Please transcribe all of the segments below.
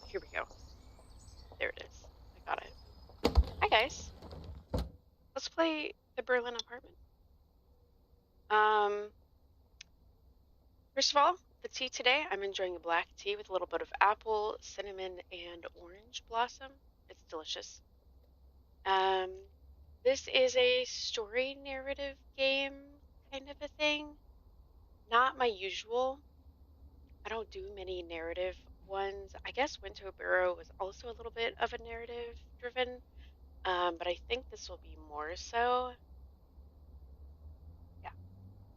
here we go. There it is. I got it. Hi, guys. Let's play the Berlin apartment. First of all, the tea today, I'm enjoying a black tea with a little bit of apple, cinnamon, and orange blossom. It's delicious. This is a story narrative game kind of a thing. Not my usual. I don't do many narrative ones. I guess Winter Burrow was also a little bit of a narrative driven, but I think this will be more so. Yeah,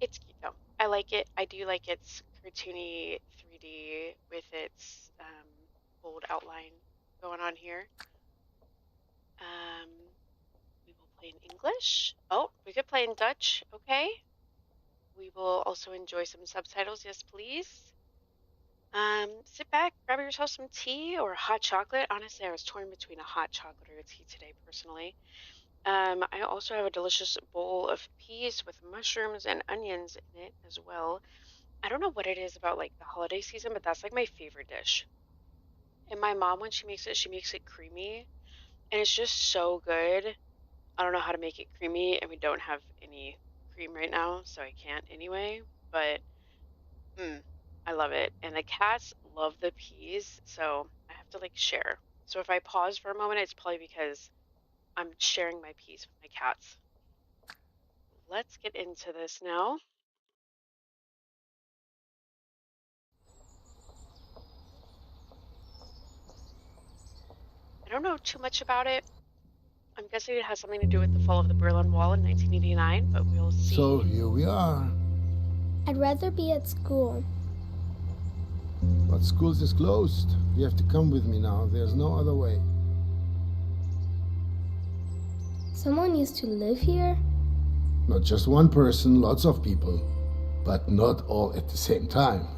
it's cute though. I like it. I do like its cartoony 3D with its bold outline going on here. We will play in English. Oh, we could play in Dutch. Okay. We will also enjoy some subtitles. Yes, please. Sit back, grab yourself some tea or hot chocolate. Honestly, I was torn between a hot chocolate or a tea today, personally. I also have a delicious bowl of peas with mushrooms and onions in it as well. I don't know what it is about like the holiday season, but that's like my favorite dish. And my mom, when she makes it creamy, and it's just so good. I don't know how to make it creamy, and we don't have any cream right now, so I can't anyway. But I love it. And the cats love the peas, so I have to like share. So if I pause for a moment, it's probably because I'm sharing my peas with my cats. Let's get into this now. I don't know too much about it. I'm guessing it has something to do with the fall of the Berlin Wall in 1989, but we'll see. So here we are. I'd rather be at school. But schools is closed. You have to come with me now. There's no other way. Someone used to live here? Not just one person, lots of people. But not all at the same time.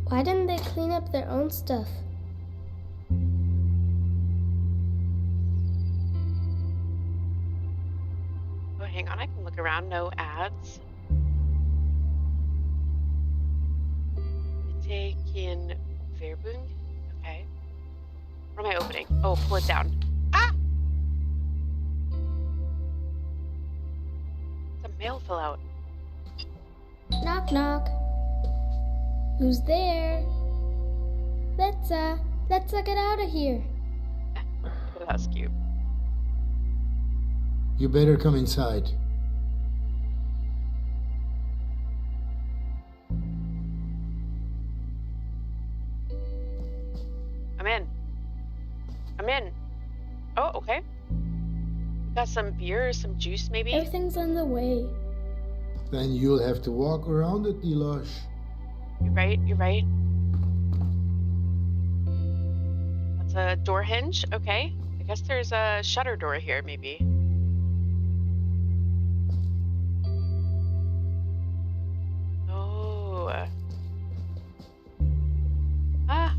Why didn't they clean up their own stuff? Oh, hang on, I can look around. No ads. Taken Werbung. Okay. What am I opening? Oh, pull it down. Ah! The mail fell out. Knock, knock. Who's there? Let's get out of here. That's cute. You better come inside. I'm in. I'm in. Oh, okay. We got some beer, some juice maybe? Everything's on the way. Then you'll have to walk around it, Deloche. You're right, you're right. That's a door hinge, okay. I guess there's a shutter door here, maybe. Oh. Ah.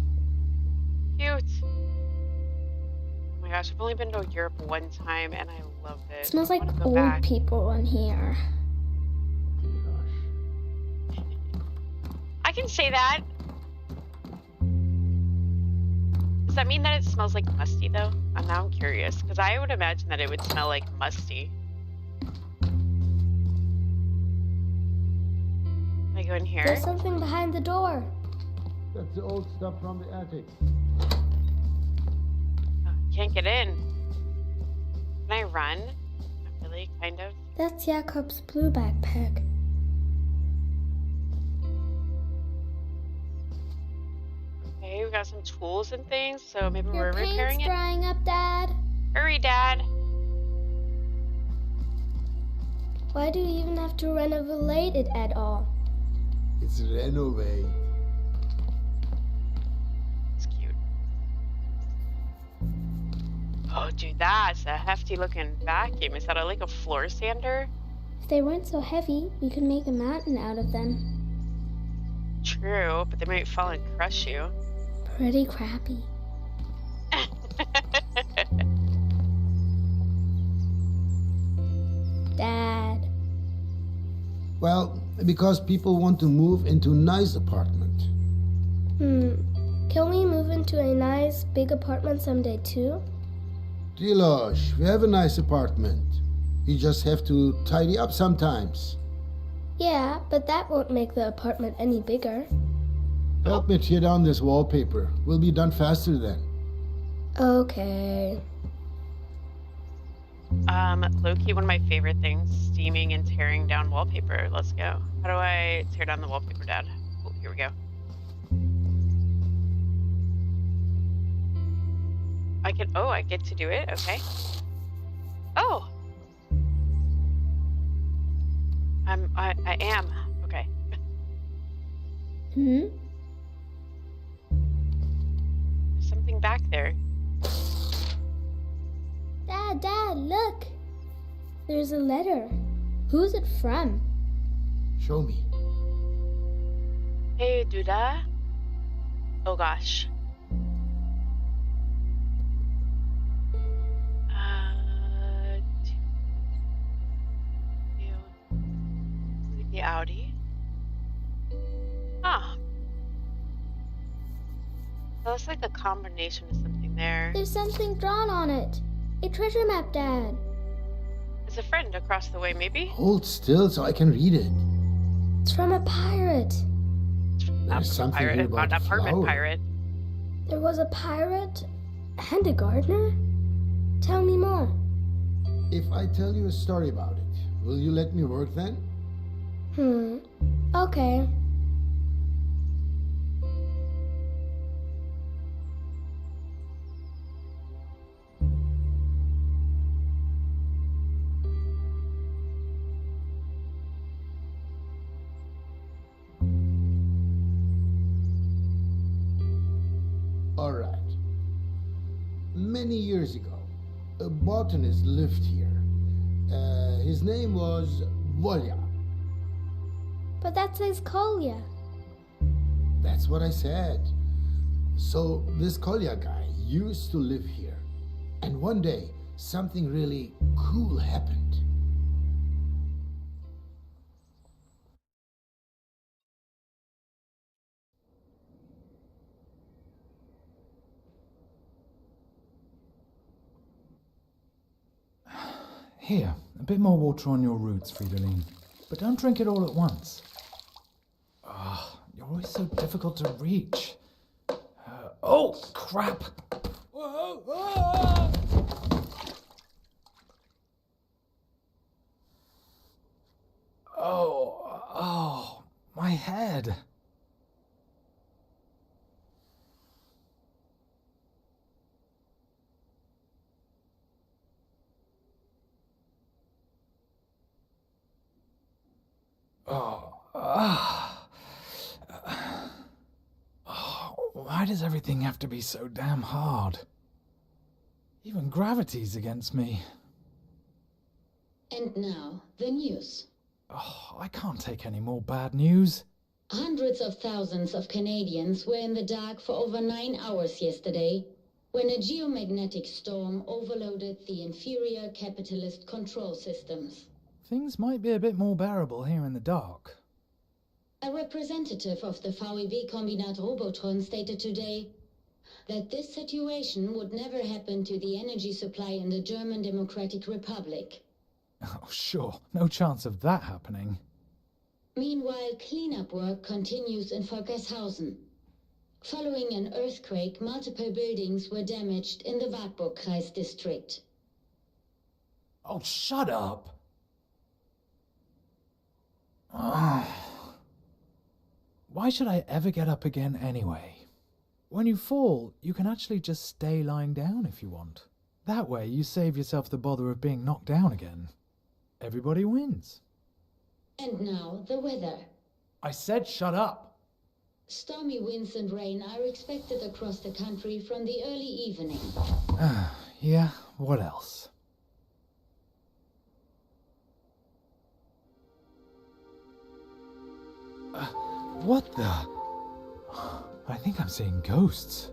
Cute. Oh my gosh, I've only been to Europe one time and I loved it. It smells like old back. people in here. I can say that. Does that mean that it smells like musty though? Now I'm curious, because I would imagine that it would smell like musty. Can I go in here? There's something behind the door. That's the old stuff from the attic. Oh, can't get in. Can I run? Not really, kind of. That's Jakob's blue backpack. Okay, we got some tools and things, so maybe Your we're repairing paint's it. drying up, Dad. Hurry, Dad. Why do you even have to renovate it at all? It's renovate. It's cute. Oh, dude, that's a hefty looking vacuum. Is that like a floor sander? If they weren't so heavy, we could make a mountain out of them. True, but they might fall and crush you. Pretty crappy. Well, because people want to move into a nice apartment. Can we move into a nice big apartment someday too? Dilosh, we have a nice apartment. You just have to tidy up sometimes. Yeah, but that won't make the apartment any bigger. Help me tear down this wallpaper. We'll be done faster then. Okay. Low-key, one of my favorite things, steaming and tearing down wallpaper. Let's go. How do I tear down the wallpaper, Dad? Oh, here we go. I get to do it? Okay. Oh! I am. Okay. Hmm? There's something back there. Dad, look! There's a letter. Who's it from? Show me. Hey, Duda. Oh gosh. The Audi. Ah. That looks like a combination of something there. There's something drawn on it. A treasure map, Dad. There's a friend across the way, maybe? Hold still so I can read it. It's from a pirate. There's something Pirate, here about an the apartment flower. pirate. There was a pirate and a gardener? Tell me more. If I tell you a story about it, will you let me work then? Okay. All right. Many years ago, a botanist lived here. His name was Volya. But that says Kolya. That's what I said. So this Kolya guy used to live here. And one day, something really cool happened. Here, a bit more water on your roots, Fridolin. But don't drink it all at once. You're always so difficult to reach. Oh, crap! Oh, my head. Why does everything have to be so damn hard? Even gravity's against me. And now, the news. I can't take any more bad news. Hundreds of thousands of Canadians were in the dark for over 9 hours yesterday when a geomagnetic storm overloaded the inferior capitalist control systems. Things might be a bit more bearable here in the dark. A representative of the VEB Kombinat Robotron stated today that this situation would never happen to the energy supply in the German Democratic Republic. Oh, sure. No chance of that happening. Meanwhile, cleanup work continues in Volkershausen. Following an earthquake, multiple buildings were damaged in the Wartburg-Kreis district. Oh, shut up! Why should I ever get up again anyway? When you fall, you can actually just stay lying down if you want. That way, you save yourself the bother of being knocked down again. Everybody wins. And now, the weather. I said shut up! Stormy winds and rain are expected across the country from the early evening. Yeah, what else? What the? I think I'm seeing ghosts.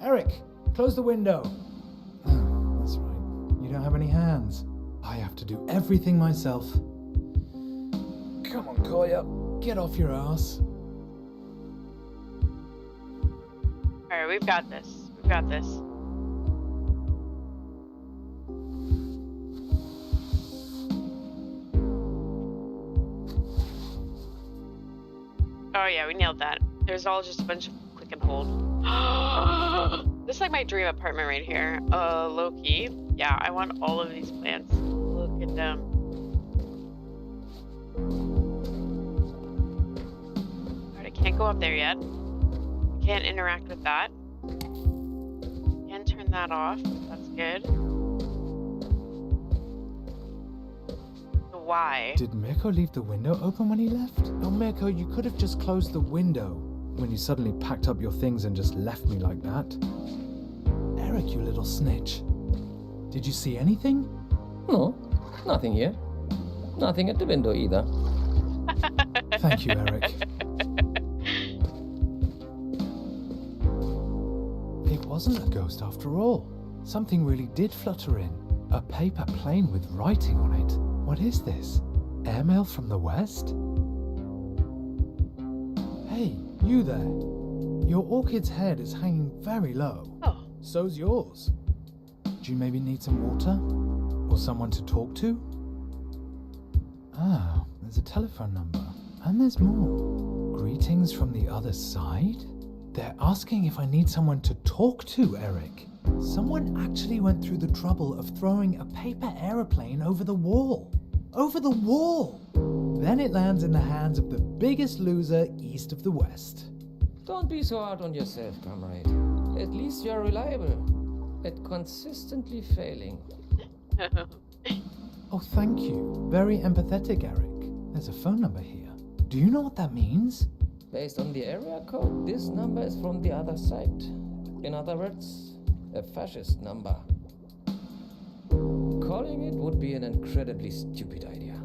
Eric, close the window. Oh, that's right. You don't have any hands. I have to do everything myself. Come on, Kolya, get off your ass. Alright, we've got this. We've got this. Oh yeah, we nailed that. There's all just a bunch of click and hold. This is like my dream apartment right here. Low-key. Yeah, I want all of these plants. Look at them. Alright, I can't go up there yet. Can't interact with that. Can't turn that off. That's good. So why? Did Mirko leave the window open when he left? Oh, Mirko, you could have just closed the window when you suddenly packed up your things and just left me like that. Eric, you little snitch. Did you see anything? No, nothing here. Nothing at the window either. Thank you, Eric. It wasn't a ghost after all. Something really did flutter in. A paper plane with writing on it. What is this? Airmail from the west? Hey, you there. Your orchid's head is hanging very low. Oh. So's yours. Do you maybe need some water? Or someone to talk to? Ah, there's a telephone number. And there's more. Greetings from the other side? They're asking if I need someone to talk to, Eric. Someone actually went through the trouble of throwing a paper aeroplane over the wall. Over the wall! Then it lands in the hands of the biggest loser east of the west. Don't be so hard on yourself, comrade. At least you're reliable. At consistently failing. Oh, thank you. Very empathetic, Eric. There's a phone number here. Do you know what that means? Based on the area code, this number is from the other side. In other words, a fascist number. Calling it would be an incredibly stupid idea.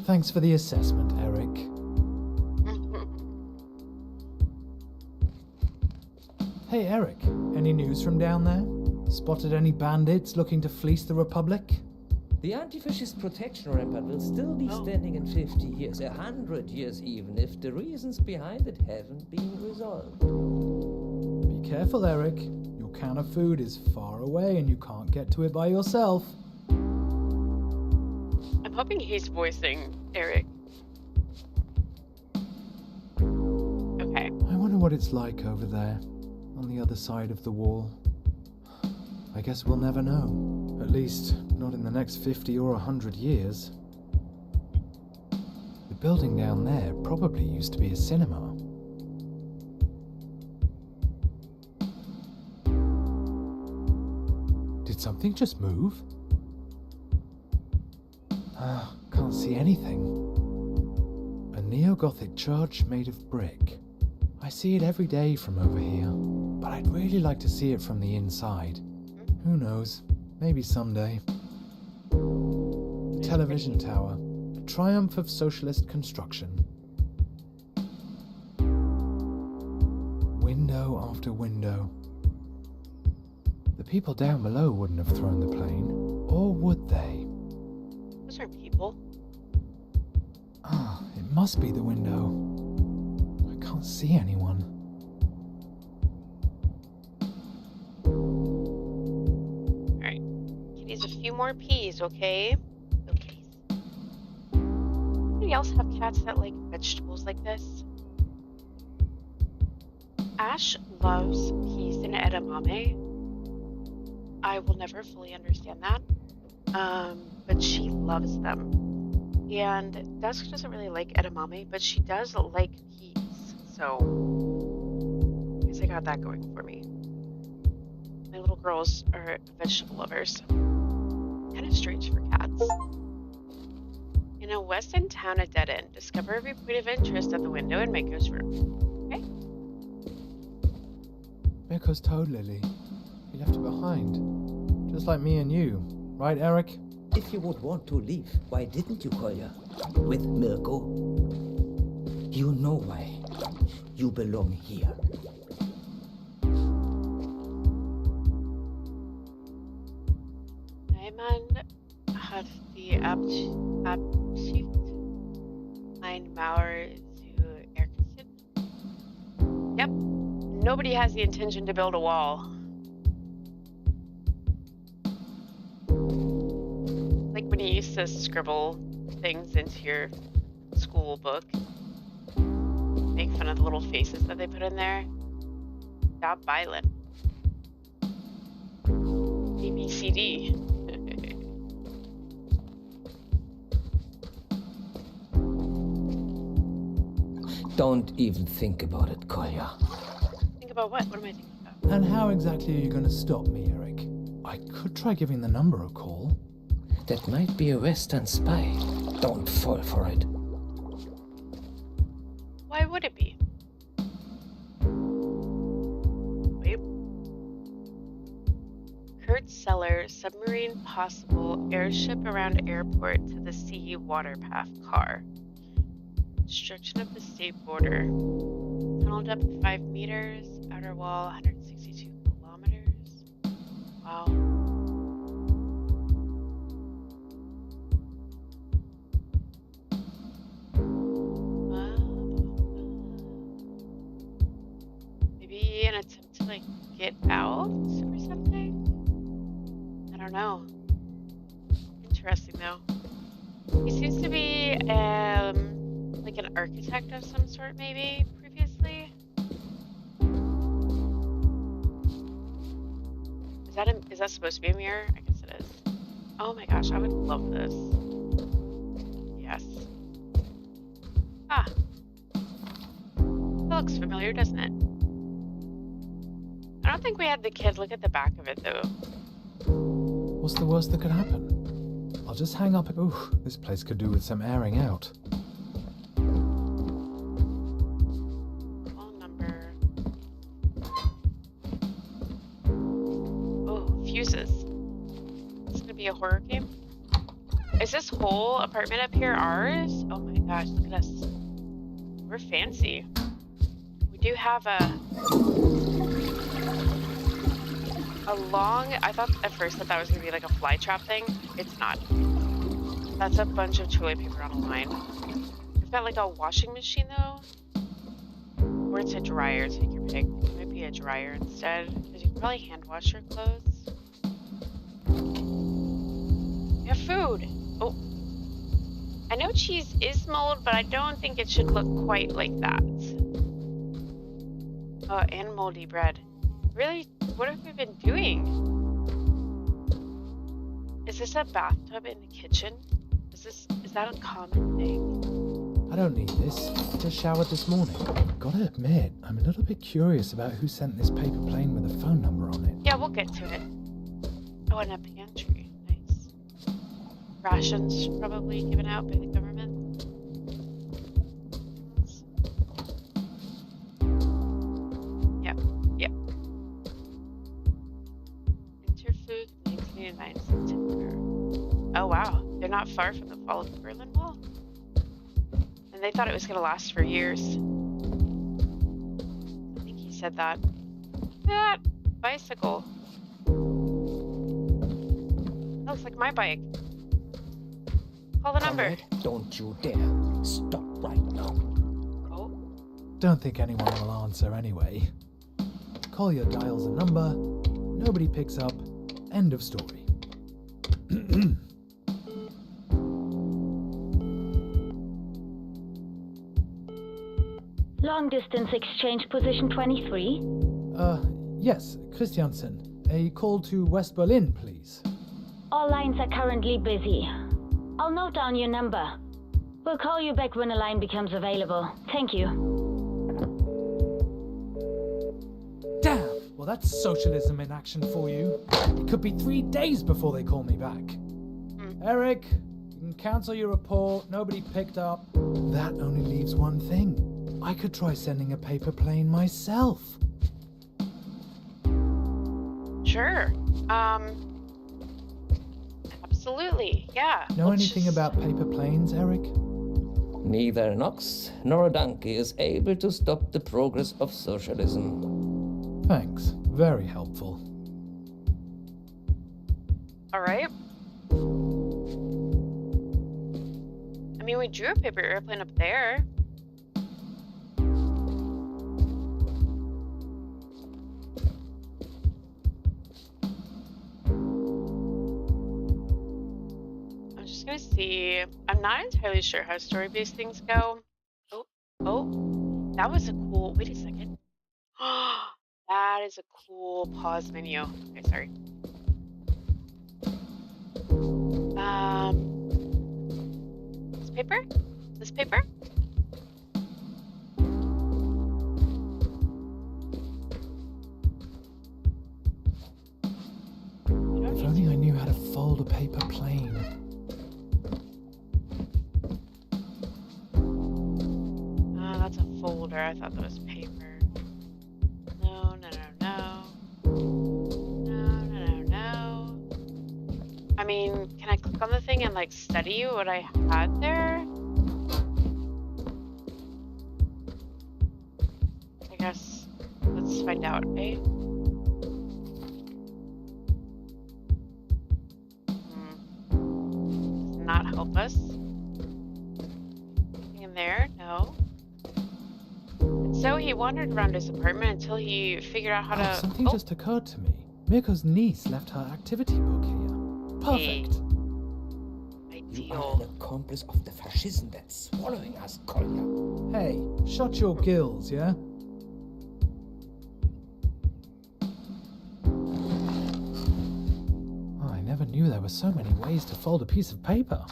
Thanks for the assessment, Eric. Hey, Eric, any news from down there? Spotted any bandits looking to fleece the Republic? The anti-fascist protection rampart will still be standing in 50 years, 100 years even, if the reasons behind it haven't been resolved. Be careful, Eric. Your can of food is far away and you can't get to it by yourself. I'm hoping he's voicing Eric. Okay. I wonder what it's like over there, on the other side of the wall. I guess we'll never know. At least, not in the next 50 or 100 years. The building down there probably used to be a cinema. Did something just move? Can't see anything. A neo-Gothic church made of brick. I see it every day from over here, but I'd really like to see it from the inside. Who knows? Maybe someday. The television tower. A triumph of socialist construction. Window after window. The people down below wouldn't have thrown the plane. Or would they? Those are people. Ah, it must be the window. I can't see anyone. A few more peas, okay? Okay. Anybody else have cats that like vegetables like this? Ash loves peas and edamame. I will never fully understand that. But she loves them. And Dusk doesn't really like edamame, but she does like peas. So I guess I got that going for me. My little girls are vegetable lovers. Kind of strange for cats. In a West End town at dead end, discover every point of interest at the window in Mako's room. Okay? Mirko's toad lily. He left it behind. Just like me and you. Right, Eric? If you would want to leave, why didn't you, Kolya? With Mirko? You know why. You belong here. Niemand hat die Absicht, ein Mauer zu errichten. Yep. Nobody has the intention to build a wall. Like when you used to scribble things into your school book. Make fun of the little faces that they put in there. Stop violent. ABCD. Don't even think about it, Kolya. Think about what? What am I thinking about? And how exactly are you going to stop me, Eric? I could try giving the number a call. That might be a Western spy. Don't fall for it. Why would it be? Wait. Kurt Seller, submarine possible, airship around airport to the sea water path car. Construction of the state border. Tunnel depth 5 meters, outer wall 162 kilometers. Wow. Maybe an attempt to like get out or something? I don't know. Interesting though. He seems to be like an architect of some sort maybe previously. Is that supposed to be a mirror? I guess it is. Oh my gosh, I would love this. Yes. Ah. That looks familiar, doesn't it? I don't think we had the kid look at the back of it though. What's the worst that could happen? I'll just hang up. Ooh, this place could do with some airing out. Call number. Oh, fuses. Is this gonna be a horror game? Is this whole apartment up here ours? Oh my gosh, look at us. We're fancy. We do have a long, I thought at first that was gonna be like a fly trap thing. It's not. That's a bunch of toilet paper on a line. We've got like a washing machine though. Or it's a dryer, take your pick. It might be a dryer instead. Because you can probably hand wash your clothes. We have food. Oh. I know cheese is mold, but I don't think it should look quite like that. Oh, and moldy bread. Really? What have we been doing? Is this a bathtub in the kitchen? Is that a common thing? I don't need this. I just showered this morning. Gotta admit, I'm a little bit curious about who sent this paper plane with a phone number on it. Yeah, we'll get to it. Oh, and a pantry. Nice. Rations probably given out by the government. Yep, yep. Interfood, 1989 September. Oh wow, they're not far from the fall of the Berlin Wall. And they thought it was going to last for years. I think he said that. That bicycle. That looks like my bike. Call the number. Conrad, don't you dare. Stop right now. Oh. Don't think anyone will answer anyway. Collier dials a number, nobody picks up, end of story. Long distance exchange position 23. Yes, Christiansen. A call to West Berlin, please. All lines are currently busy. I'll note down your number. We'll call you back when a line becomes available. Thank you. Damn! Well, that's socialism in action for you. It could be 3 days before they call me back. Eric, you can cancel your report. Nobody picked up. That only leaves one thing. I could try sending a paper plane myself. Sure. Absolutely. Yeah. Know Let's anything just- about paper planes, Eric? Neither an ox nor a donkey is able to stop the progress of socialism. Thanks. Very helpful. All right. mean, we drew a paper airplane up there. I'm just gonna see. I'm not entirely sure how story-based things go. Oh, that was a cool. Wait a second. That is a cool pause menu. Okay, sorry. This paper? This paper? If only I knew how to fold a paper plane. That's a folder. I thought that was paper. No. I mean, can I click on the thing and like study what I had there? I guess let's find out, eh? Does not help us. Anything in there? No. And so he wandered around his apartment until he figured out how to. Something just occurred to me. Mirko's niece left her activity book here. Perfect. You are an accomplice of the fascism that's swallowing us, Kolya. Hey, shut your gills, yeah? Oh, I never knew there were so many ways to fold a piece of paper.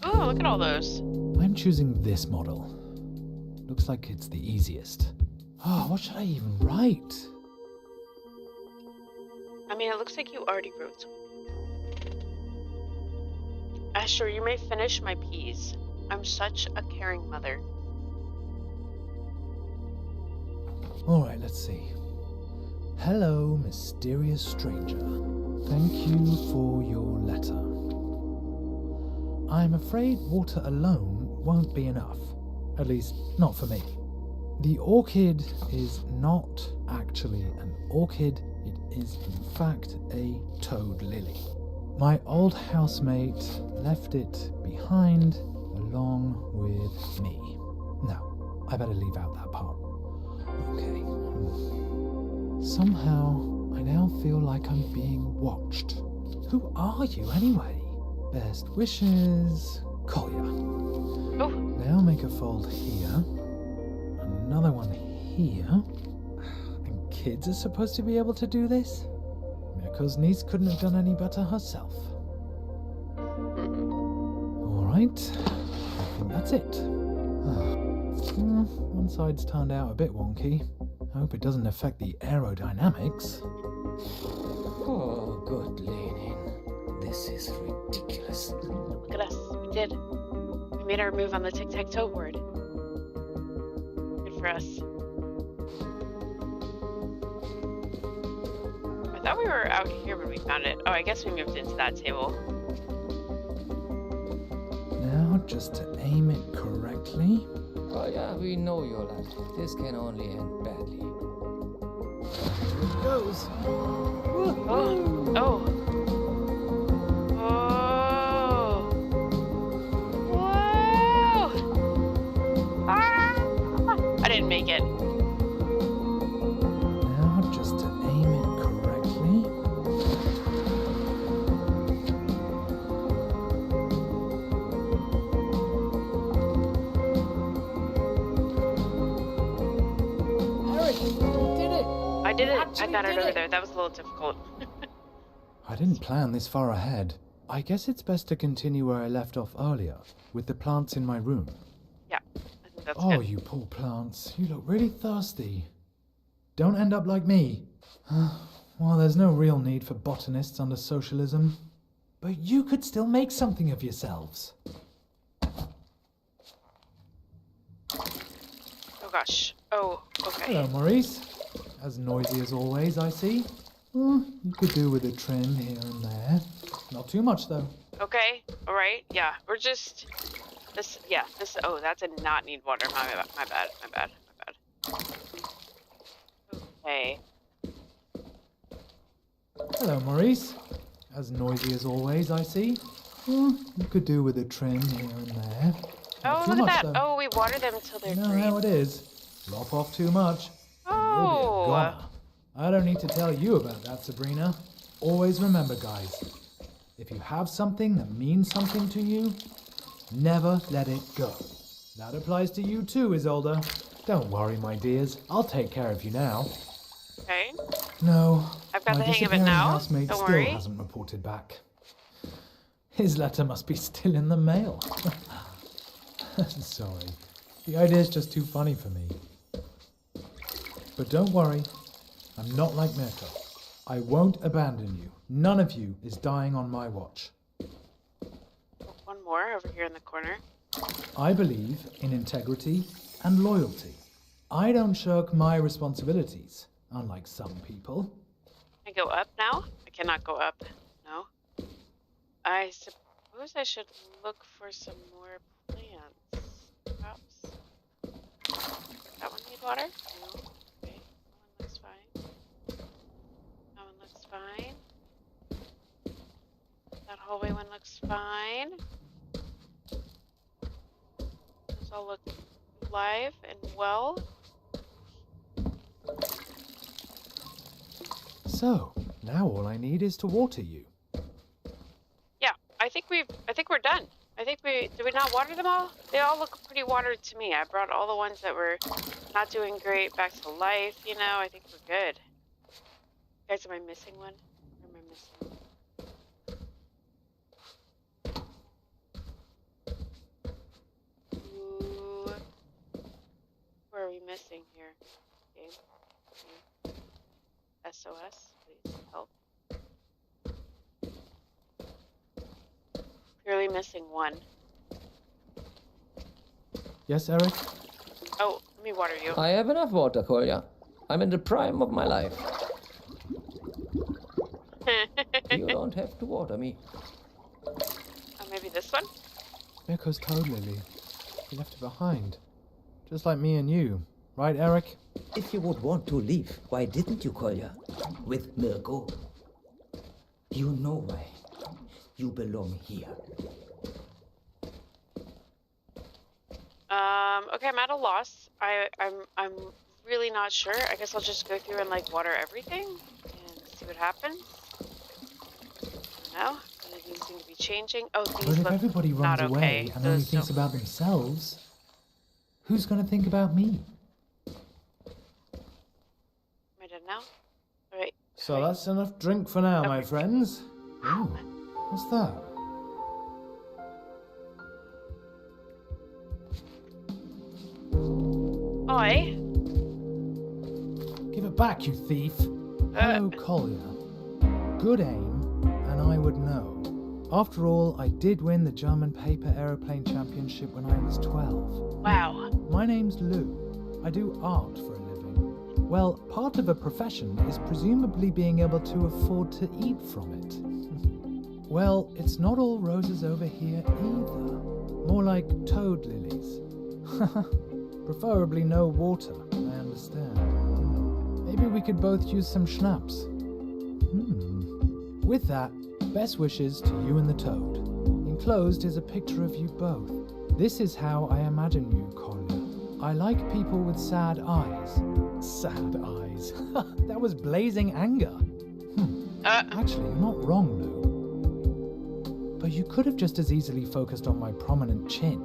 Oh, look at all those. I'm choosing this model. Looks like it's the easiest. Oh, what should I even write? I mean, it looks like you already wrote some. Asher, you may finish my peas. I'm such a caring mother. Alright, let's see. Hello, mysterious stranger. Thank you for your letter. I'm afraid water alone won't be enough. At least, not for me. The orchid is not actually an orchid. It is, in fact, a toad lily. My old housemate left it behind along with me. No, I better leave out that part. Okay. Somehow, I now feel like I'm being watched. Who are you, anyway? Best wishes, Kolya. Oh. Now make a fold here. Another one here. And kids are supposed to be able to do this? Mirko's niece couldn't have done any better herself. Alright, I think that's it. One side's turned out a bit wonky. I hope it doesn't affect the aerodynamics. Oh, good Lenin. This is ridiculous. Look at us. We did. We made our move on the tic-tac-toe board. Good for us. I thought we were out here when we found it. Oh, I guess we moved into that table. Now, just to aim it correctly. Oh yeah, we know your luck. This can only end badly. Here it goes. Oh. Oh. Whoa. Ah. I didn't make it. Now, just to aim it correctly. I did it. I got it over there. That was a little difficult. I didn't plan this far ahead. I guess it's best to continue where I left off earlier, with the plants in my room. Yeah, I think that's Oh, good. you poor plants. You look really thirsty. Don't end up like me. Well, there's no real need for botanists under socialism. But you could still make something of yourselves. Oh gosh. Oh, okay. Hello, Maurice. As noisy as always, I see. You could do with a trim here and there. Not too much, though. Okay. All right. Yeah. We're just this. Yeah. This. Oh, that did not need water. My bad. Okay. Hello, Maurice. As noisy as always, I see. Well, you could do with a trim here and there. Not Oh, too look much, at that. though. Oh, we water them until they're You know green. how it is. Lop off too much, and you'll be a Oh. goner. I don't need to tell you about that, Sabrina. Always remember, guys, if you have something that means something to you, never let it go. That applies to you too, Isolde. Don't worry, my dears. I'll take care of you now. Okay. No, I've got my the hang of it disappearing now. housemate Don't still worry. hasn't reported back. His letter must be still in the mail. Sorry. The idea's just too funny for me. But don't worry, I'm not like Mirko. I won't abandon you. None of you is dying on my watch. One more over here in the corner. I believe in integrity and loyalty. I don't shirk my responsibilities, unlike some people. I go up now? I cannot go up. No. I suppose I should look for some more plants. Perhaps. That one need water? No. Okay. That one looks fine. That one looks fine. That hallway one looks fine. Those all look live and well. So, now all I need is to water you. Yeah, I think we're done. Did we not water them all? They all look pretty watered to me. I brought all the ones that were not doing great back to life, you know. I think we're good. Guys, am I missing one? Or am I missing one? Ooh. Who are we missing here? Game. SOS, please help. Clearly missing one. Yes, Eric? Oh, let me water you. I have enough water, Kolya. I'm in the prime of my life. You don't have to water me. Oh, maybe this one? Mirko's toad lily. He left it behind. Just like me and you. Right, Eric? If you would want to leave, why didn't you, Kolya? With Mirko? You know why. You belong here. Okay, I'm at a loss. I'm really not sure. I guess I'll just go through and like water everything and see what happens. No, these seem to be changing. Oh, these But if look everybody runs not away okay. and only Those thinks don't- about themselves, who's going to think about me? Am I done now? All right. So that's enough drink for now, my Okay. friends. Oh, what's that? Oi. Give it back, you thief. Hello, Collier. Good aim, and I would know. After all, I did win the German paper aeroplane championship when I was 12. Wow. My name's Lou. I do art for a living. Well, part of a profession is presumably being able to afford to eat from it. Well, it's not all roses over here either. More like toad lilies. Preferably no water, I understand. Maybe we could both use some schnapps. With that, best wishes to you and the toad. Enclosed is a picture of you both. This is how I imagine you, Collier. I like people with sad eyes. Sad eyes. That was blazing anger. Actually, you're not wrong, Lou. But you could have just as easily focused on my prominent chin.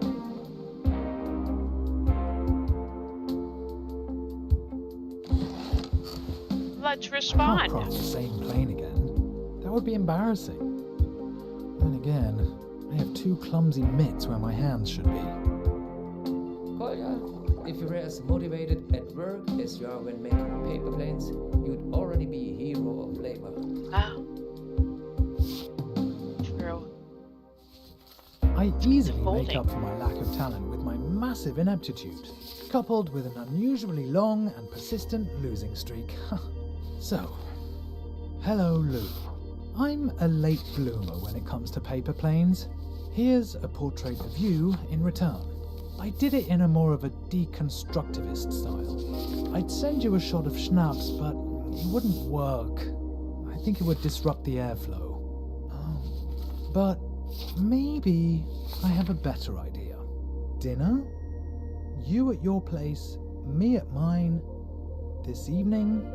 Let's I can't respond. cross the same plane again. That would be embarrassing. Then again, I have two clumsy mitts where my hands should be. Kolya, if you were as motivated at work as you are when making paper planes, you'd already be a hero of labor. Oh. True. I easily make Folding. up for my lack of talent with my massive ineptitude, coupled with an unusually long and persistent losing streak. So, hello, Lou. I'm a late bloomer when it comes to paper planes. Here's a portrait of you in return. I did it in a more of a deconstructivist style. I'd send you a shot of schnapps, but it wouldn't work. I think it would disrupt the airflow. But Maybe I have a better idea. Dinner? You at your place, me at mine. This evening?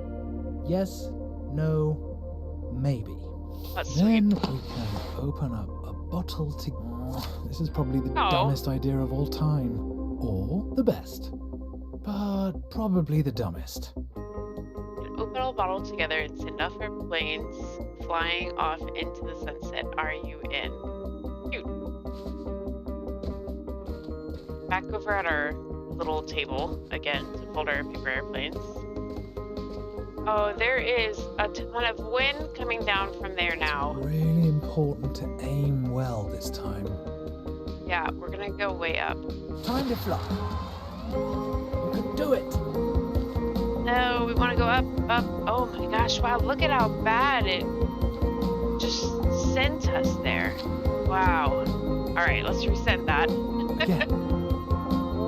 Yes, no, maybe. That's Then sweet. we can open up a bottle to... this is probably the Oh. dumbest idea of all time. Or the best. But probably the dumbest. We can open a bottle together and send off our planes flying off into the sunset. Are you in? Cute. Back over at our little table again to fold our paper airplanes. Oh, there is a ton of wind coming down from there now. Really important to aim well this time. Yeah, we're gonna go way up. Time to fly. You can do it. No, we want to go up, up. Oh my gosh, wow, look at how bad it just sent us there. Wow. All right, let's reset that. Again.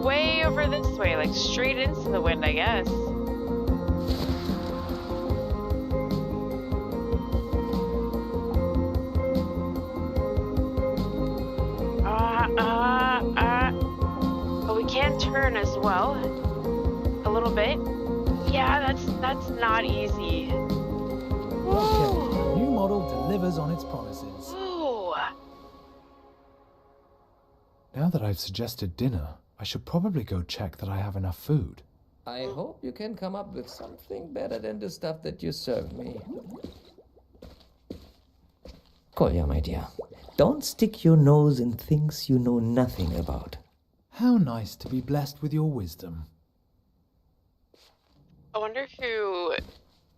Way over this way, like straight into the wind, I guess. But we can turn as well. A little bit. Yeah, that's not easy. Okay, the new model delivers on its promises. Ooh. Now that I've suggested dinner, I should probably go check that I have enough food. I hope you can come up with something better than the stuff that you serve me. Kolya, my dear, don't stick your nose in things you know nothing about. How nice to be blessed with your wisdom. I wonder who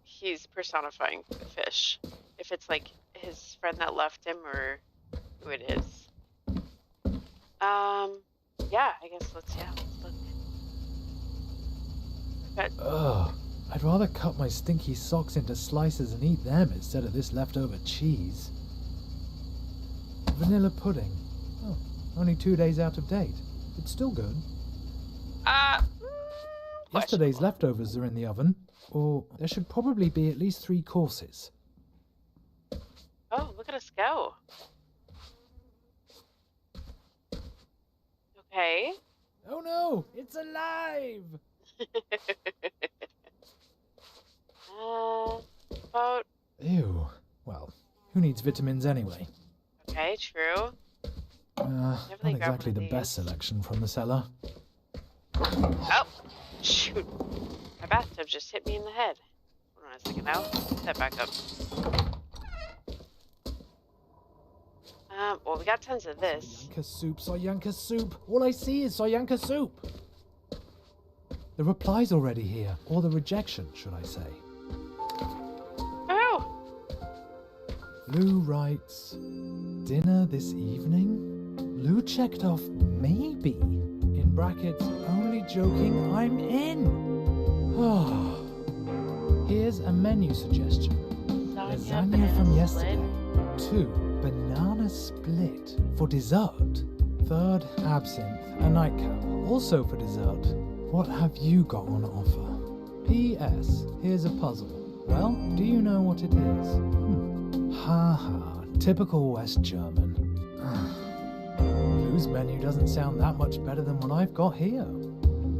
he's personifying the fish. If it's like his friend that left him or who it is. Yeah, I guess let's look. But Ugh, I'd rather cut my stinky socks into slices and eat them instead of this leftover cheese. Vanilla pudding. Oh, only 2 days out of date. It's still good. Yesterday's leftovers are in the oven, or there should probably be at least 3 courses. oh, look at us go. Okay. Oh no, it's alive! About Ew. Well, who needs vitamins anyway? okay, true. Not Definitely grab exactly one the of best these. selection from the cellar. Oh, shoot! My bathtub just hit me in the head. Hold on a second now. Put that back up. Well, we got tons of this. Soyanka soup, Soyanka soup. All I see is Soyanka soup. The reply's already here, or the rejection, should I say. Oh, Lou writes, dinner this evening? Lou checked off maybe. In brackets, only joking, I'm in. Here's a menu suggestion. Lasagna from yesterday. 2, banana split for dessert. 3rd, absinthe, a nightcap, also for dessert. What have you got on offer? P.S. Here's a puzzle. Well, do you know what it is? Ha ha, typical West German. Lou's menu doesn't sound that much better than what I've got here.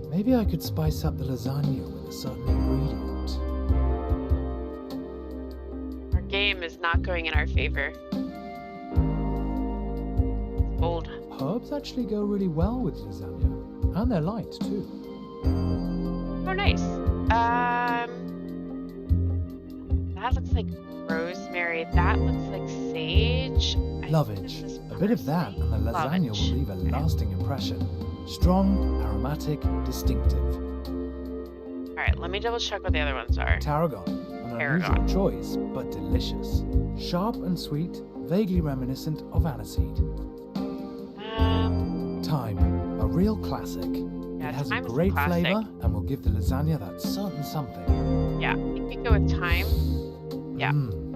Maybe I could spice up the lasagna with a certain ingredient. our game is not going in our favor. It's bold. Herbs actually go really well with lasagna, and they're light too. Oh, nice. That looks like rosemary. That looks like sage. I think Lovage. this is A bit of that, and the lasagna Lovage. will leave a lasting impression. Strong, aromatic, distinctive. All right, let me double check what the other ones are. Tarragon, an Tarragon. unusual choice, but delicious. Sharp and sweet, vaguely reminiscent of aniseed. Thyme, a real classic. Yeah, It has a thyme's a great classic. flavor and will give the lasagna that certain something. Yeah, you could go with thyme. Yeah.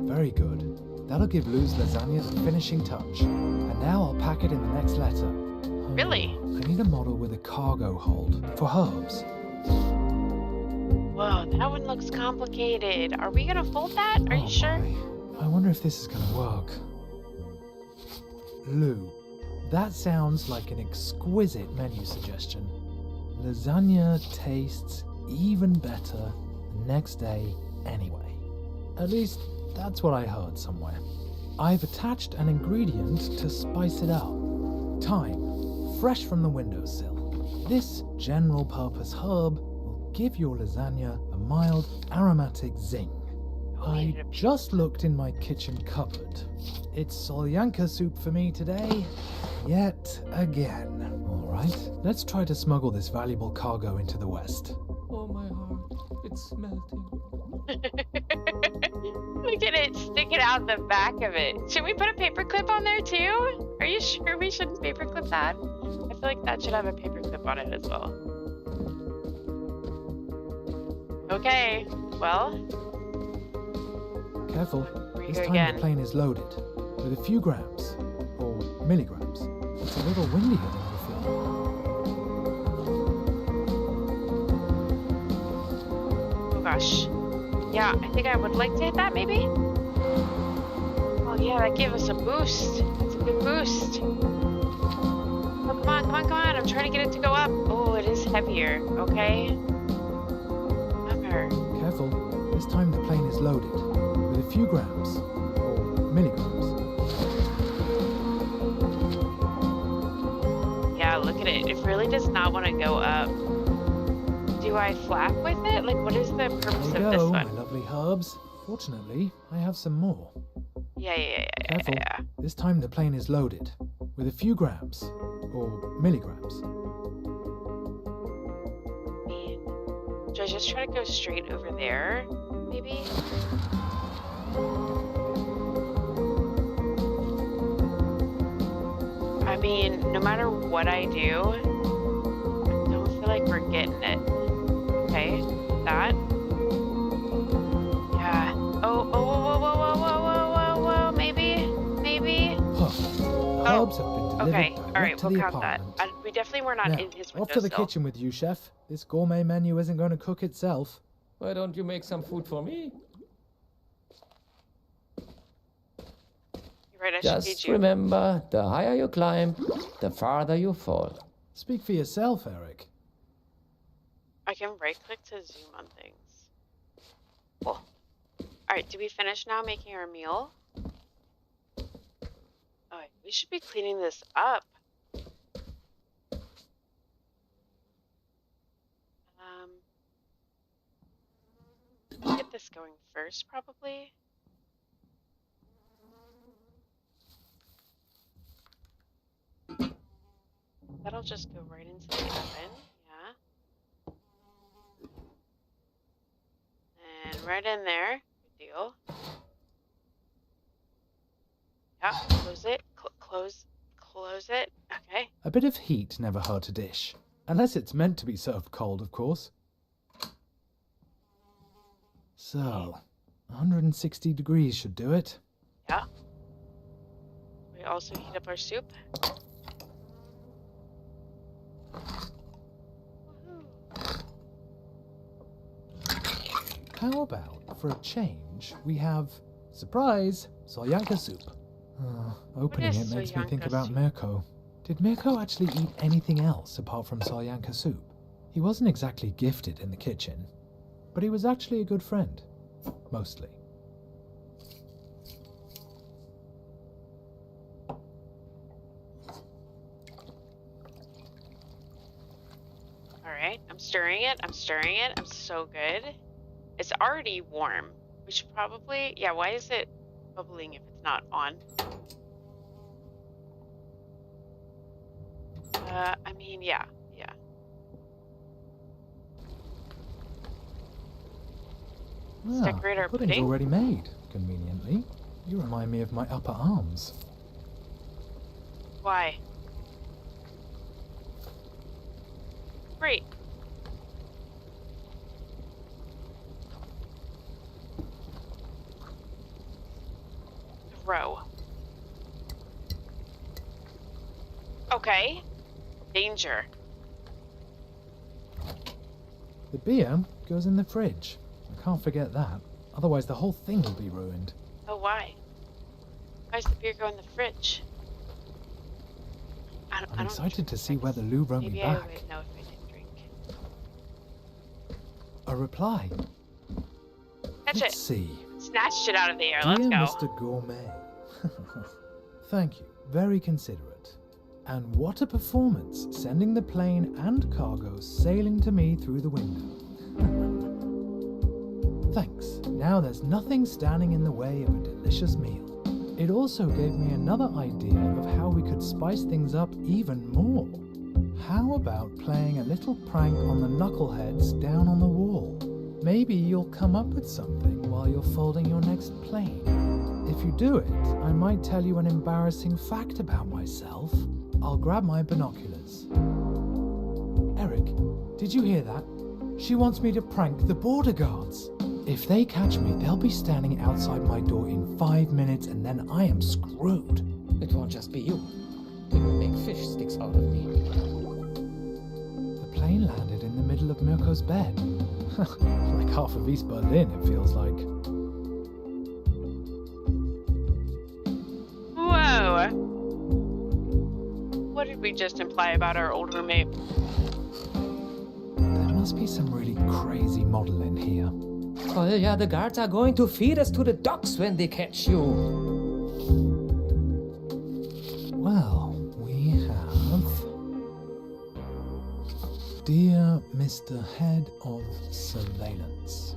Very good. That'll give Lou's lasagna the finishing touch. And now I'll pack it in the next letter. Really? I need a model with a cargo hold for herbs. Whoa, that one looks complicated. Are we gonna fold that? Are Oh you sure? my. I wonder if this is gonna work. Lou, that sounds like an exquisite menu suggestion. Lasagna tastes even better the next day anyway. At least, that's what I heard somewhere. I've attached an ingredient to spice it up. Thyme, fresh from the windowsill. This general-purpose herb will give your lasagna a mild, aromatic zing. I just looked in my kitchen cupboard. It's solyanka soup for me today, yet again. All right, let's try to smuggle this valuable cargo into the West. Oh, my heart. It's melting. Look at it sticking out the back of it. Should we put a paperclip on there too? Are you sure we shouldn't paperclip that? I feel like that should have a paperclip on it as well. Okay, well. Careful, Here this we time again. the plane is loaded with a few grams, or milligrams. It's a little windier than before. Oh gosh. Yeah, I think I would like to hit that maybe. Oh yeah, that gave us a boost. That's a good boost. Oh, come on, come on, come on. I'm trying to get it to go up. Oh, it is heavier. Okay. Bummer. Careful, this time the plane is loaded with a few grams, or milligrams. Yeah, look at it. It really does not want to go up. Do I flap with it? Like, what is the purpose There you of this go, my one? lovely herbs. Fortunately, I have some more. Yeah. Careful, this time the plane is loaded with a few grams, or milligrams. Do I just try to go straight over there? Maybe? I mean, no matter what I do, I don't feel like we're getting it. Okay, that. Yeah. Oh, whoa, maybe? Huh. Herbs have been delivered Okay, direct alright, to we'll the count that. apartment. We definitely were not Now, in his off to the windowsill. kitchen with you, chef. This gourmet menu isn't going to cook itself. Why don't you make some food for me? You're right, I should feed Just you. remember, the higher you climb, the farther you fall. Speak for yourself, Eric. I can right-click to zoom on things. Cool. Alright, do we finish now making our meal? Oh, we should be cleaning this up. Get this going first, probably. That'll just go right into the oven, yeah. And right in there, good deal. Yeah, close it, close it, okay. A bit of heat never hurt a dish. Unless it's meant to be served cold, of course. So, 160 degrees should do it. Yeah. We also heat up our soup. How about, for a change, we have, surprise, solyanka soup. Opening is it makes me think solyanka about soup? Mirko. Did Mirko actually eat anything else apart from solyanka soup? He wasn't exactly gifted in the kitchen, but he was actually a good friend. Mostly. Alright, I'm stirring it. I'm so good. It's already warm. We should probably... Yeah, why is it bubbling if it's not on? I mean, yeah. Let's decorate our the pudding's pudding. already made, conveniently. You remind me of my upper arms. Why? Great. Throw. Okay. Danger. The beer goes in the fridge. I can't forget that. Otherwise the whole thing will be ruined. Oh, why? Why does the beer go in the fridge? I I'm don't excited drink to see sex. whether Lou wrote me Maybe I back. would know if I didn't drink. A reply. Catch Let's it. see. Snatched it out of the air. Let's Dear go. Mr. Gourmet. Thank you. Very considerate. And what a performance, sending the plane and cargo sailing to me through the window. Thanks. Now there's nothing standing in the way of a delicious meal. It also gave me another idea of how we could spice things up even more. How about playing a little prank on the knuckleheads down on the wall? Maybe you'll come up with something while you're folding your next plane. If you do it, I might tell you an embarrassing fact about myself. I'll grab my binoculars. Eric, did you hear that? She wants me to prank the border guards. If they catch me, they'll be standing outside my door in 5 minutes and then I am screwed. It won't just be you. It will make fish sticks out of me. The plane landed in the middle of Mirko's bed. Like half of East Berlin, it feels like. Whoa. What did we just imply about our old roommate? There must be some really crazy model in here. Oh yeah, the guards are going to feed us to the dogs when they catch you. Well, we have... Dear Mr. Head of Surveillance,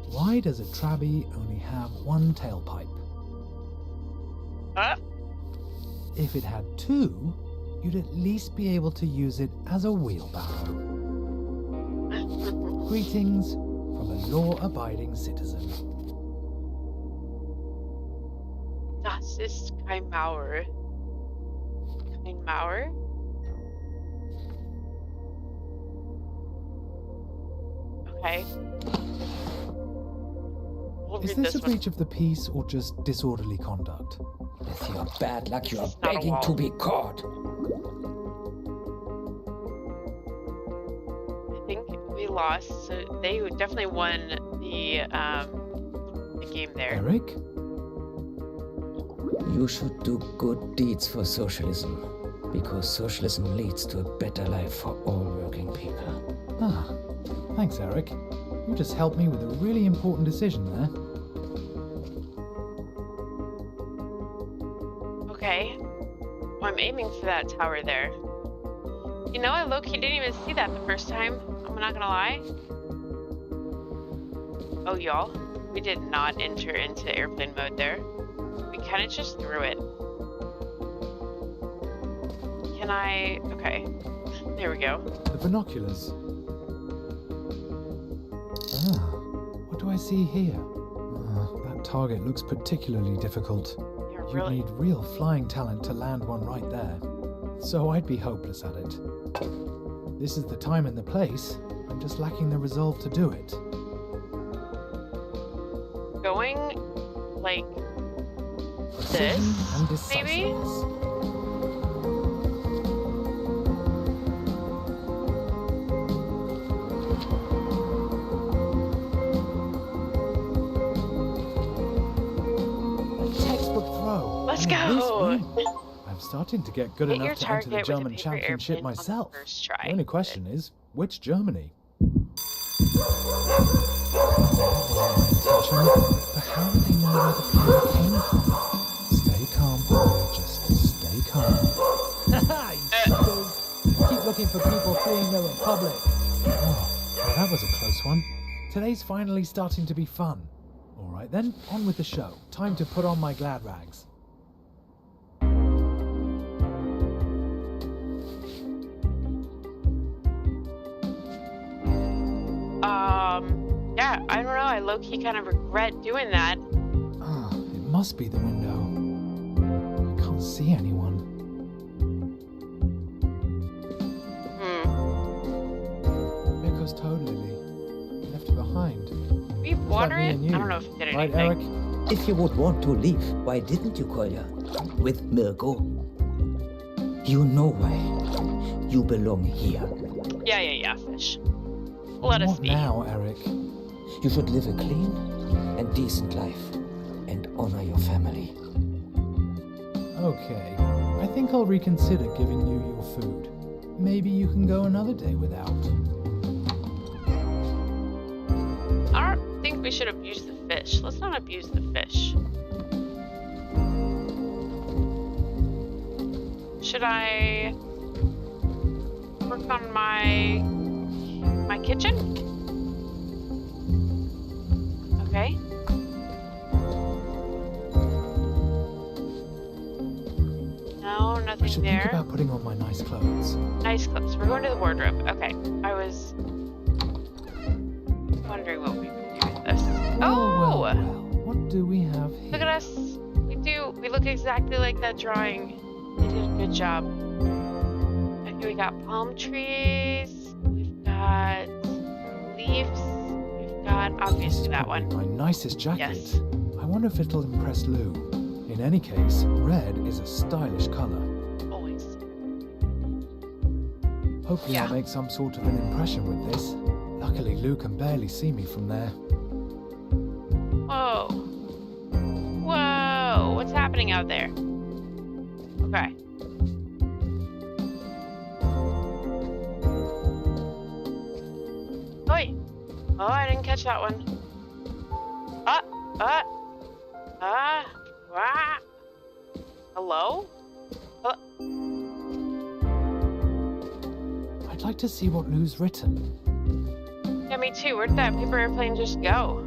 why does a Trabi only have one tailpipe? If it had two, you'd at least be able to use it as a wheelbarrow. Greetings from a law-abiding citizen. Das ist kein Mauer. Kein Mauer? Okay. We'll Is read this a one. breach of the peace or just disorderly conduct? With your bad luck, you are This is not a begging wall. to be caught. I think we lost, so they definitely won the game there. Eric? You should do good deeds for socialism, because socialism leads to a better life for all working people. Ah, thanks, Eric. You just helped me with a really important decision there. Okay. Well, I'm aiming for that tower there. You know, I low-key didn't even see that the first time. I'm not gonna lie. Oh, y'all. We did not enter into airplane mode there. We kind of just threw it. Can I... Okay. There we go. The binoculars. Ah, what do I see here? That target looks particularly difficult. You're You'd really... need real flying talent to land one right there. So I'd be hopeless at it. This is the time and the place. I'm just lacking the resolve to do it. Going, like, Precision this, and maybe? decisiveness. Textbook throw. Let's And this go. win. I'm starting to get good Hit your enough to enter the target with a German paper championship airplane on the myself. first try. The only question is, which Germany? But how do they know where the plane came from? Stay calm, boy. Just stay calm. Haha, you suckers. Keep looking for people fleeing the Republic. Oh, well, that was a close one. Today's finally starting to be fun. All right then, on with the show. Time to put on my glad rags. Yeah, I don't know. I low-key kind of regret doing that. Ah, it must be the window. I can't see anyone. Mirko's totally left her behind. We water me it? and you. I don't know if it did Right, anything. Eric? If you would want to leave, why didn't you, Kolja? With Mirko? You know why. You belong here. Yeah, fish. Let us What be. now, Eric? You should live a clean and decent life and honor your family. Okay, I think I'll reconsider giving you your food. Maybe you can go another day without. I don't think we should abuse the fish. Let's not abuse the fish. Should I work on my kitchen? Okay. No, I nothing should there. think about putting on my nice clothes. Nice clothes. We're going to the wardrobe. Okay. I was wondering what we could do with this. Oh! Well. What do we have here? Look at us. We look exactly like that drawing. They did a good job. Okay, we got palm trees. We've got leaves. We've got This obviously is that probably one. my nicest jacket. Yes. I wonder if it'll impress Lou. In any case, red is a stylish color. Always. Hopefully Yeah. I'll make some sort of an impression with this. Luckily, Lou can barely see me from there. Whoa. Whoa. What's happening out there? Okay. Oi. Oh, I didn't catch that one. Wah. Hello? I'd like to see what Lou's written. Yeah, me too. Where'd that paper airplane just go?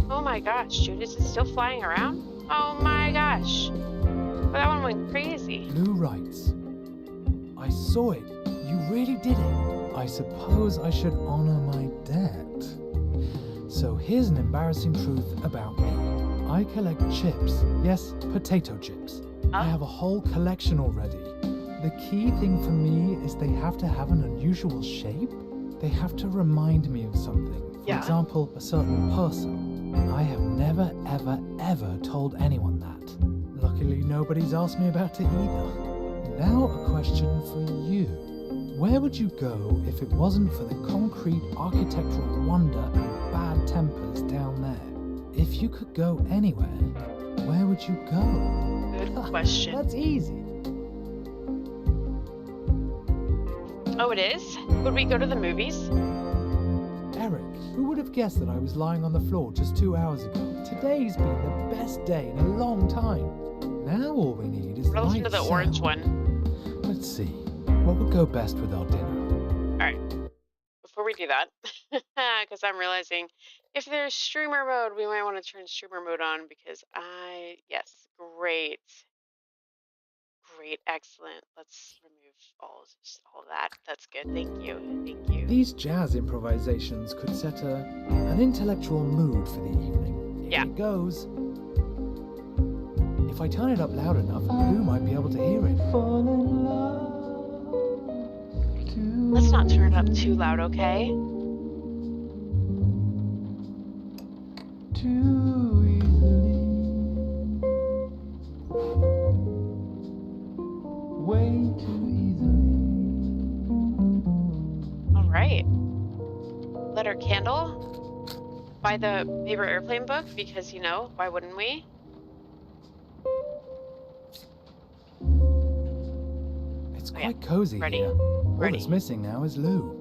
Oh my gosh, dude, is it still flying around? Oh my gosh. Well, that one went crazy. Lou writes, I saw it. You really did it. I suppose I should honor my debt. So here's an embarrassing truth about me. I collect chips. Yes, potato chips. I have a whole collection already. The key thing for me is they have to have an unusual shape. They have to remind me of something. For Yeah. example, a certain person. I have never, ever, ever told anyone that. Luckily, nobody's asked me about it either. Now a question for you. Where would you go if it wasn't for the concrete architectural wonder and bad tempers down there? If you could go anywhere, where would you go? Good question. That's easy. Oh, it is? Would we go to the movies? Eric, who would have guessed that I was lying on the floor just 2 hours ago? Today's been the best day in a long time. Now all we need is Or listen light to the orange sound. one. Let's see. What would go best with our dinner? Alright. Before we do that, because I'm realizing if there's streamer mode, we might want to turn streamer mode on because yes, great. Great, excellent. Let's remove all that. That's good. Thank you. Thank you. These jazz improvisations could set an intellectual mood for the evening. Here Yeah. it goes. If I turn it up loud enough, Lou might be able to hear it. Let's not turn it up too loud, okay? Too easily. Way too easily. All right. Let our candle. Buy the paper airplane book because, you know, why wouldn't we? It's Oh, quite yeah. cozy Ready. here. All Ready. that's missing now is Lou.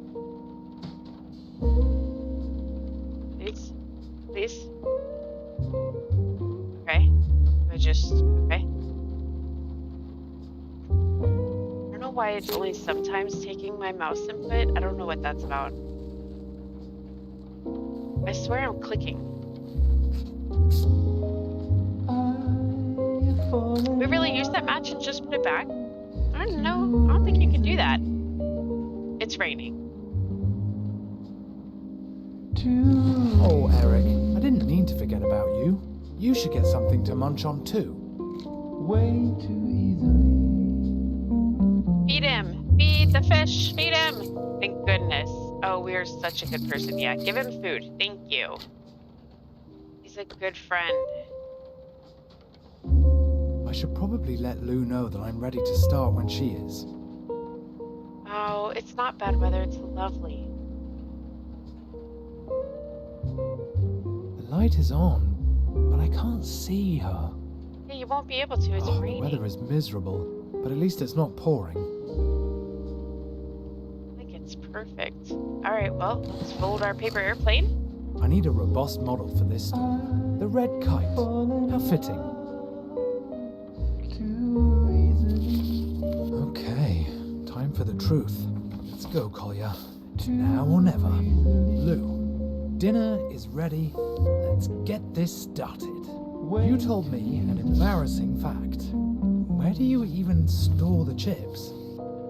Please? Please? Okay. Okay. I don't know why it's only sometimes taking my mouse input. I don't know what that's about. I swear I'm clicking. We really use that match and just put it back? I don't know. I don't think you can do that. It's raining. Oh, Eric, I didn't mean to forget about you. You should get something to munch on too. Way too easily. Feed him. Feed the fish. Feed him. Thank goodness. Oh, we are such a good person. Yeah, give him food. Thank you. He's a good friend. I should probably let Lou know that I'm ready to start when she is. Oh, it's not bad weather. It's lovely. The light is on, but I can't see her. Yeah, you won't be able to. It's The raining. weather is miserable, but at least it's not pouring. I think it's perfect. Alright, well, let's fold our paper airplane. I need a robust model for this storm. The red kite. How fitting. Okay, time for the truth. Let's go, Collier. Now or never. Lou, dinner is ready. Let's get this started. You told me an embarrassing fact. Where do you even store the chips?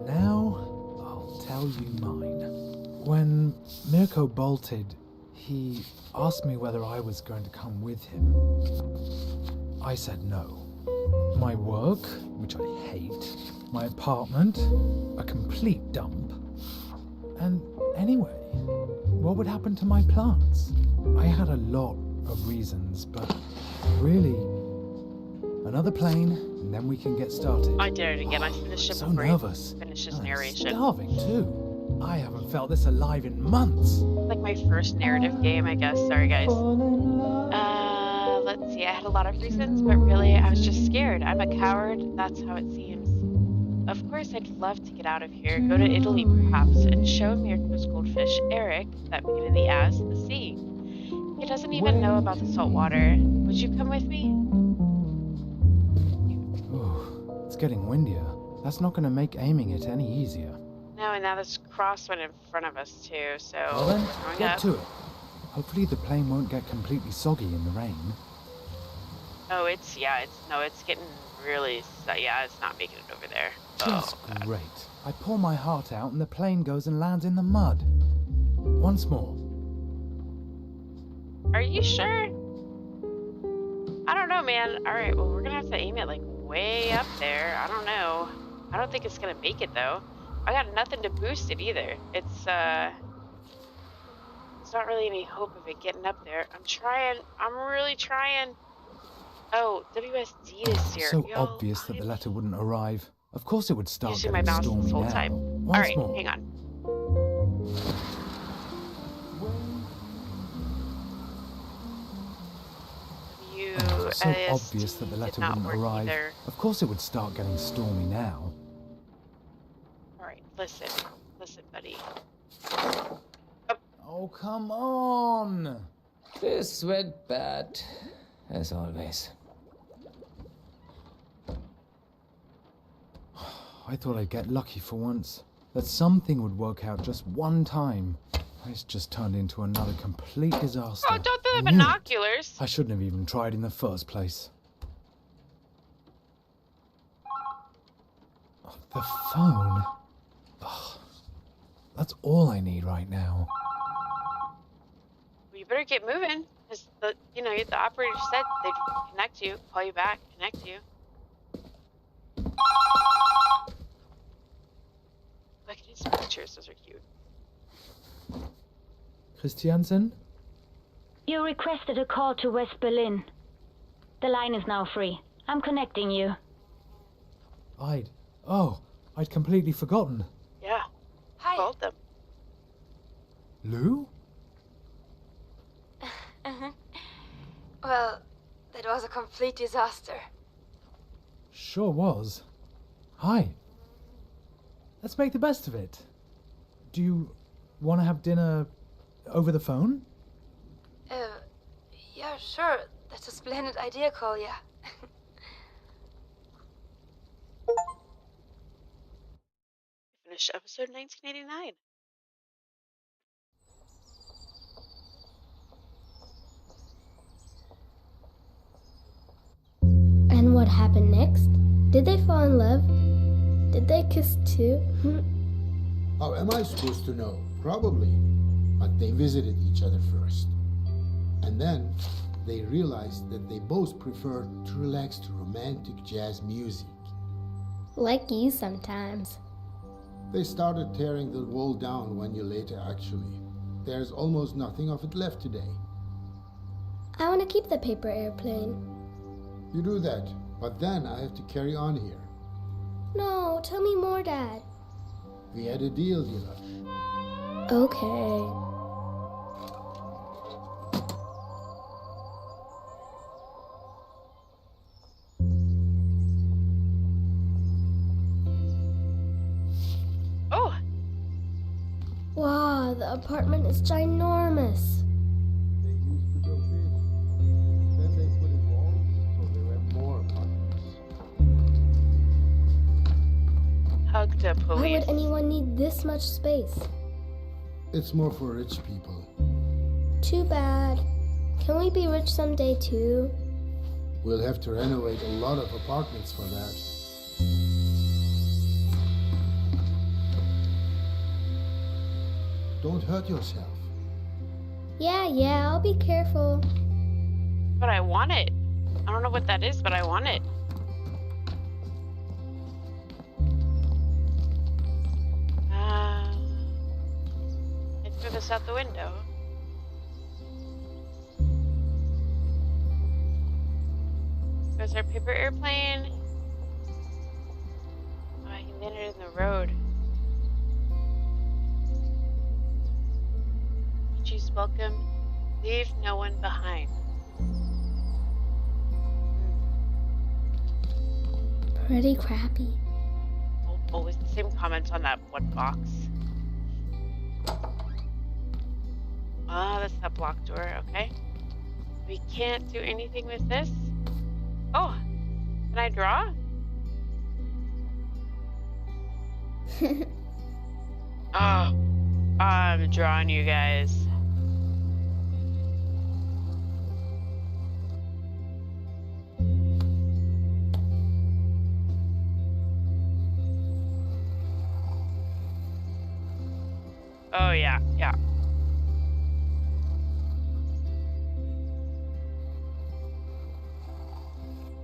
Now, I'll tell you mine. When Mirko bolted, he asked me whether I was going to come with him. I said no. My work, which I hate, my apartment, a complete dump. And anyway, what would happen to my plants? I had a lot of reasons, but really, another plane, and then we can get started. I did it again. I finished it So before nervous. he finished his And I'm narration. starving too. I haven't felt this alive in months. Like my first narrative game, I guess. Sorry, guys. Let's see. I had a lot of reasons, but really, I was just scared. I'm a coward. That's how it seems. Of course, I'd love to get out of here, go to Italy perhaps, and show Mirko's goldfish, Eric, that pain in the ass, the sea. He doesn't even know about the salt water. Would you come with me? Ooh, it's getting windier. That's not going to make aiming it any easier. No, and now this cross went in front of us too, so Well then, going get up. to it. Hopefully the plane won't get completely soggy in the rain. Oh, it's getting really, it's not making it over there. Just Oh, God. great. I pour my heart out and the plane goes and lands in the mud. Once more. Are you sure? I don't know, man. Alright, well, we're gonna have to aim it, like, way up there. I don't know. I don't think it's gonna make it, though. I got nothing to boost it, either. It's not really any hope of it getting up there. I'm trying. I'm really trying. Oh, WSD is here. So Yo, obvious that the letter wouldn't arrive. Of course it would start using getting my mouse stormy this whole now. time. Once Alright, more. hang on. So obvious that the letter wouldn't arrive. Either. Of course it would start getting stormy now. Alright, listen, buddy. Oh, come on! This went bad, as always. I thought I'd get lucky for once. That something would work out just one time. It's just turned into another complete disaster. Oh, don't do I the knew it. binoculars! I shouldn't have even tried in the first place. Oh, the phone. Ugh. That's all I need right now. Well, you better get moving, because the operator said they'd connect you, call you back, connect you. Look at his pictures; those are cute. Christiansen? You requested a call to West Berlin. The line is now free. I'm connecting you. I'd completely forgotten. Yeah. Hi. Called them. Lou? Well, that was a complete disaster. Sure was. Hi. Let's make the best of it. Do you want to have dinner over the phone? Yeah, sure. That's a splendid idea, Kolya. Finished episode 1989. And what happened next? Did they fall in love? Did they kiss too? How am I supposed to know? Probably. But they visited each other first. And then they realized that they both preferred to relax to romantic jazz music. Like you sometimes. They started tearing the wall down 1 year later, actually. There's almost nothing of it left today. I want to keep the paper airplane. You do that, but then I have to carry on here. No, tell me more, Dad. We had a deal, Dilash. Okay. The apartment is ginormous. They used to go big. Then they put in walls, so there were more apartments. Hug the Why police. would anyone need this much space? It's more for rich people. Too bad. Can we be rich someday too? We'll have to renovate a lot of apartments for that. Don't hurt yourself. Yeah, I'll be careful. But I want it. I don't know what that is, but I want it. Let's throw this out the window. Goes our paper airplane. Oh, he landed in the road. Choose welcome. Leave no one behind. Pretty crappy. Always the same comments on that one box. Ah, that's that block door, okay. We can't do anything with this. Oh, can I draw? Oh, I'm drawing you guys. Oh, yeah.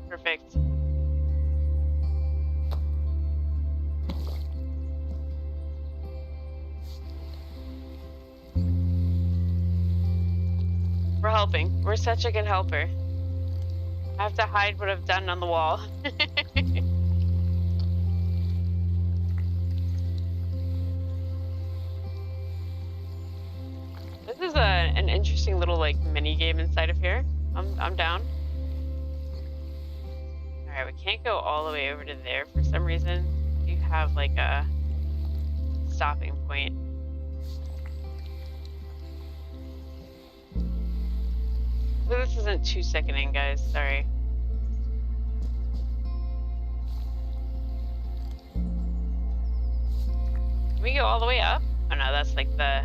Perfect. We're helping. We're such a good helper. I have to hide what I've done on the wall. This is an interesting little like mini game inside of here. I'm down. Alright, we can't go all the way over to there for some reason. You have like a stopping point. So this isn't 2 seconding, guys, sorry. Can we go all the way up? Oh no, that's like the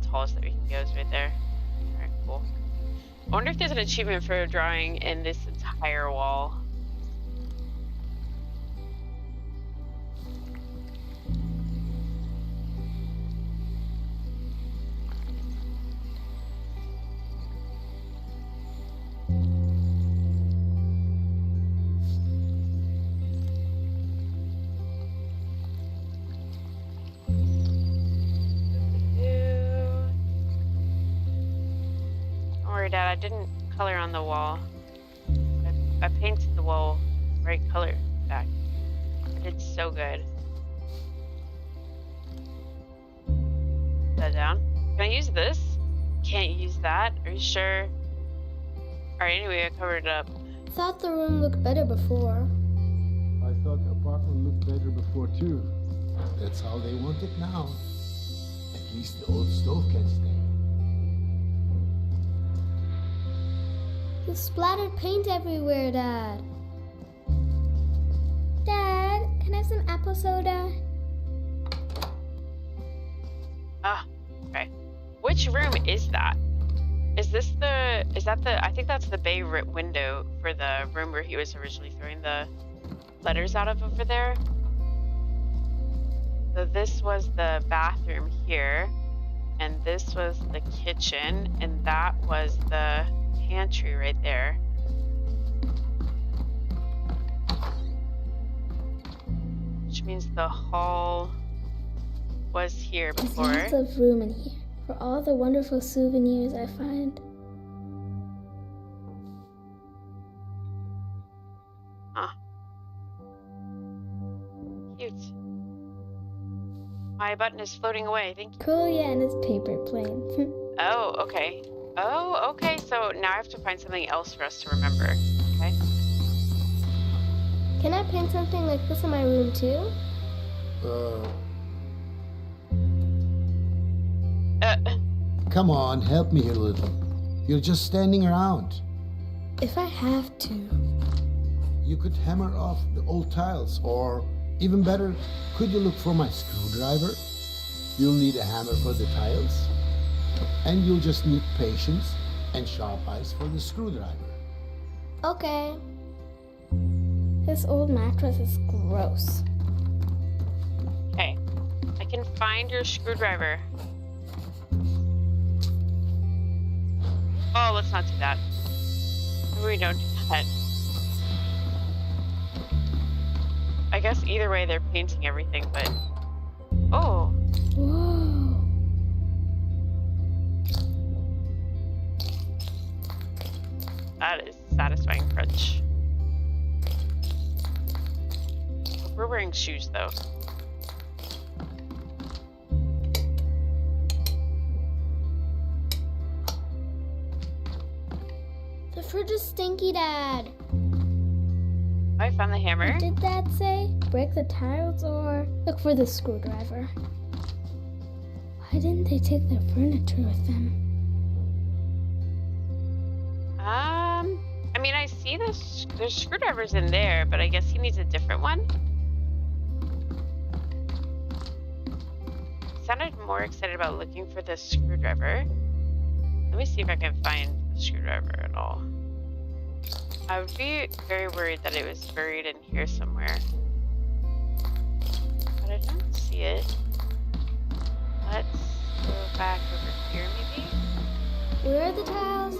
tallest that we can go is right there. Alright, cool. I wonder if there's an achievement for drawing in this entire wall. Dad, I didn't color on the wall. I painted the wall right color back. I did so good. Put that down. Can I use this? Can't use that. Are you sure? Alright, anyway, I covered it up. Thought the room looked better before. I thought the apartment looked better before too. That's how they want it now. At least the old stove can stay. There's splattered paint everywhere, Dad. Dad, can I have some apple soda? Ah, okay. Which room is that? Is that the, I think that's the bay window for the room where he was originally throwing the letters out of over there. So this was the bathroom here, and this was the kitchen, and that was the pantry right there. Which means the hall was here before. There's lots of room in here for all the wonderful souvenirs I find. Huh. Cute. My button is floating away. Thank you. Cool, yeah, and it's paper plane. Oh, okay. Oh, okay. So now I have to find something else for us to remember. Okay. Can I paint something like this in my room too? Come on, help me here a little. You're just standing around. If I have to. You could hammer off the old tiles, or even better, could you look for my screwdriver? You'll need a hammer for the tiles, and you'll just need patience and sharp eyes for the screwdriver. Okay. This old mattress is gross. Okay. I can find your screwdriver. Oh, let's not do that. We don't do that. I guess either way they're painting everything, but... Oh. Whoa. That is satisfying crunch. We're wearing shoes, though. The fridge is stinky, Dad. I found the hammer. What did Dad say? Break the tiles or look for the screwdriver? Why didn't they take their furniture with them? I mean, I see there's screwdrivers in there, but I guess he needs a different one. Sounded more excited about looking for the screwdriver. Let me see if I can find the screwdriver at all. I would be very worried that it was buried in here somewhere. But I don't see it. Let's go back over here, maybe? Where are the tiles?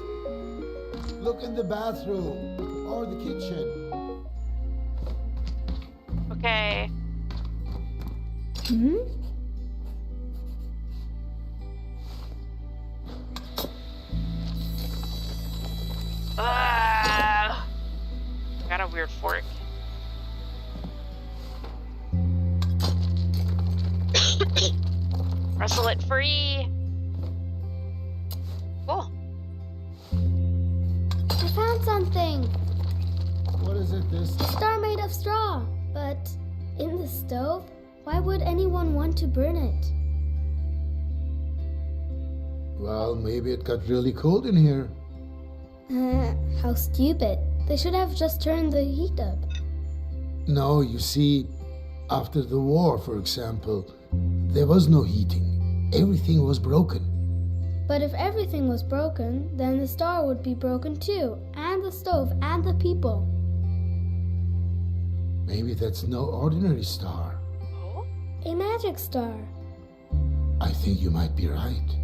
Look in the bathroom or the kitchen. Okay. Hmm? Got a weird fork. Wrestle it free. Cool. I found something. What is it this A star made of straw. But in the stove? Why would anyone want to burn it? Well, maybe it got really cold in here. How stupid. They should have just turned the heat up. No, you see, after the war, for example, there was no heating. Everything was broken. But if everything was broken, then the star would be broken too, and the stove, and the people. Maybe that's no ordinary star. Oh? A magic star. I think you might be right.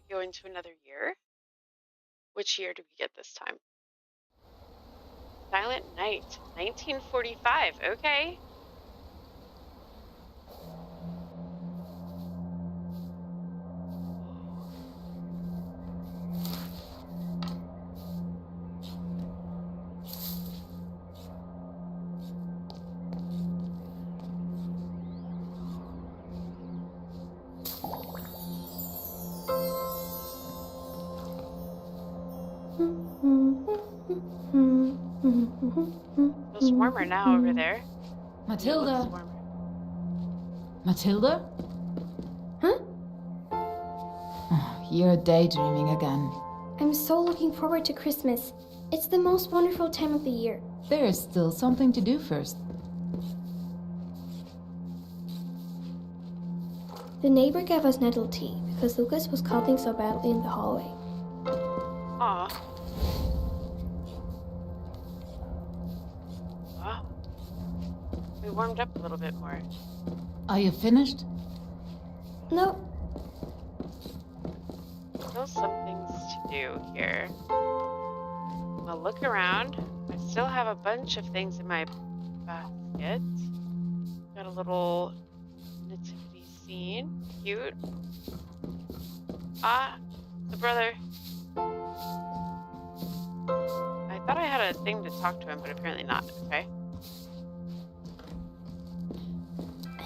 Go into another year? Which year do we get this time? Silent Night, 1945. Okay. Feels warmer now over there. Matilda. Looks warmer. Matilda? Huh? Oh, you're daydreaming again. I'm so looking forward to Christmas. It's the most wonderful time of the year. There is still something to do first. The neighbor gave us nettle tea because Lucas was coughing so badly in the hallway. Aw. Wow. We warmed up a little bit more. Are you finished? No, Still some things to do here. I'll look around. I still have a bunch of things in my basket. Got a little nativity scene. Cute. Ah, the brother. I thought I had a thing to talk to him, but apparently not. Okay.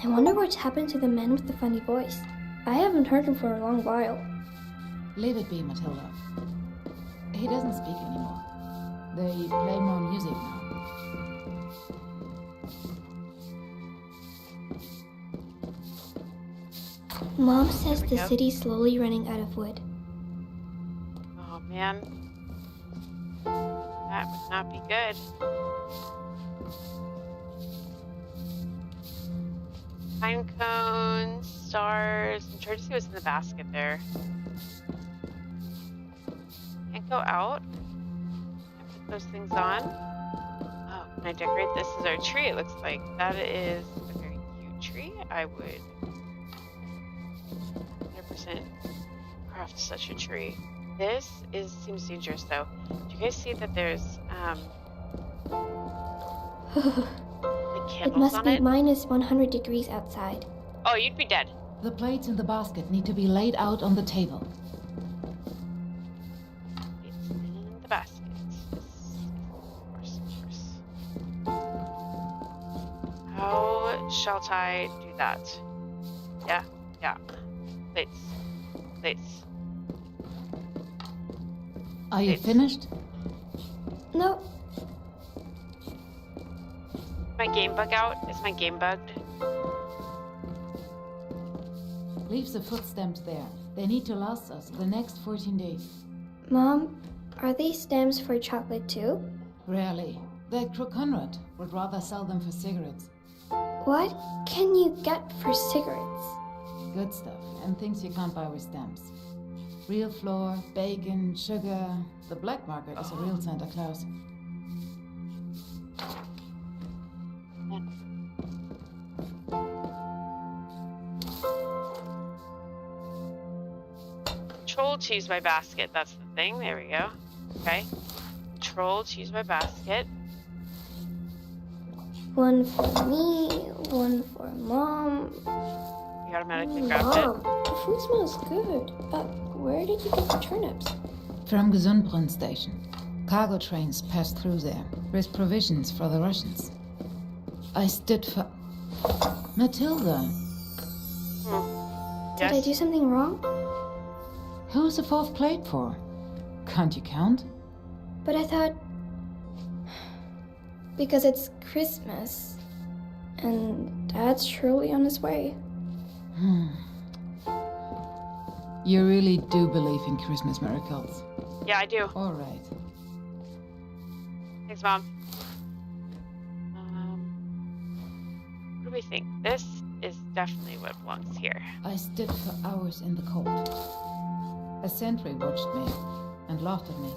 I wonder what happened to the man with the funny voice. I haven't heard him for a long while. Leave it be, Matilda. He doesn't speak anymore. They play more music now. Mom says There we the go. city's slowly running out of wood. Oh man. That would not be good. Pine cones, stars. I'm trying to see what's in the basket there. Can't go out. Can't put those things on. Oh, can I decorate this as our tree? It looks like that is a very cute tree. I would 100% craft such a tree. This seems dangerous though. Do you guys see that there's like It candles must on be it? minus 100 degrees outside. Oh, you'd be dead. The plates in the basket need to be laid out on the table. It's in the basket. Of course. How shall I do that? Yeah. Plates. Are you Plates. finished? No, My game bug out? Is my game bugged? Leave the food stamps there. They need to last us the next 14 days. Mom, are these stamps for chocolate too? Rarely. That Crook Conrad would rather sell them for cigarettes. What can you get for cigarettes? Good stuff, and things you can't buy with stamps. Real flour, bacon, sugar. The black market is a real Santa Claus. Control to use my basket. That's the thing. There we go. Okay. Control to use my basket. One for me, one for Mom. We automatically grabbed it. Mom, the food smells good. Where did you get the turnips? From Gesundbrunn station. Cargo trains pass through there with provisions for the Russians. I stood for... Matilda, Did I Yes? do something wrong? who's the fourth plate for? Can't you count? But I thought... Because it's Christmas. And Dad's surely on his way. You really do believe in Christmas miracles. Yeah, I do. All right. Thanks, Mom. What do we think? This is definitely what belongs here. I stood for hours in the cold. A sentry watched me and laughed at me.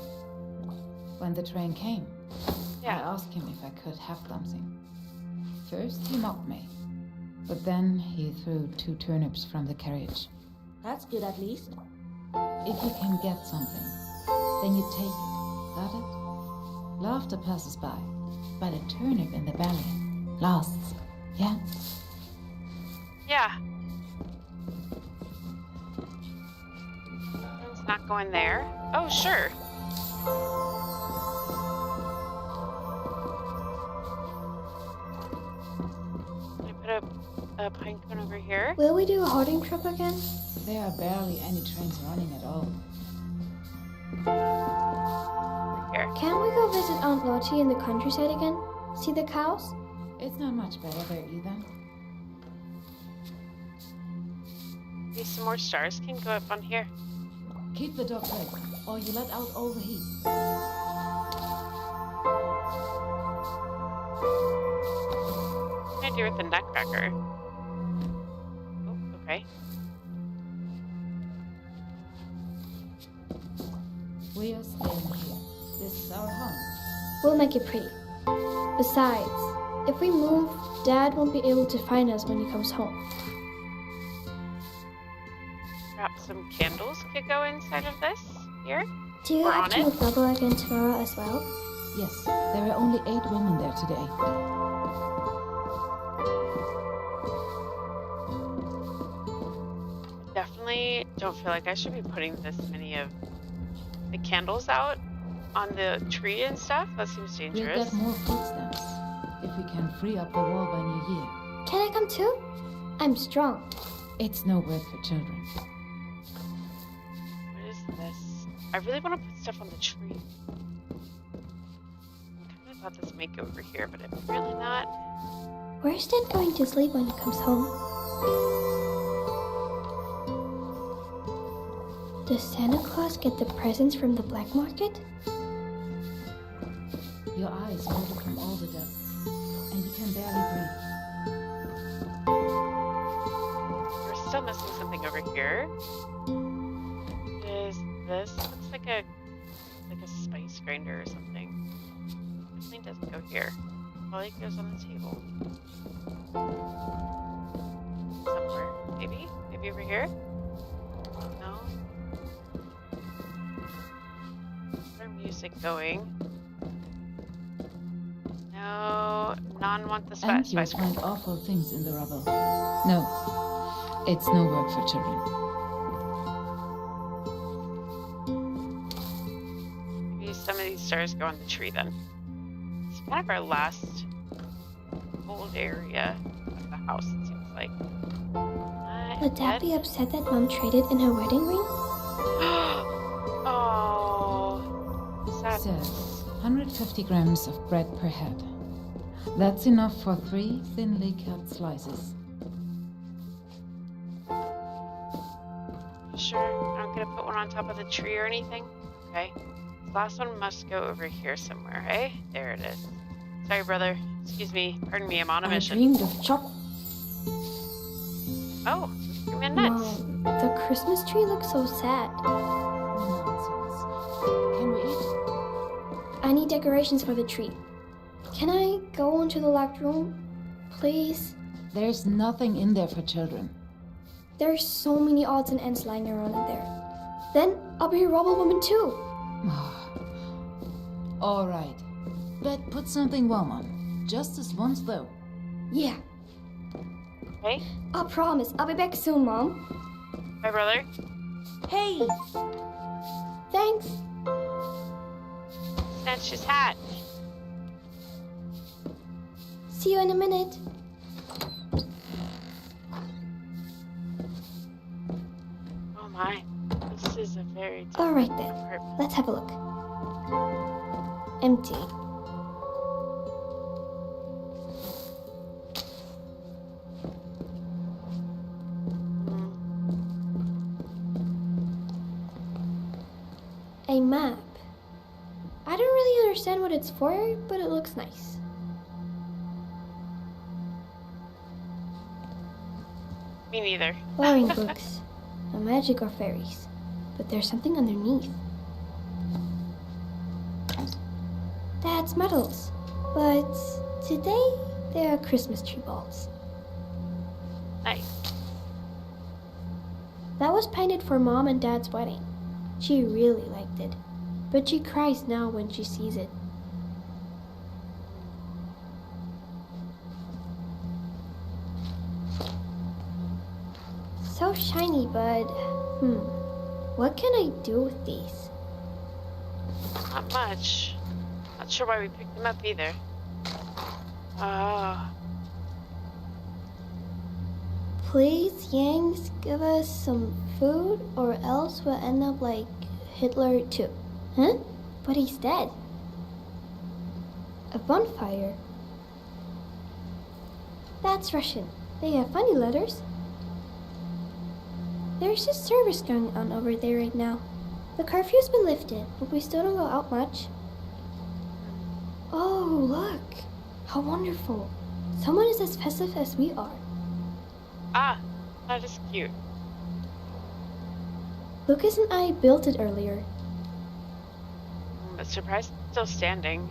When the train came, Yeah. I asked him if I could have something. First, he mocked me, but then he threw 2 turnips from the carriage. That's good at least. If you can get something, then you take it. Got it? Laughter passes by, but a turnip in the belly lasts. Yeah? Yeah. It's not going there. Oh, sure. Can I put a pine cone over here? Will we do a hoarding trip again? There are barely any trains running at all. Here. Can't we go visit Aunt Lottie in the countryside again? See the cows? It's not much better there either. Maybe some more stars can go up on here. Keep the dog lit, or you let out all the heat. What can I do with the nutcracker? Oh, okay. We are staying here. This is our home. We'll make it pretty. Besides, if we move, Dad won't be able to find us when he comes home. Perhaps some candles could go inside of this here. Do you We're have on to it. move rubble again tomorrow as well? Yes, there are only 8 women there today. Definitely don't feel like I should be putting this many of the candles out on the tree and stuff. That seems We'll dangerous. get more food stamps if we can free up the wall by New Year. Can I come too? I'm strong. It's no work for children. What is this? I really want to put stuff on the tree. I kind of thought this might go over here, but I'm really not. Where's Dad going to sleep when he comes home? Does Santa Claus get the presents from the black market? Your eyes water from all the depths, and you can barely breathe. We're still missing something over here. Is this looks like a spice grinder or something? Definitely doesn't go here. Probably goes on the table. Somewhere. Maybe? Maybe over here? No? Is there music going? No. None want the And you'll spice find grinder. awful things in the rubble. No, it's no work for children. Maybe some of these stars go on the tree then. It's kind of our last old area of the house, it seems like. Would Dad be upset that Mom traded in her wedding ring? Oh, sad. Says 150 grams of bread per head. That's enough for 3 thinly cut slices. Sure, I'm gonna put one on top of the tree or anything. Okay. This last one must go over here somewhere, eh? There it is. Sorry, brother. Excuse me. Pardon me, I'm on a I mission. dreamed of chocolate. Oh, give me a nuts. Mom, the Christmas tree looks so sad. Nonsense. Can we eat? I need decorations for the tree. Can I go into the locked room? Please? There's nothing in there for children. There's so many odds and ends lying around in there. Then I'll be a rubble woman too. All right. But put something warm on. Just this once, though. Yeah, Okay. I'll promise. I'll be back soon, Mom. Bye, brother. Hey! Thanks. Snatch his hat. See you in a minute. Oh my. This is a very All right different then. apartment. Let's have a look. Empty. A map. I don't really understand what it's for, but it looks nice. Me neither. Boring books. No magic or fairies. But there's something underneath. Dad's medals. But today, they are Christmas tree balls. Nice. That was painted for Mom and Dad's wedding. She really liked it. But she cries now when she sees it. So shiny, but what can I do with these? Not much. Not sure why we picked them up either. Oh. Please, Yangs, give us some food or else we'll end up like Hitler too. Huh? But he's dead. A bonfire. That's Russian. They have funny letters. There's a service going on over there right now. The curfew's been lifted, but we still don't go out much. Oh, look. How wonderful. Someone is as festive as we are. Ah, that is cute. Lucas and I built it earlier. But surprised it's still standing.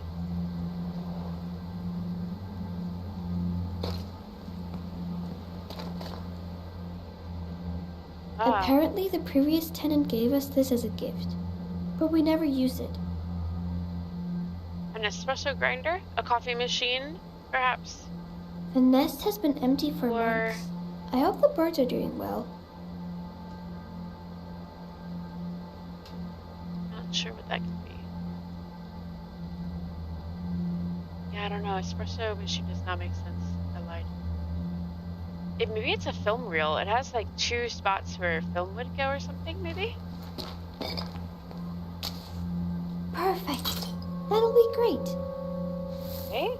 Ah, Apparently, the previous tenant gave us this as a gift, but we never used it. an espresso grinder? A coffee machine, perhaps? The nest has been empty for Or- months. I hope the birds are doing well. Not sure what that could be. Yeah, I don't know. Espresso machine does not make sense. I lied. Maybe it's a film reel. It has like 2 spots where film would go or something, maybe? Perfect. That'll be great. Okay.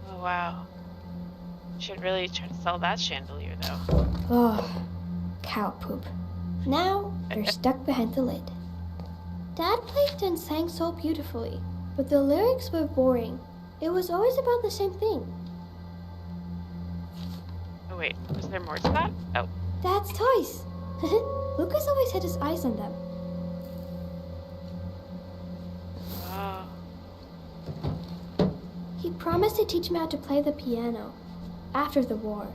Oh, wow. Should really try to sell that chandelier, though. Oh, Cow poop. Now they're stuck behind the lid. Dad played and sang so beautifully, but the lyrics were boring. It was always about the same thing. Oh wait, was there more to that? Oh. Dad's toys. Lucas always had his eyes on them. Oh. He promised to teach me how to play the piano after the war.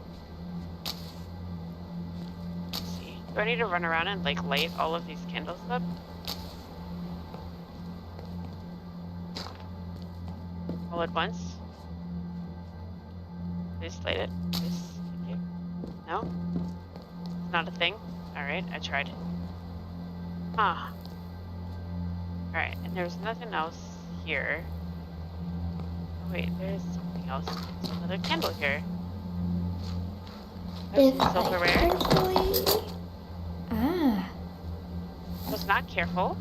Let's see. Do I need to run around and like light all of these candles up? All at once? Please light it. Please. Thank you. No? It's not a thing? Alright, I tried. Ah. Alright, and there's nothing else here. Oh, wait, there's something else. There's another candle here. There's If some I silverware. carefully... Ah. I was not careful.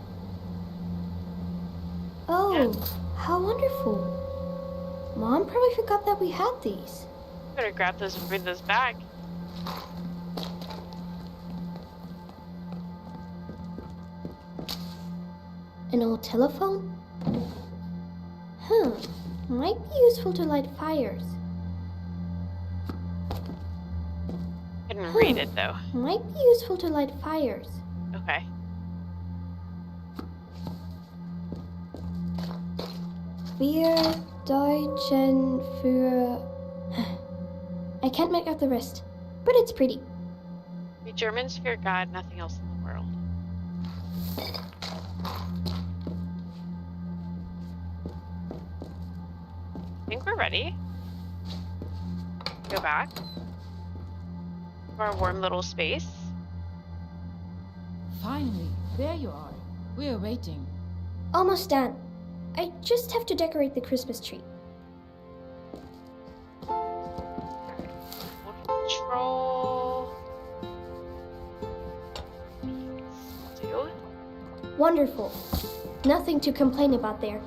Oh, Yeah. how wonderful. Mom probably forgot that we had these. Better grab those and bring those back. An old telephone? Huh. Might be useful to light fires. Couldn't read it though. Might be useful to light fires. Okay. Wir Deutschen für... I can't make out the rest, but it's pretty. We Germans fear God, nothing else in the world. I think we're ready. Go back to our warm little space. Finally, there you are. We are waiting. Almost done. I just have to decorate the Christmas tree. Control. These will do. Wonderful. Nothing to complain about there.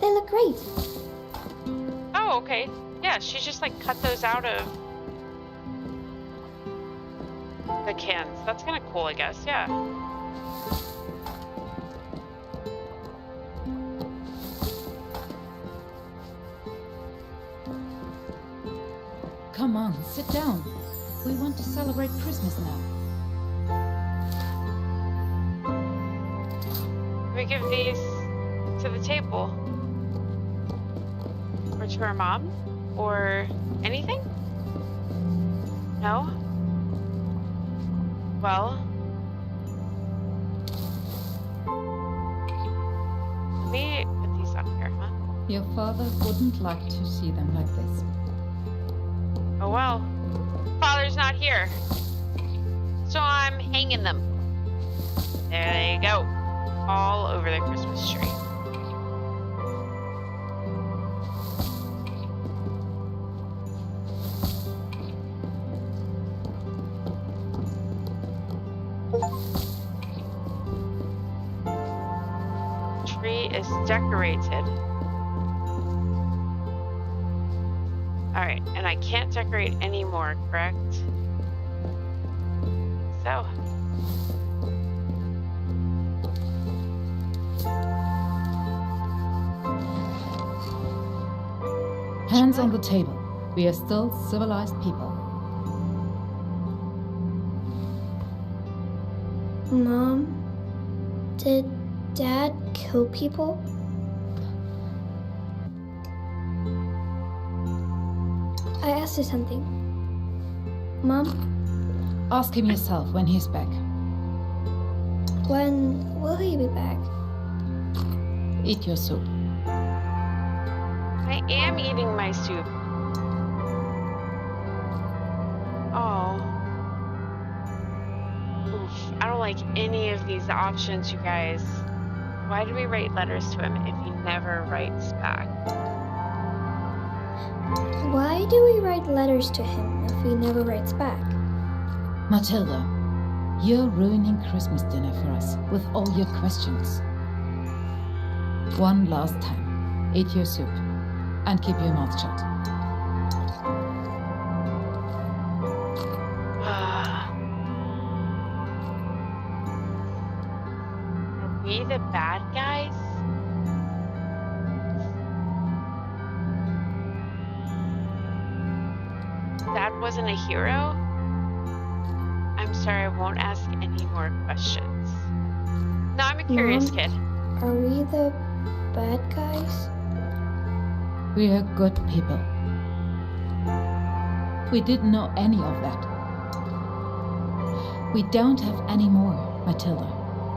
They look great. Oh, okay. Yeah, she just like cut those out of the cans. That's kind of cool, I guess. Yeah. Come on, sit down. We want to celebrate Christmas now. Can we give these to the table? Or to her mom? Or anything? No? Well... let me put these on here, huh? Your father wouldn't like to see them like this. Oh well. Father's not here. So I'm hanging them. There they go. All over the Christmas tree. Tree is decorated. Alright, and I can't decorate anymore, correct? So. Hands on the table. We are still civilized people. Mom, did Dad kill people? I asked you something. Mom, Ask him yourself when he's back. when will he be back? Eat your soup. I am eating my soup. Oh. Oof, I don't like any of these options, you guys. Why do we write letters to him if he never writes back? Why do we write letters to him if he never writes back? Matilda, You're ruining Christmas dinner for us with all your questions. One last time. Eat your soup. And keep your mouth shut. Are we the bad guys? Dad wasn't a hero? I'm sorry, I won't ask any more questions. No, I'm a curious kid. Are we the bad guys? We are good people. We didn't know any of that. We don't have any more, Matilda.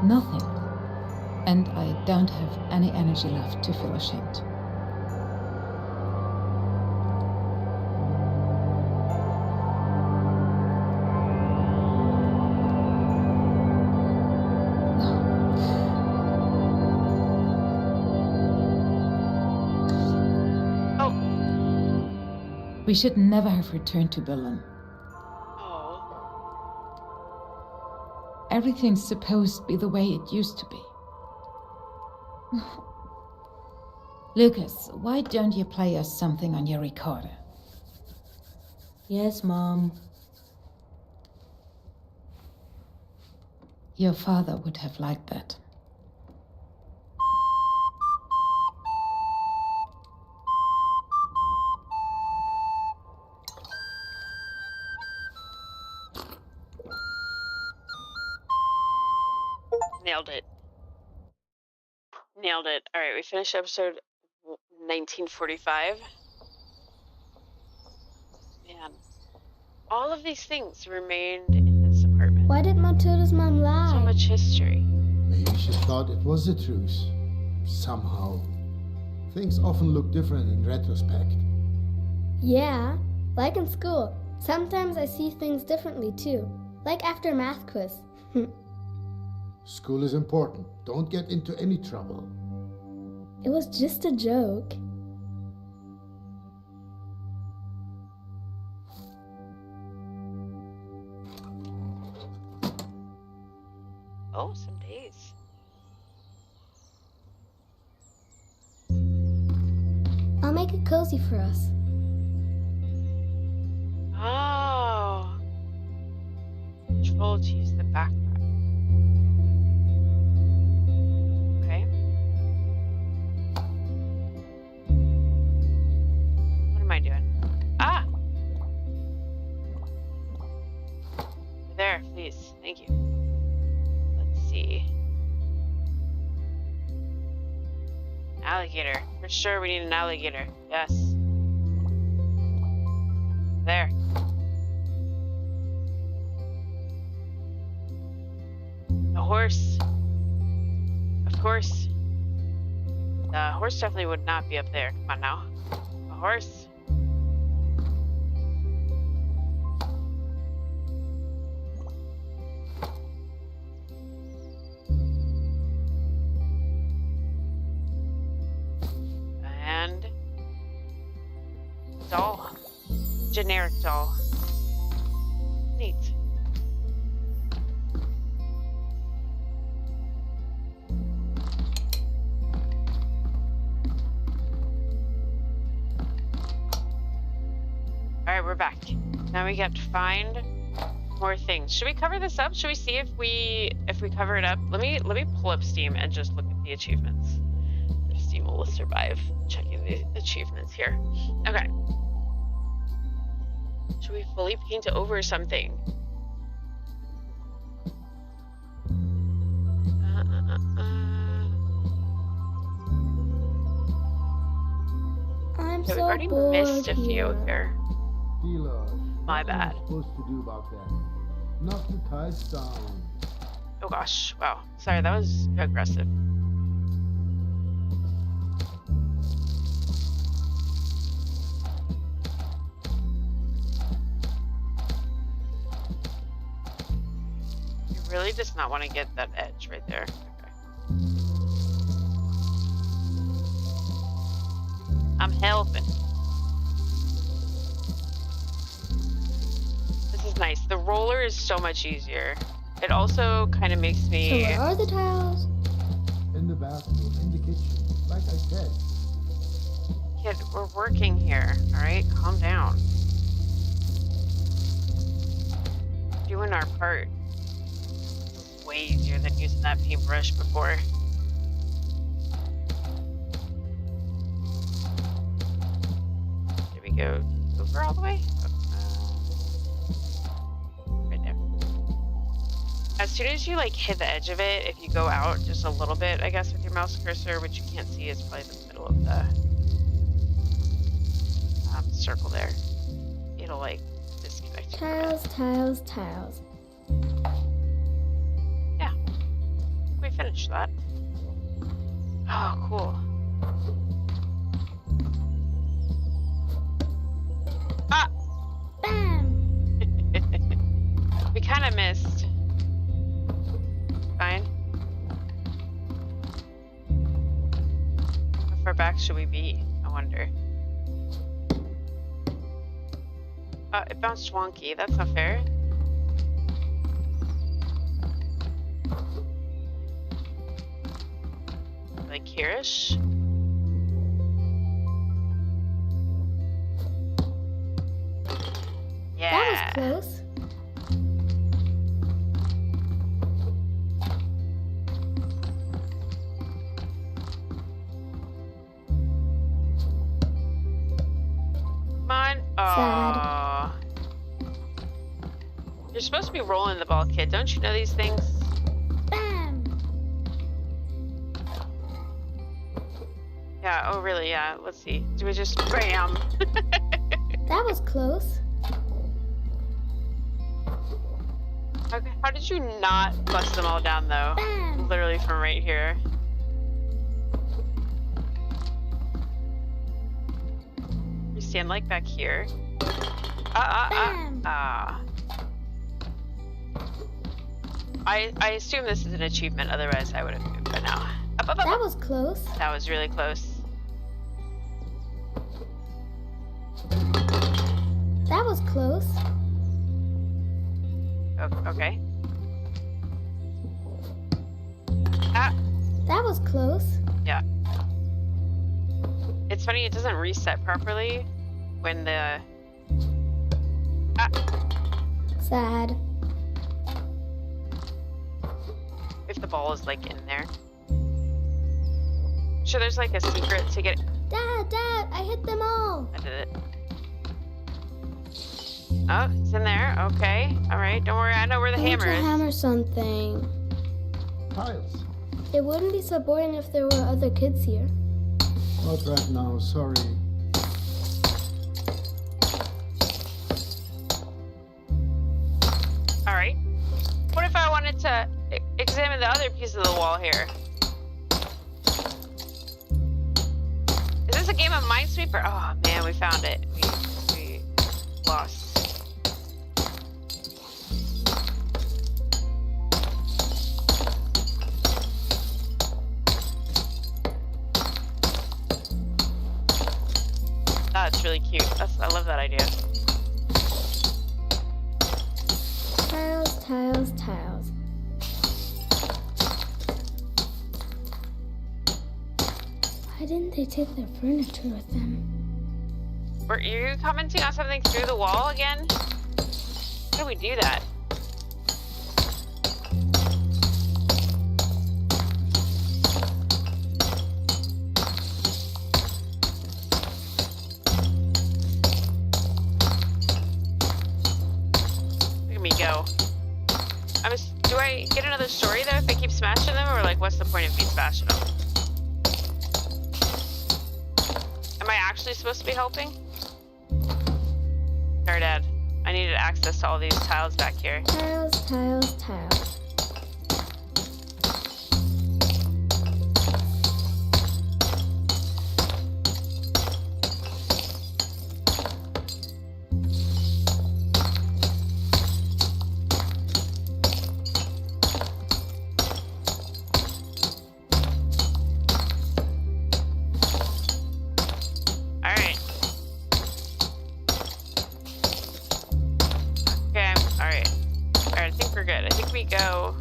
Nothing. And I don't have any energy left to feel ashamed. We should never have returned to Berlin. Oh. Everything's supposed to be the way it used to be. Lucas, why don't you play us something on your recorder? Yes, Mom. Your father would have liked that. Nailed it. Nailed it. All right, we finished episode 1945. Man, all of these things remained in this apartment. Why did Matilda's mom lie? So much history. Maybe she thought it was the truth. Somehow. Things often look different in retrospect. Yeah, like in school. Sometimes I see things differently too. Like after math quiz. School is important. Don't get into any trouble. It was just a joke. Oh, some days. I'll make it cozy for us. Oh. Control to use the backpack. Okay. What am I doing? Ah! There, please. Thank you. Let's see. Alligator. For sure we need an alligator. Yes. There. A horse. Of course. The horse definitely would not be up there. Come on now. A horse. And doll. Generic doll. Neat. Alright, we're back. Now we got to find more things. Should we cover this up? Should we see if we cover it up? Let me pull up Steam and just look at the achievements. If Steam will survive checking the achievements here. Okay. Should we fully paint over something? I'm Yeah, we've so already bored missed a few here. here. My bad. What are you supposed to do about that? Knock the tides down. Oh gosh, wow. Sorry, that was aggressive. You really just not want to get that edge right there. Okay. I'm helping. This is nice. The roller is so much easier It also kind of makes So me... where are the tiles? In the bathroom, in the kitchen, like I said. Kid, we're working here, alright? Calm down. Doing our part. It's way easier than using that paintbrush before. Did we go over all the way? Right there. As soon as you like hit the edge of it, if you go out just a little bit, I guess with your mouse cursor, which you can't see is probably the middle of the circle there, it'll like disconnect you. Tiles, tiles, tiles. Yeah, I think we finished that. Oh, cool. Ah! Bam! We kind of missed. Fine. How far back should we be? I wonder. It bounced wonky. That's not fair. Like here-ish? Yeah. That was close. Come on. Aww. You're supposed to be rolling the ball, kid. Don't you know these things? Bam! Yeah, oh really, yeah. Let's see. Do we just bam? That was close. Okay, how did you not bust them all down though? Bam! Literally from right here. You stand like back here. Bam! I assume this is an achievement, otherwise I would have moved by now. Up, up, up, That up. was close. That was really close. That was close. Oh, okay. Ah, That was close. yeah. It's funny, it doesn't reset properly when the... Ah, Sad. if the ball is like in there. Sure, there's like a secret to get... Dad, I hit them all. I did it. Oh, it's in there. Okay. Alright, don't worry. I know where the I want hammer to is. hammer something. Tiles. It wouldn't be so boring if there were other kids here. Not right now, sorry. Alright. What if I wanted to examine the other piece of the wall here? Is this a game of Minesweeper? Oh man, we found it. We lost. That's really cute. I love that idea. Tiles, tiles, tiles. Why didn't they take their furniture with them? Were you commenting on something through the wall again? How do we do that? Look at me go. Do I get another story though if I keep smashing them, or like what's the point of me smashing them? Am I actually supposed to be helping? Sorry, Dad. I needed access to all these tiles back here. Tiles, tiles, tiles. Alright. Okay, alright. Alright, Alright, I think we're good. I think we go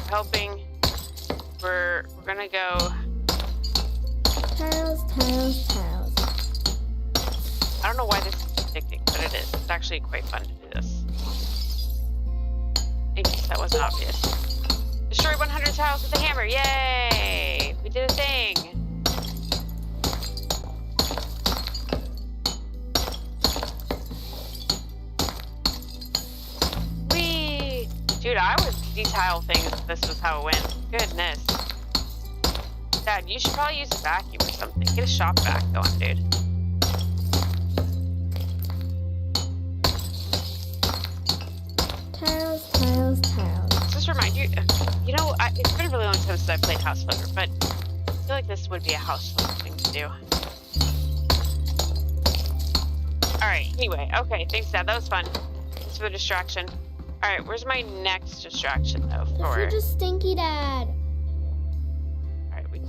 helping. We're gonna go. Tiles, tiles, tiles. I don't know why this is addicting, but it is. It's actually quite fun to do this. In case that wasn't obvious. Destroy 100 tiles with a hammer. Yay! We did a thing. Whee! Dude, I would detile things if this was how it went. Goodness. Dad, you should probably use a vacuum or something. Get a shop vac going, dude. Tiles, tiles, tiles. Just remind you, you know, it's been a really long time since I played House Flipper, but I feel like this would be a House Flipper thing to do. Alright, anyway, okay, thanks, Dad. That was fun. Thanks for the distraction. Alright, where's my next distraction, though? The fridge is stinky, Dad. Alright, we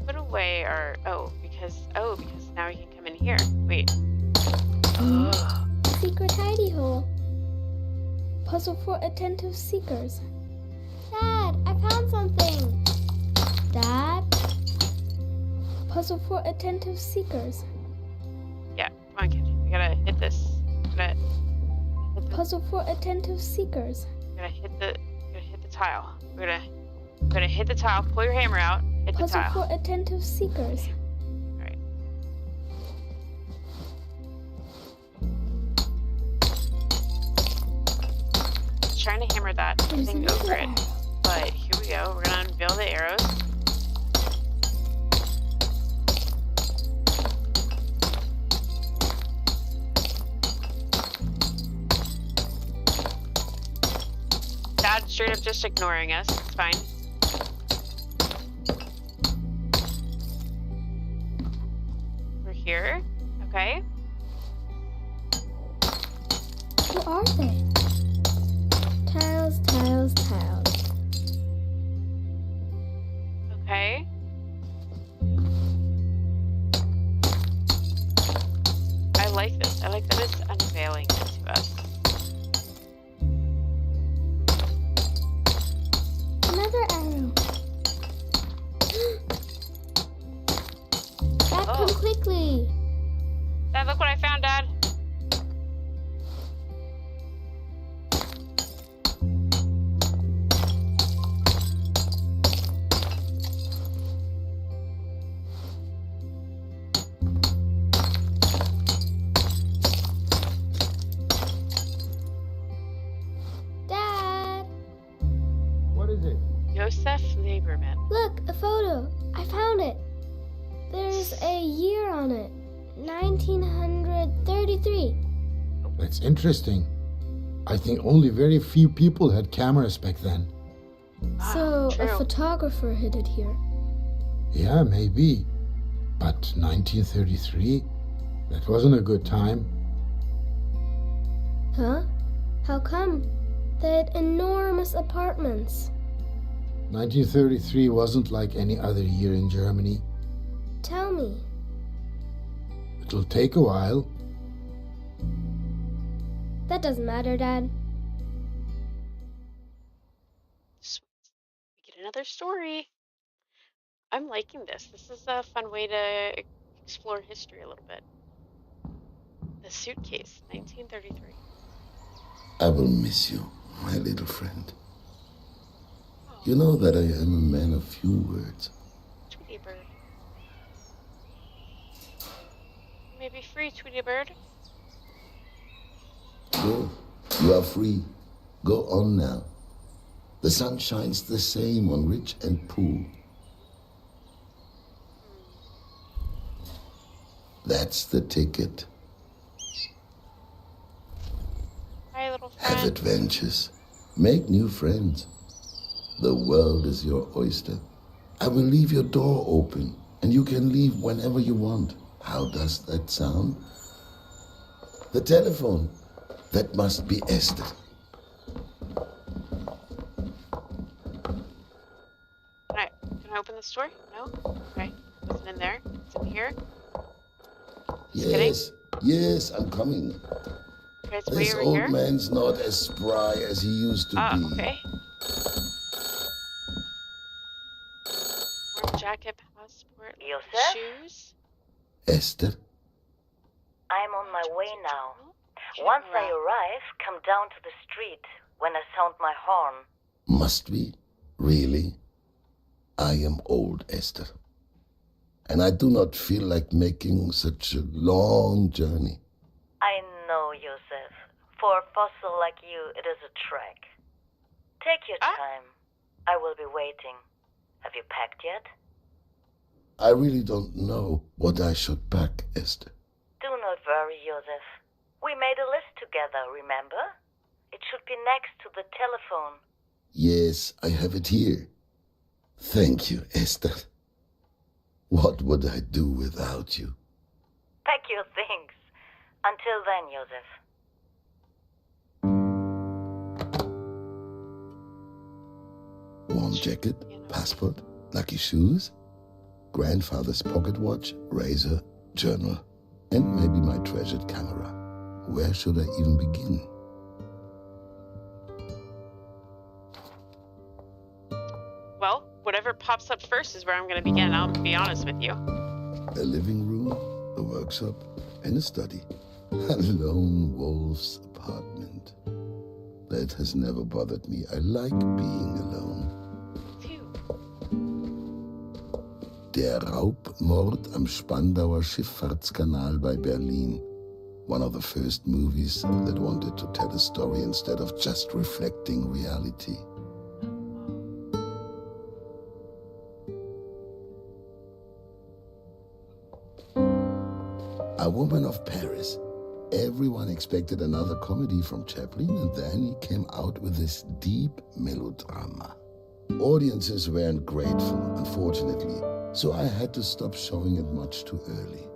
put away our... because now we can come in here. Wait. Secret hidey hole. Puzzle for attentive seekers. Dad, I found something. Dad? Puzzle for attentive seekers. Yeah, come on, kid. We gotta hit this. Puzzle for attentive seekers. Gotta hit the tile. We're gonna hit the tile. Pull your hammer out. Hit the tile. Puzzle for attentive seekers. Alright. Trying to hammer that thing over it. But here we go. We're gonna unveil the arrows. Dad's straight up just ignoring us. It's fine. We're here. Okay. Who are they? Tiles, tiles, tiles. Okay. I like this. I like that it's unveiling it to us. Another arrow. Dad, come quickly. Dad, look what I found, Dad. Look, a photo. I found it. There's a year on it. 1933. That's interesting. I think only very few people had cameras back then. So, True. a photographer hid it here. Yeah, maybe. But 1933? That wasn't a good time. Huh? How come? They had enormous apartments. 1933 wasn't like any other year in Germany. Tell me. It'll take a while. That doesn't matter, Dad. Sweet. We get another story. I'm liking this. This is a fun way to explore history a little bit. The suitcase, 1933. I will miss you, my little friend. You know that I am a man of few words. Tweety bird. You may be free, Tweety bird. Go. You are free. Go on now. The sun shines the same on rich and poor. That's the ticket. Hi, little friend. Have adventures. Make new friends. The world is your oyster. I will leave your door open, and you can leave whenever you want. How does that sound? The telephone. That must be Esther. Can I open this door? No? Okay. Nothing in there. It's in here. Yes, yes, I'm coming. Okay, Okay, it's way This over old here. man's not as spry as he used to be. Okay. Warm jacket, passport, Joseph? shoes. Esther? I'm on my way now. Once I arrive, come down to the street when I sound my horn. Must we? Really? I am old, Esther. And I do not feel like making such a long journey. I know, Joseph. For a fossil like you, it is a trek. Take your time. I will be waiting. Have you packed yet? I really don't know what I should pack, Esther. Do not worry, Joseph. We made a list together, remember? It should be next to the telephone. Yes, I have it here. Thank you, Esther. What would I do without you? Pack your things. Until then, Joseph. Warm jacket, passport, lucky shoes, grandfather's pocket watch, razor, journal, and maybe my treasured camera. Where should I even begin? Well, whatever pops up first is where I'm going to begin. I'll be honest with you. A living room, a workshop, and a study. A lone wolf's apartment. That has never bothered me. I like being alone. Der Raubmord am Spandauer Schifffahrtskanal bei Berlin. One of the first movies that wanted to tell a story instead of just reflecting reality. A Woman of Paris. Everyone expected another comedy from Chaplin, and then he came out with this deep melodrama. Audiences weren't grateful, unfortunately, so I had to stop showing it much too early.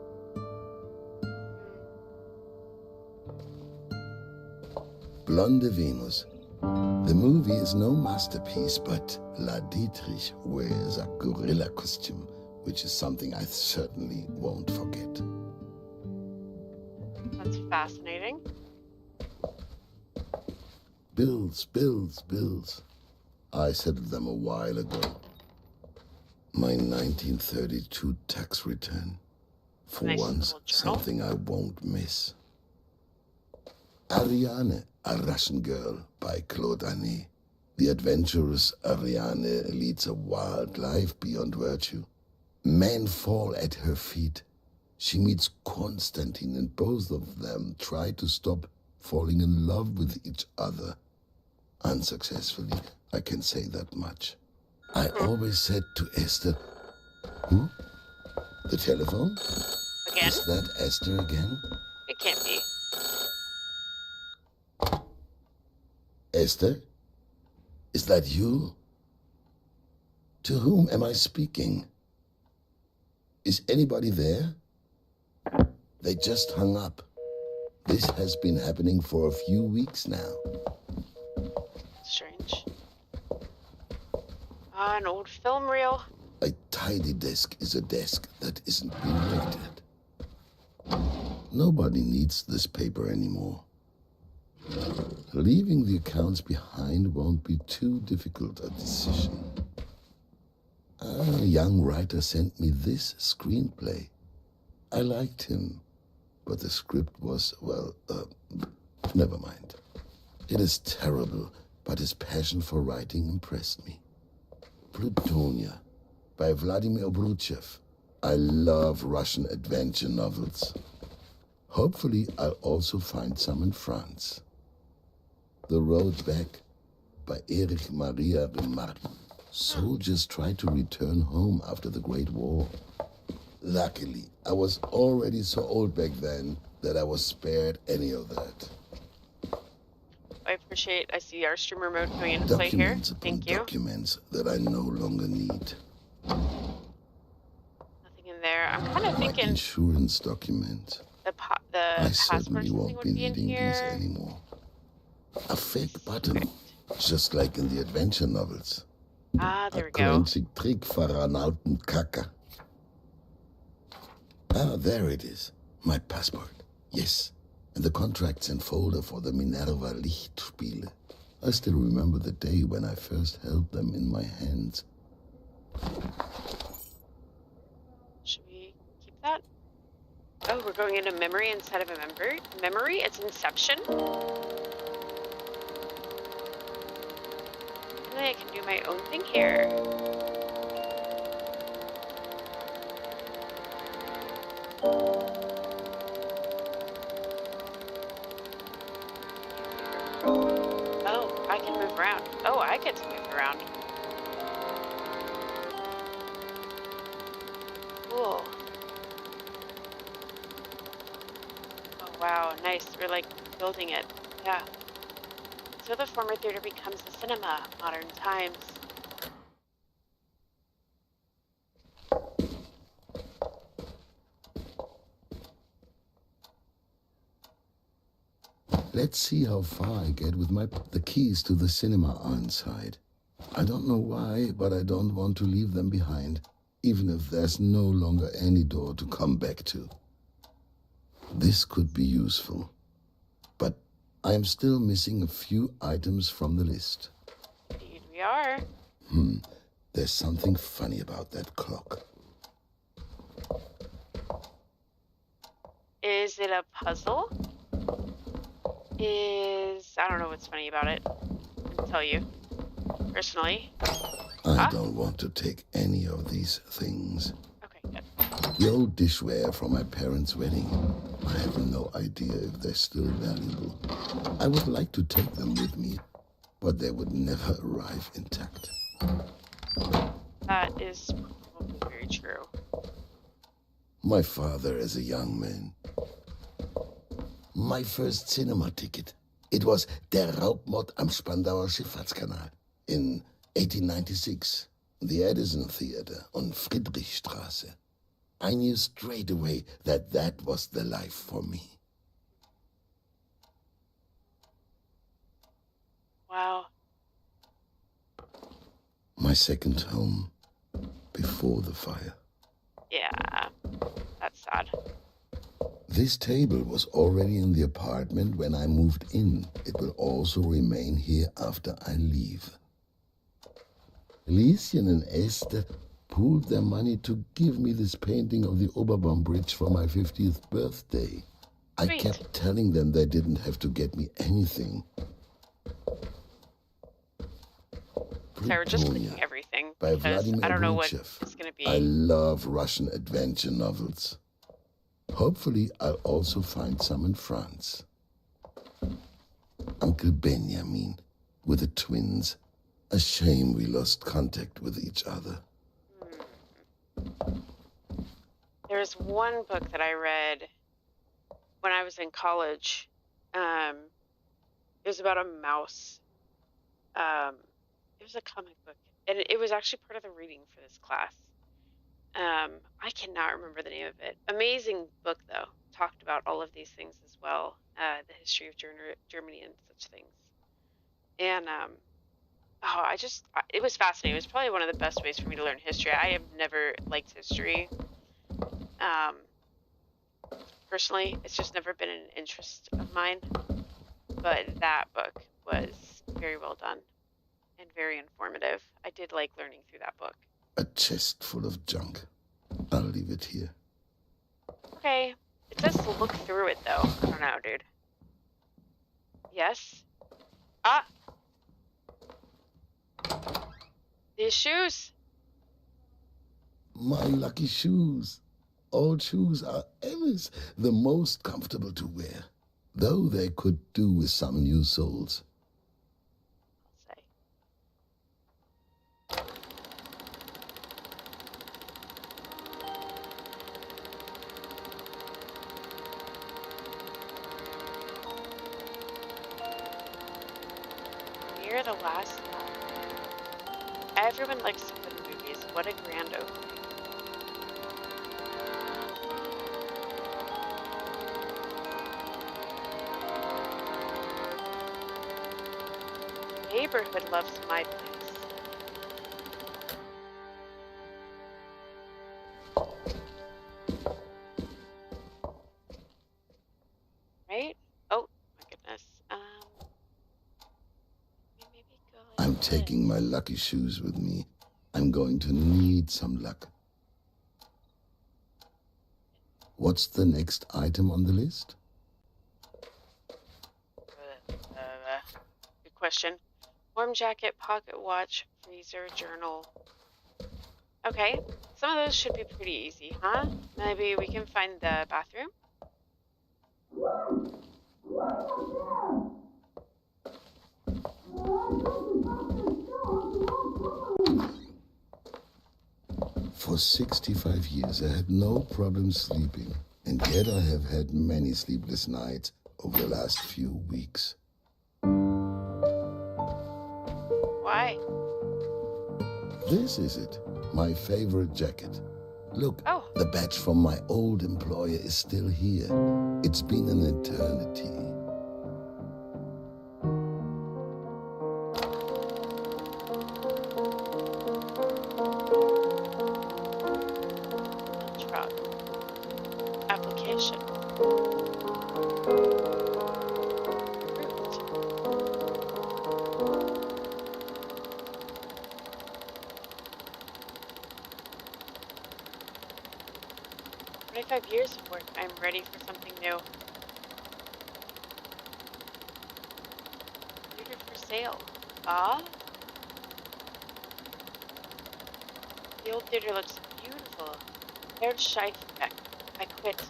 Blonde Venus. The movie is no masterpiece, but La Dietrich wears a gorilla costume, which is something I certainly won't forget. That's fascinating. Bills, bills, bills. I settled them a while ago. My 1932 tax return. For Nice once, little journal. something I won't miss. Ariane, a Russian Girl by Claude Anet. The adventurous Ariane leads a wild life beyond virtue. Men fall at her feet. She meets Constantine, and both of them try to stop falling in love with each other. Unsuccessfully, I can say that much. I always said to Esther, who? The telephone? Again? Is that Esther again? It can't be. Esther? Is that you? To whom am I speaking? Is anybody there? They just hung up. This has been happening for a few weeks now. Strange. An old film reel. A tidy desk is a desk that isn't being looked at. Nobody needs this paper anymore. Leaving the accounts behind won't be too difficult a decision. A young writer sent me this screenplay. I liked him, but the script was, well, never mind. It is terrible, but his passion for writing impressed me. Plutonia by Vladimir Obruchev. I love Russian adventure novels. Hopefully, I'll also find some in France. The Road Back by Erich Maria Remarque. Soldiers try to return home after the Great War. Luckily, I was already so old back then that I was spared any of that. I see our streamer mode coming into play here. Documents upon Thank you. documents that I no longer need. Nothing in there. I'm kind of Like thinking insurance documents. the I passport certainly something won't would be be in needing these here. anymore. A fake button, just like in the adventure novels. Ah, there A we go. clenchig Trick for an alten Kacker. Ah, there it is. My passport. Yes. and the contracts and folder for the Minerva Lichtspiele. I still remember the day when I first held them in my hands. Should we keep that? Oh, we're going into memory instead of a memory? It's Inception? And then I can do my own thing here. Oh, I can move around. Oh, I get to move around. Cool. Oh, wow, nice. We're like building it. Yeah. So the former theater becomes a cinema, modern times. Let's see how far I get with the keys to the cinema are inside. I don't know why, but I don't want to leave them behind, even if there's no longer any door to come back to. This could be useful, but I am still missing a few items from the list. Indeed we are. There's something funny about that clock. Is it a puzzle? I don't know what's funny about it. I'll tell you. Personally. I don't want to take any of these things. Okay, good. The old dishware from my parents' wedding. I have no idea if they're still valuable. I would like to take them with me, but they would never arrive intact. That is probably very true. My father as a young man. My first cinema ticket. It was Der Raubmord am Spandauer Schifffahrtskanal in 1896, the Edison Theater on Friedrichstraße. I knew straight away that that was the life for me. Wow. My second home before the fire. Yeah, that's sad. This table was already in the apartment when I moved in. It will also remain here after I leave. Lieschen and Esther pooled their money to give me this painting of the Oberbaum Bridge for my 50th birthday. I kept telling them they didn't have to get me anything. So we're just clicking everything by because Vladimir I don't know what Bruchev. it's going to be. I love Russian adventure novels. Hopefully, I'll also find some in France. Uncle Benjamin with the twins. A shame we lost contact with each other. There was one book that I read when I was in college. It was about a mouse. It was a comic book, and it was actually part of the reading for this class. I cannot remember the name of it. Amazing book, though. Talked about all of these things as well, the history of Germany and such things. And it was fascinating. It was probably one of the best ways for me to learn history. I have never liked history. Personally, it's just never been an interest of mine. But that book was very well done and very informative. I did like learning through that book. A chest full of junk. I'll leave it here. Okay. It says to look through it, though. I don't know, dude. Yes? Ah! These shoes! My lucky shoes. Old shoes are always the most comfortable to wear, though they could do with some new soles. I'll say. Near the last one. Everyone likes to go to movies. What a grand opening. Neighborhood loves my place. Right? taking my lucky shoes with me. I'm going to need some luck. What's the next item on the list? Good question. Warm jacket, pocket watch, freezer, journal. Okay, some of those should be pretty easy, huh? Maybe we can find the bathroom? For 65 years, I had no problem sleeping, and yet I have had many sleepless nights over the last few weeks. Why? This is it, my favorite jacket. Look, Oh. the badge from my old employer is still here. It's been an eternity. Truck. Application. Approved. 25 years of work. I'm ready for something new. Theater for sale. Ah? The old theater looks beautiful. Herr Scheifbeck. I quit.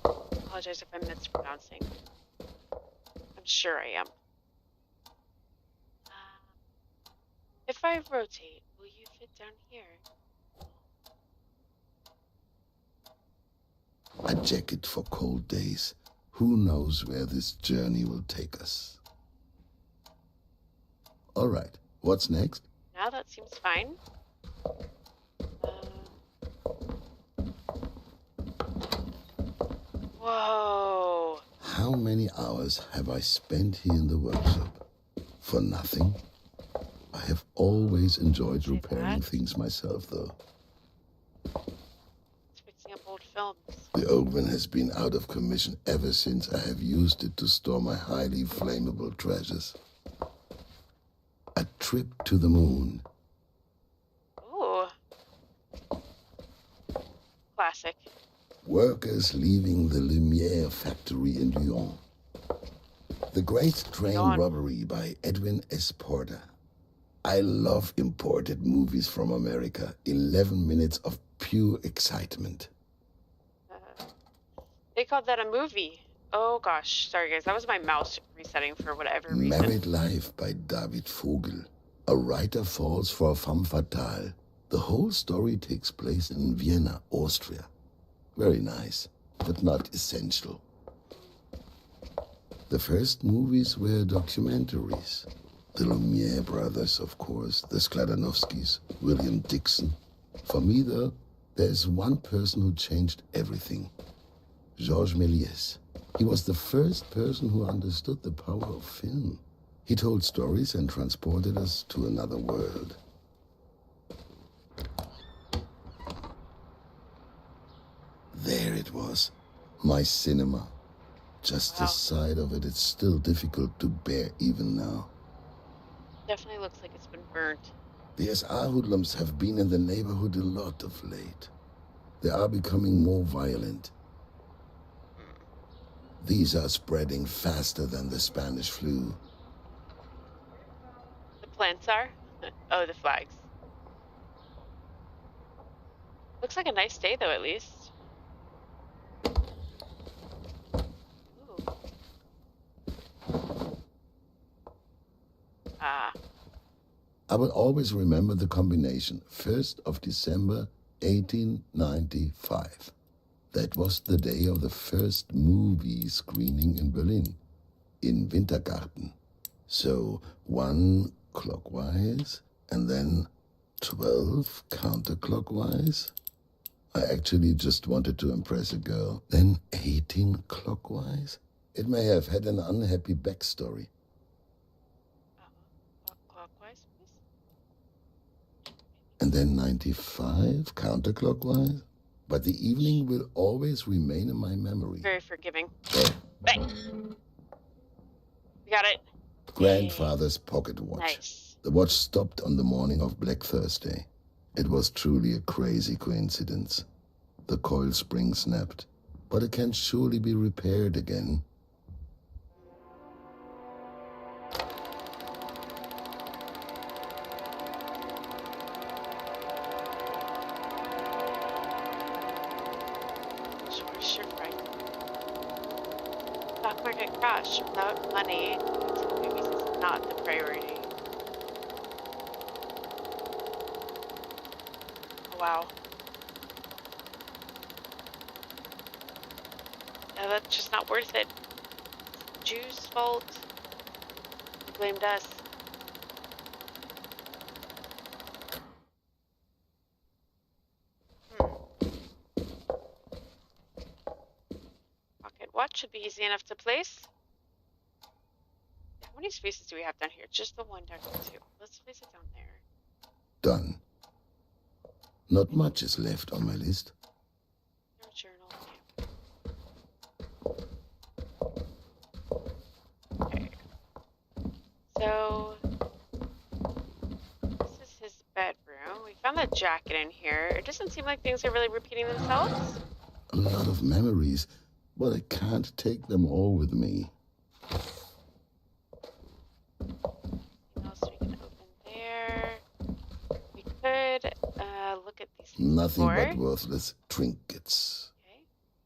Apologize if I'm mispronouncing. I'm sure I am. If I rotate, will you fit down here? A jacket for cold days. Who knows where this journey will take us? All right, what's next? Now that seems fine. Whoa. How many hours have I spent here in the workshop? For nothing? I have always enjoyed repairing things myself, though. It's fixing up old films. The oven has been out of commission ever since I have used it to store my highly flammable treasures. A trip to the moon. Ooh. Classic. Workers leaving the Lumière factory in Lyon. The Great Train Robbery by Edwin S. Porter. I love imported movies from America. 11 minutes of pure excitement. They called that a movie. Oh gosh, sorry guys, that was my mouse resetting for whatever reason. Married Life by David Vogel. A writer falls for a femme fatale. The whole story takes place in Vienna, Austria. Very nice, but not essential. The first movies were documentaries. The Lumière brothers, of course, the Skladanovskys, William Dixon. For me, though, there's one person who changed everything. Georges Méliès. He was the first person who understood the power of film. He told stories and transported us to another world. There it was, my cinema. Just the sight of it is still difficult to bear even now. Definitely looks like it's been burnt. The SR hoodlums have been in the neighborhood a lot of late. They are becoming more violent. These are spreading faster than the Spanish flu. The plants are? Oh, the flags. Looks like a nice day though, at least. I will always remember the combination, 1st of December, 1895. That was the day of the first movie screening in Berlin, in Wintergarten. So 1 clockwise, and then 12 counterclockwise. I actually just wanted to impress a girl. Then 18 clockwise. It may have had an unhappy backstory. Clockwise, please. And then 95 counterclockwise. But the evening will always remain in my memory. Very forgiving. Bang! We got it. Grandfather's pocket watch. Nice. The watch stopped on the morning of Black Thursday. It was truly a crazy coincidence. The coil spring snapped, but it can surely be repaired again. Stock market crash. Without money, movies is not the priority. Oh, wow. Yeah, that's just not worth it. Jews' fault. They blamed us. Pocket watch should be easy enough to place. How many spaces do we have down here? Just the one down here, too. Let's place it down there. Done. Not much is left on my list. Your journal. Okay. So, this is his bedroom. We found the jacket in here. It doesn't seem like things are really repeating themselves. A lot of memories, but I can't take them all with me. Anything else we can open there? We could look at these things Nothing before. but worthless trinkets. Okay.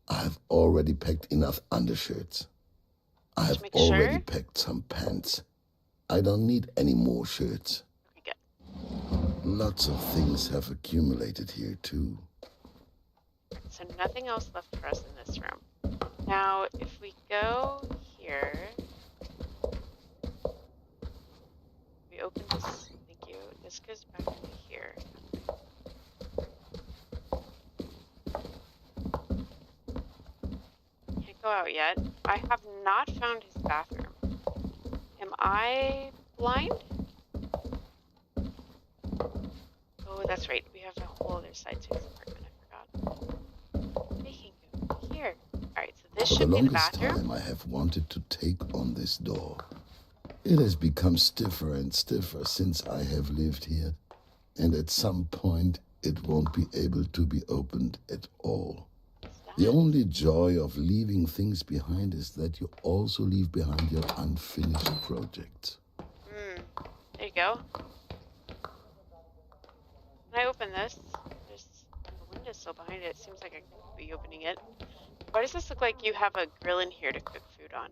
I've already packed enough undershirts. I've make already sure. packed some pants. I don't need any more shirts. Okay, good. Lots of things have accumulated here, too. So nothing else left for us in this room. Now, if we go here, we open this. Thank you. This goes back into here. Can't go out yet. I have not found his bathroom. Am I blind? Oh, that's right. We have a whole other side to his apartment. I forgot. We can go here. Alright, so this For the should be the longest bathroom. time, I have wanted to take on this door. It has become stiffer and stiffer since I have lived here, and at some point, it won't be able to be opened at all. The only joy of leaving things behind is that you also leave behind your unfinished projects. There you go. Can I open this? There's the windowsill behind it. Seems like I could be opening it. Why does this look like you have a grill in here to cook food on?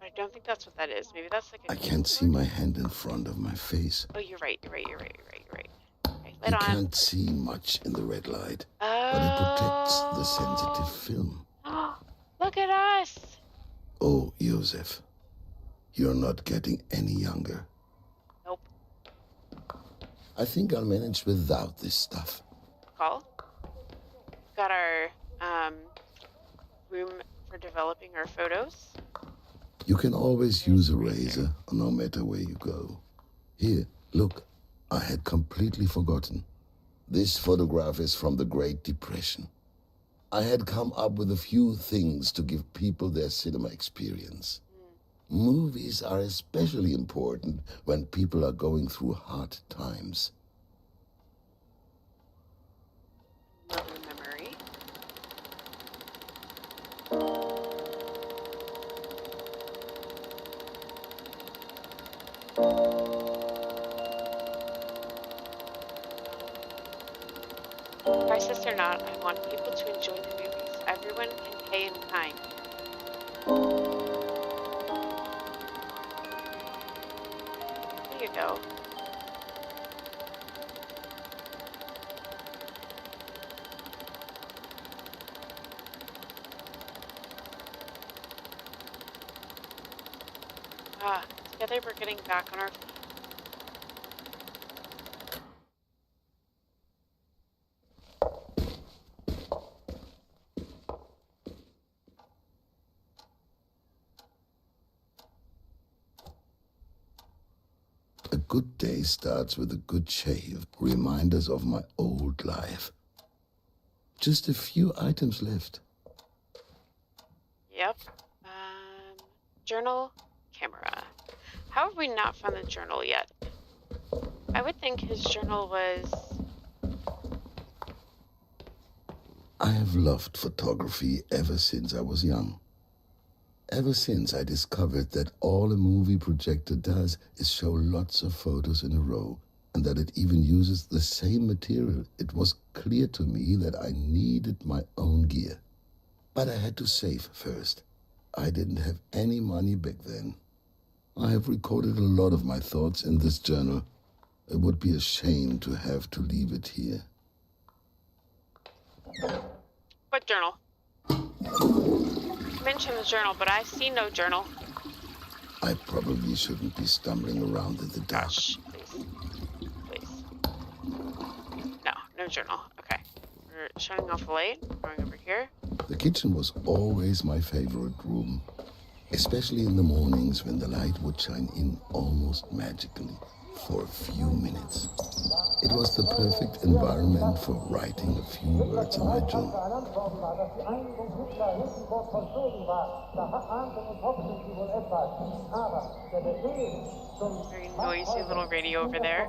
I don't think that's what that is. Maybe that's like a... I can't see my hand in front of my face. Oh, you're right. Okay, You light on. can't see much in the red light, but it protects the sensitive film. Oh, look at us! Oh, Joseph, you're not getting any younger. Nope. I think I'll manage without this stuff. Call. Got our room for developing our photos. You can always use a razor, no matter where you go. Here, look, I had completely forgotten. This photograph is from the Great Depression. I had come up with a few things to give people their cinema experience. Movies are especially important when people are going through hard times. Another memory. Crisis or not, I want people to enjoy the movies. Everyone can pay in kind. There you go. Together we're getting back on our feet. A good day starts with a good shave, reminders of my old life. Just a few items left. Yep. Journal, camera. How have we not found the journal yet? I would think his journal was... I have loved photography ever since I was young. Ever since I discovered that all a movie projector does is show lots of photos in a row, and that it even uses the same material, it was clear to me that I needed my own gear. But I had to save first. I didn't have any money back then. I have recorded a lot of my thoughts in this journal. It would be a shame to have to leave it here. What journal? You mentioned the journal, but I see no journal. I probably shouldn't be stumbling around in the dark. Gosh, please. Please. No, no journal. Okay. We're shutting off the light. Going over here. The kitchen was always my favorite room, especially in the mornings when the light would shine in almost magically for a few minutes. It was the perfect environment for writing a few words in my journal. Very noisy little radio over there.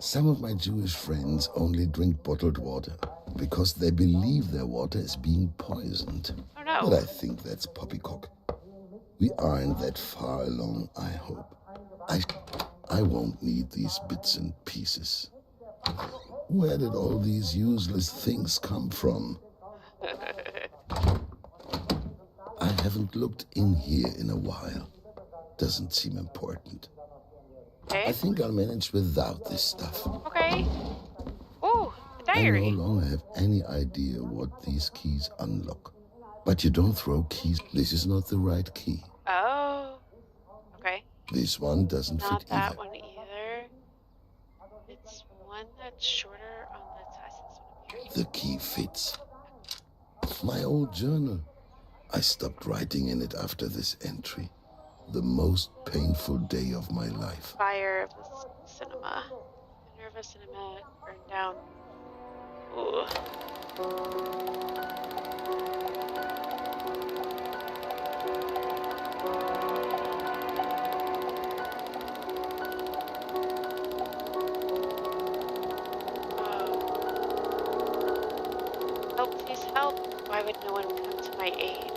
Some of my Jewish friends only drink bottled water because they believe their water is being poisoned. Oh no. But I think that's poppycock. We aren't that far along, I hope. I won't need these bits and pieces. Where did all these useless things come from? I haven't looked in here in a while. Doesn't seem important. Okay. I think I'll manage without this stuff. Okay. Ooh, a diary. I no longer have any idea what these keys unlock. But you don't throw keys. This is not the right key. Oh. Okay. This one doesn't Not fit that either. one either. It's one that's shorter on the side. The key fits. My old journal. I stopped writing in it after this entry. The most painful day of my life. Fire of the cinema. The Nerva cinema burned down. Ooh. Help, please help. Why would no one come to my aid?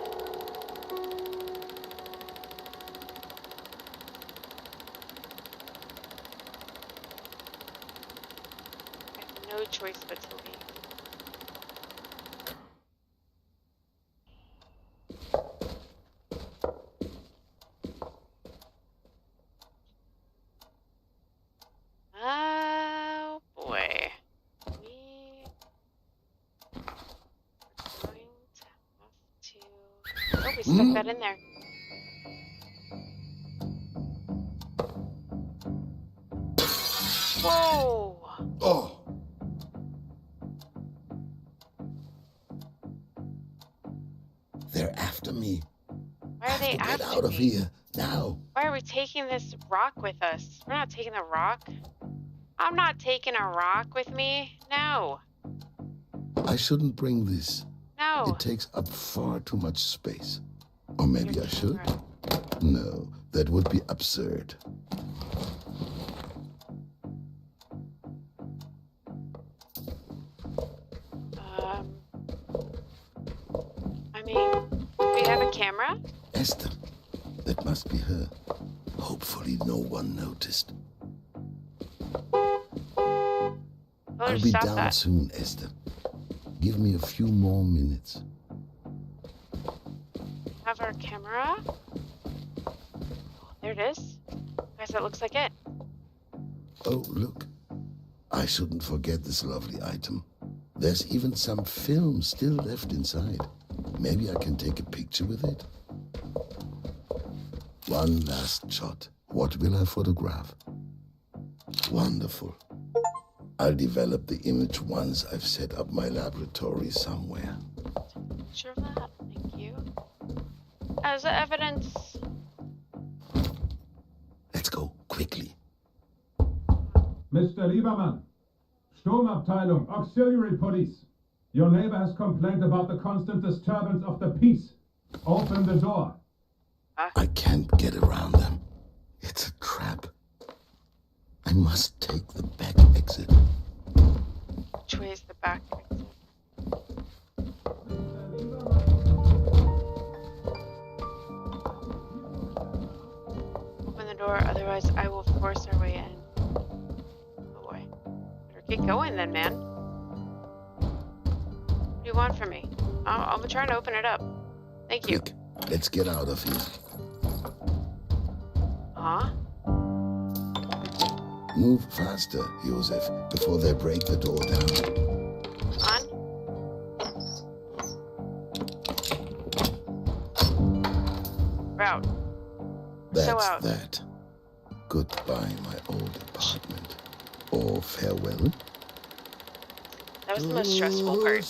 No choice but to leave. Oh boy. We are going to have to... Oh, we stuck that in there. Whoa! Oh! They're after me. Why are they Get after out of me? here, now. Why are we taking this rock with us? We're not taking the rock. I'm not taking a rock with me. No. I shouldn't bring this. No. It takes up far too much space. Or maybe I should? No, that would be absurd. I mean, do we have a camera? Esther, that must be her. Hopefully no one noticed. I'll be stop down that. soon, Esther. Give me a few more minutes. Have our camera? There it is. Guys, that looks like it. Oh, look. I shouldn't forget this lovely item. There's even some film still left inside. Maybe I can take a picture with it. One last shot. What will I photograph? Wonderful. I'll develop the image once I've set up my laboratory somewhere. Picture of that. Thank you. As evidence. Let's go, quickly. Mr. Liebermann, Sturmabteilung, Auxiliary Police. Your neighbor has complained about the constant disturbance of the peace. Open the door. I can't get around them. It's a trap. I must take the back exit. Which way is the back exit? Open the door, otherwise I will force our way in. Oh boy. Better get going then, man. What do you want from me? I'm trying to open it up. Thank you. Quick, let's get out of here. Huh? Move faster, Josef, before they break the door down. On. We're out. That's So out. that. Goodbye, my old apartment. Or farewell. That was the most stressful part.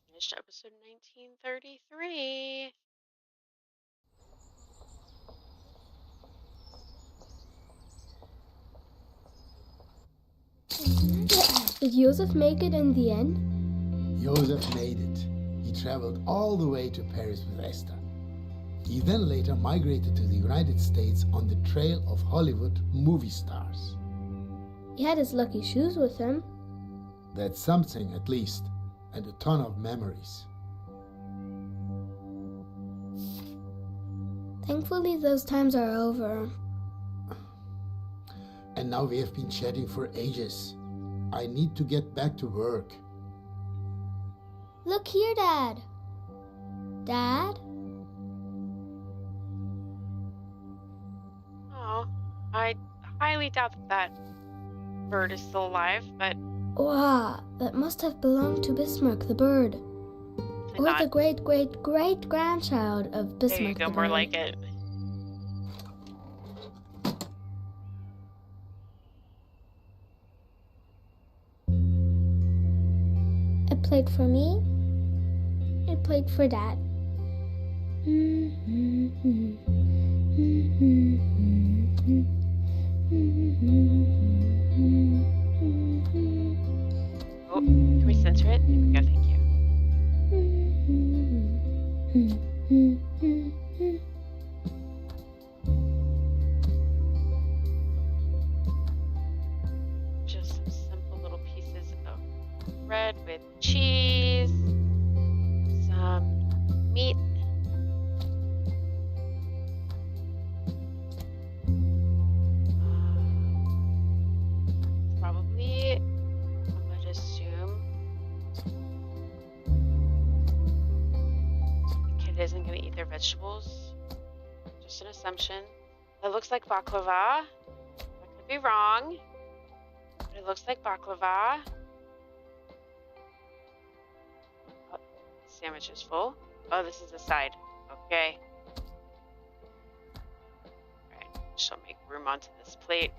Finished episode 1933. Did Josef make it in the end? Josef made it. He traveled all the way to Paris with Esther. He then later migrated to the United States on the trail of Hollywood movie stars. He had his lucky shoes with him. That's something, at least, and a ton of memories. Thankfully, those times are over. And now we have been chatting for ages. I need to get back to work. Look here, Dad. Dad? Oh, I highly doubt that bird is still alive, but Wow, that must have belonged to Bismarck the bird. Or not. the great-great-great-grandchild of Bismarck There you go, the more bird. like it. It played for me. It played for Dad. Oh, can we censor it? There we go, thank you. Just some simple little pieces of bread with cheese, some meat, probably, I'm going to assume the kid isn't going to eat their vegetables. Just an assumption. It looks like baklava. I could be wrong, but it looks like baklava. Oh, the sandwich is full. Oh, this is the side. Okay. Alright, just make room onto this plate.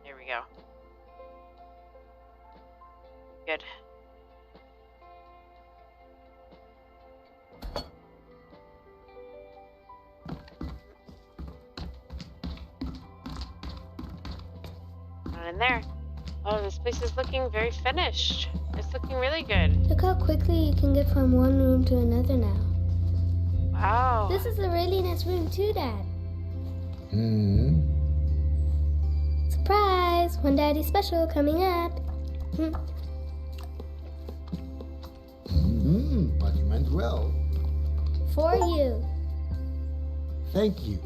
There we go. Good. Not in there. Oh, this place is looking very finished. It's looking really good. Look how quickly you can get from one room to another now. Wow. This is a really nice room too, Dad. Surprise! One Daddy special coming up. But you meant well. For you. Thank you.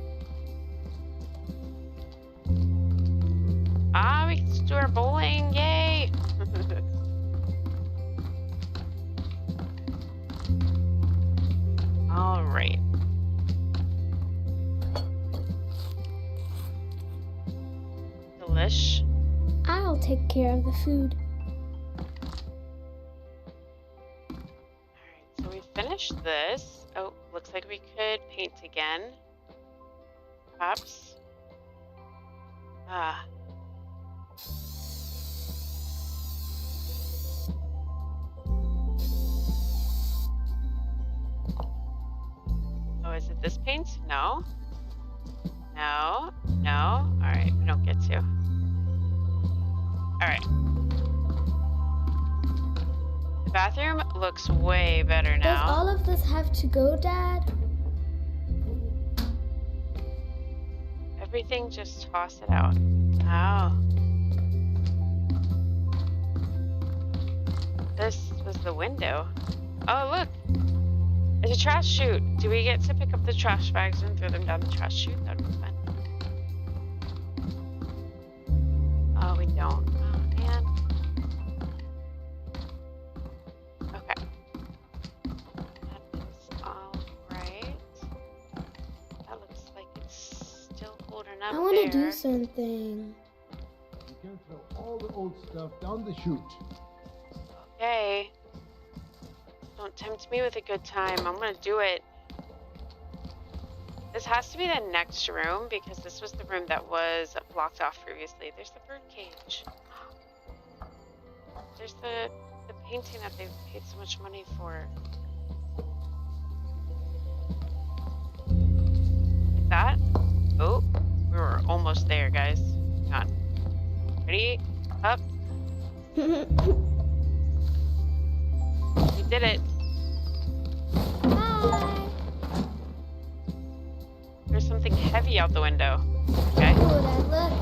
Ah, we can do our bowling. Yay! take care of the food. Alright, so we finished this. Oh, looks like we could paint again. Perhaps. Ah. Oh, is it this paint? No. No. No. Alright, we don't get to. Alright. The bathroom looks way better now. Does all of this have to go, Dad? Everything, just toss it out. Oh. This was the window. Oh, look. It's a trash chute. Do we get to pick up the trash bags and throw them down the trash chute? That would be fun. Oh, we don't. Oh, man. Okay. That is alright. That looks like it's still holding up. I want to there. do something. You can throw all the old stuff down the chute. Okay. Don't tempt me with a good time. I'm gonna do it. This has to be the next room because this was the room that was blocked off previously. There's the bird cage. There's the painting that they've paid so much money for. Like that. Oh, we were almost there, guys. Hang on. Ready? Up. We did it. Bye. There's something heavy out the window. Okay. Oh, Dad, look.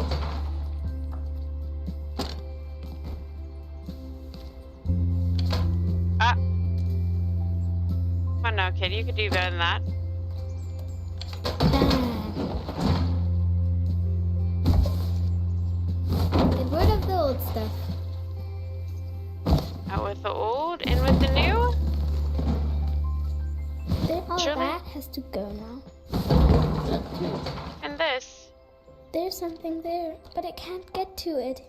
Ah. Come on now, kid. You could do better than that. Get rid of the old stuff. Out with the old, in with the new. All Surely. that has to go now. That too. And this. There's something there, but I can't get to it.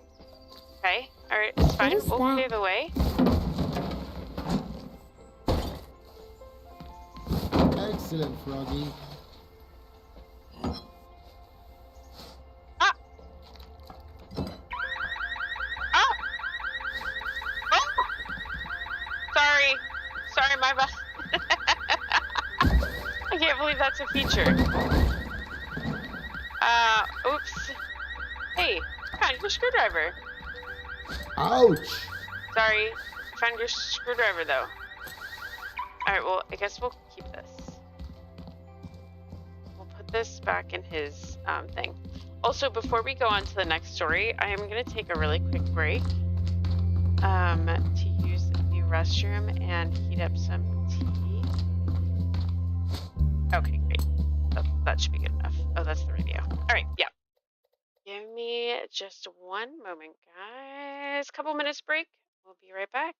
Okay. Alright, it's fine. is We'll that? clear the way. Excellent, Froggy. Ah! Ah! Oh! Sorry. Sorry, my bad. I can't believe that's a feature. Oops. Hey, found your screwdriver. Ouch! Sorry, found your screwdriver though. Alright, well, I guess we'll keep this. We'll put this back in his thing. Also, before we go on to the next story, I am going to take a really quick break to use the restroom and heat up some tea. Okay, great. That should be good enough. Oh, that's the radio. Alright, yeah. Give me just one moment, guys. Couple minutes break. We'll be right back.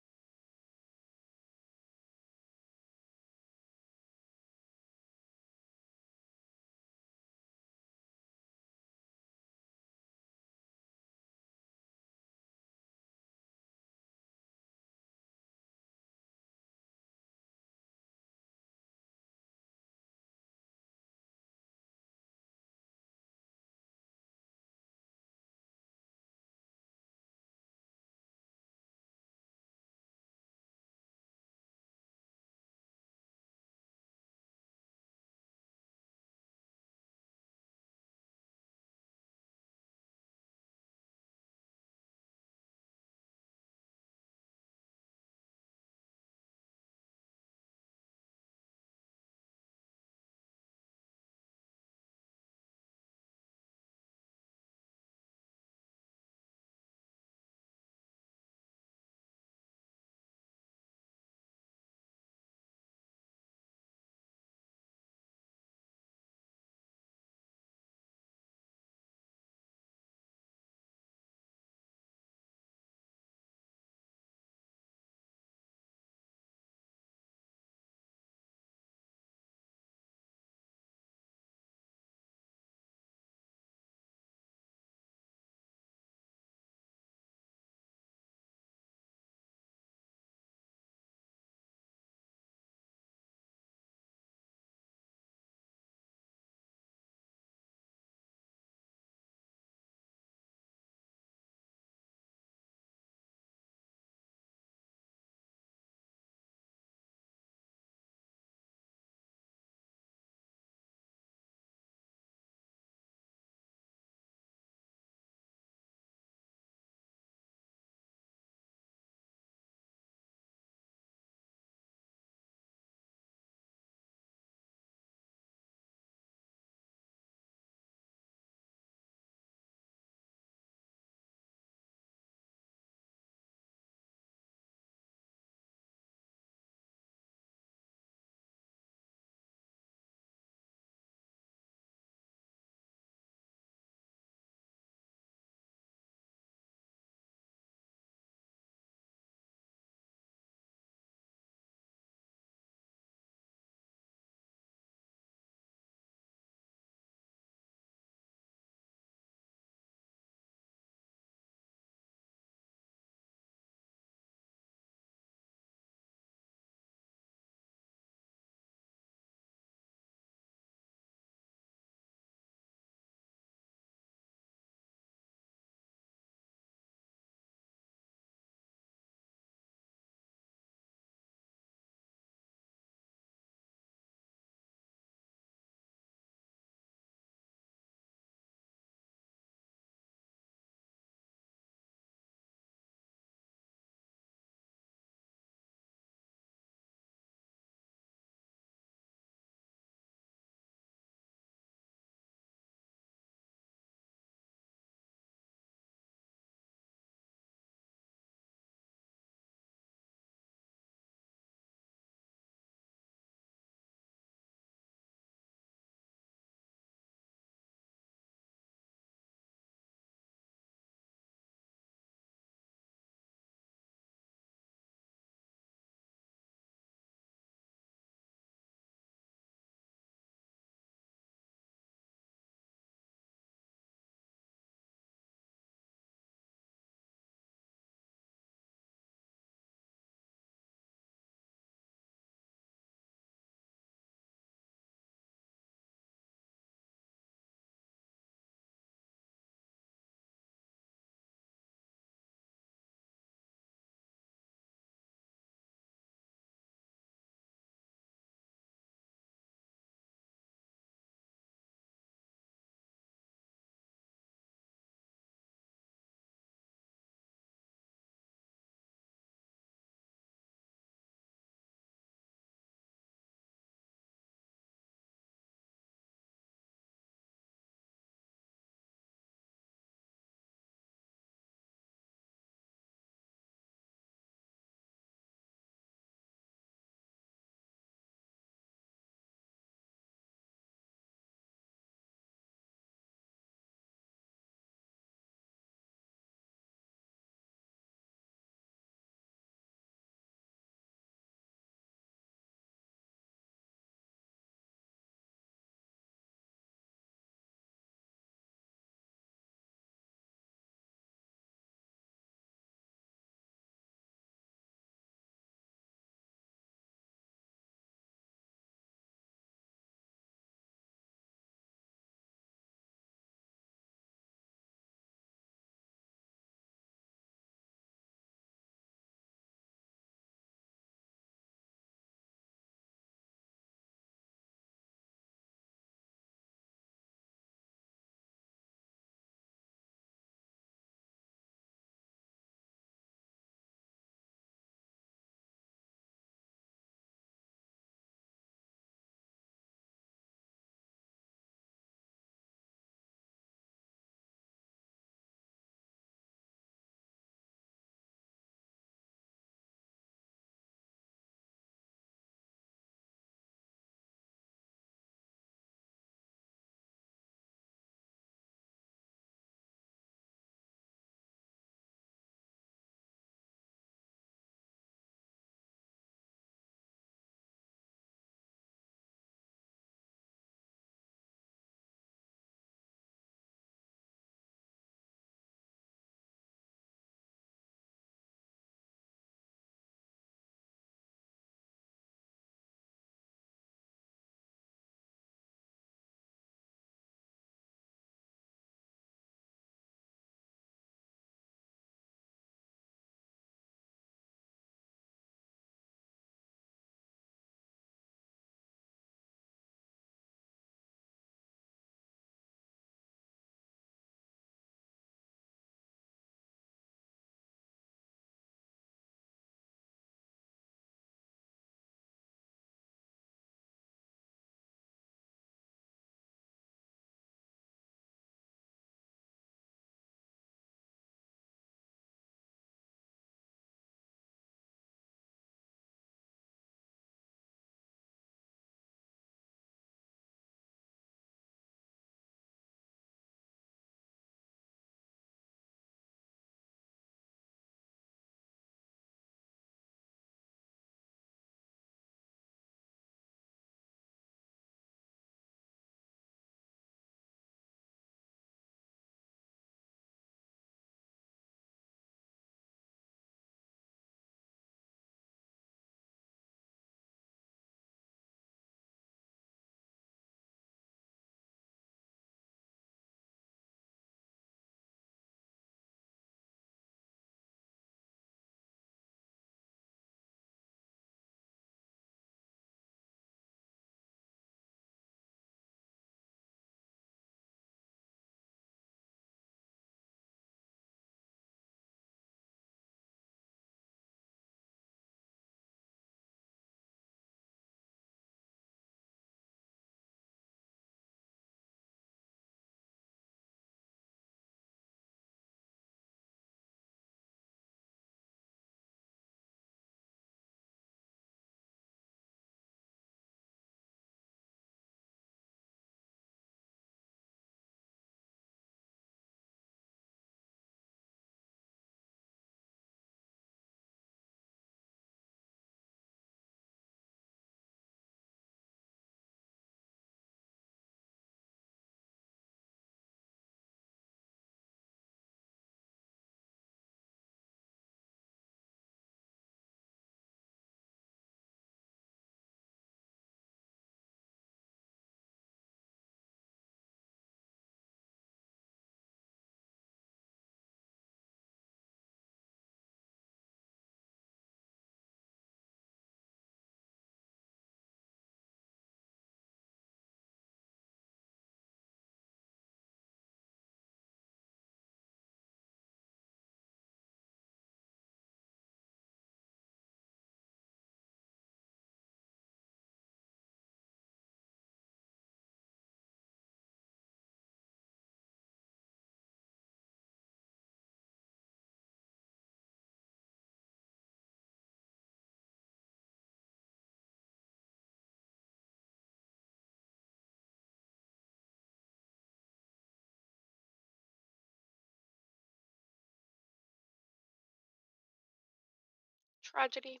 Tragedy.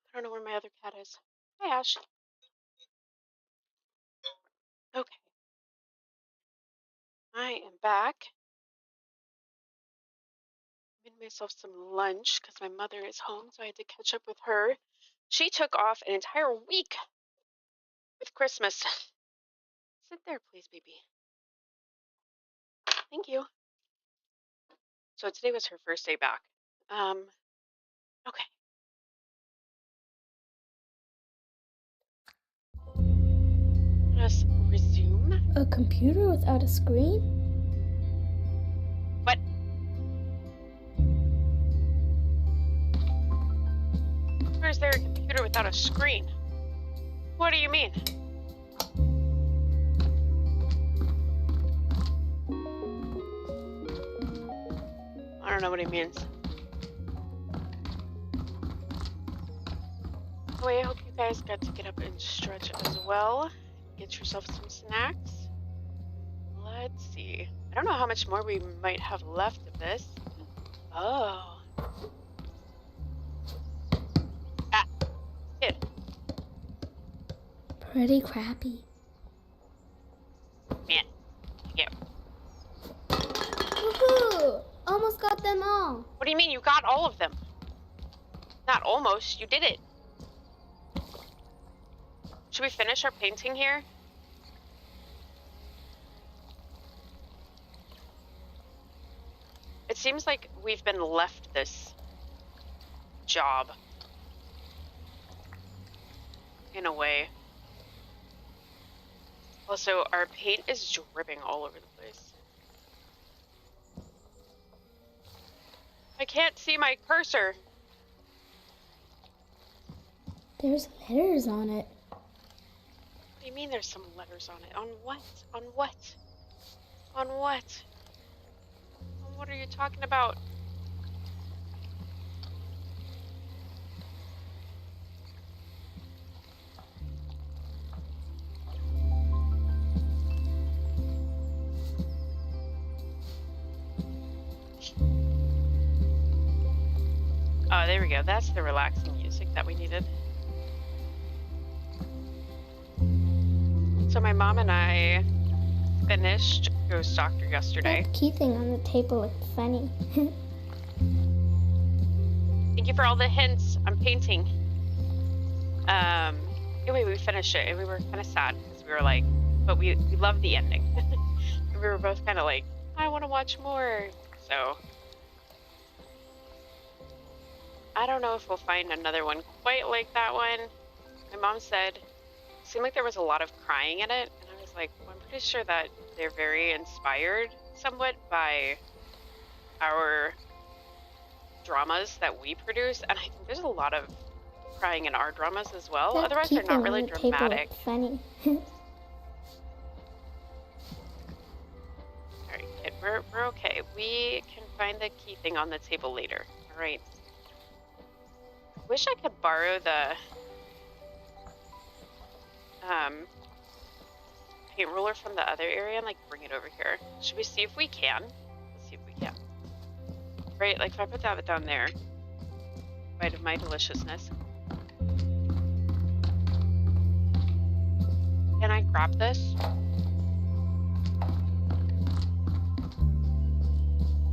I don't know where my other cat is. Hi, Ash. Okay. I am back. Made myself some lunch because my mother is home, so I had to catch up with her. She took off an entire week with Christmas. Sit there, please, baby. Thank you. So today was her first day back. Okay. Let us resume. A computer without a screen? What? Where is there a computer without a screen? What do you mean? I don't know what he means. Anyway, I hope you guys got to get up and stretch as well. Get yourself some snacks. Let's see. I don't know how much more we might have left of this. Oh. Ah. Kid. Pretty crappy. Man. Yeah. Woohoo! Almost got them all. What do you mean you got all of them? Not almost. You did it. Should we finish our painting here? It seems like we've been left this job. In a way. Also, our paint is dripping all over the place. I can't see my cursor. There's letters on it. What do you mean there's some letters on it? On what? On what? On what? What are you talking about? Oh, there we go. That's the relaxing music that we needed. So my mom and I finished Ghost Doctor yesterday. That key thing on the table looked funny. Thank you for all the hints. I'm painting. Anyway, we finished it and we were kind of sad because we were like, but we loved the ending. We were both kind of like, I want to watch more. So I don't know if we'll find another one quite like that one. My mom said it seemed like there was a lot of crying in it, and I was like, well, I'm pretty sure that they're very inspired somewhat by our dramas that we produce, and I think there's a lot of crying in our dramas as well. That Otherwise, they're not really on the table dramatic. looked funny. Alright, kid, we're okay. We can find the key thing on the table later. Alright. Wish I could borrow the paint roller from the other area and like bring it over here. Should we see if we can? Let's see if we can. Right, like if I put that down there, bite of my deliciousness. Can I grab this?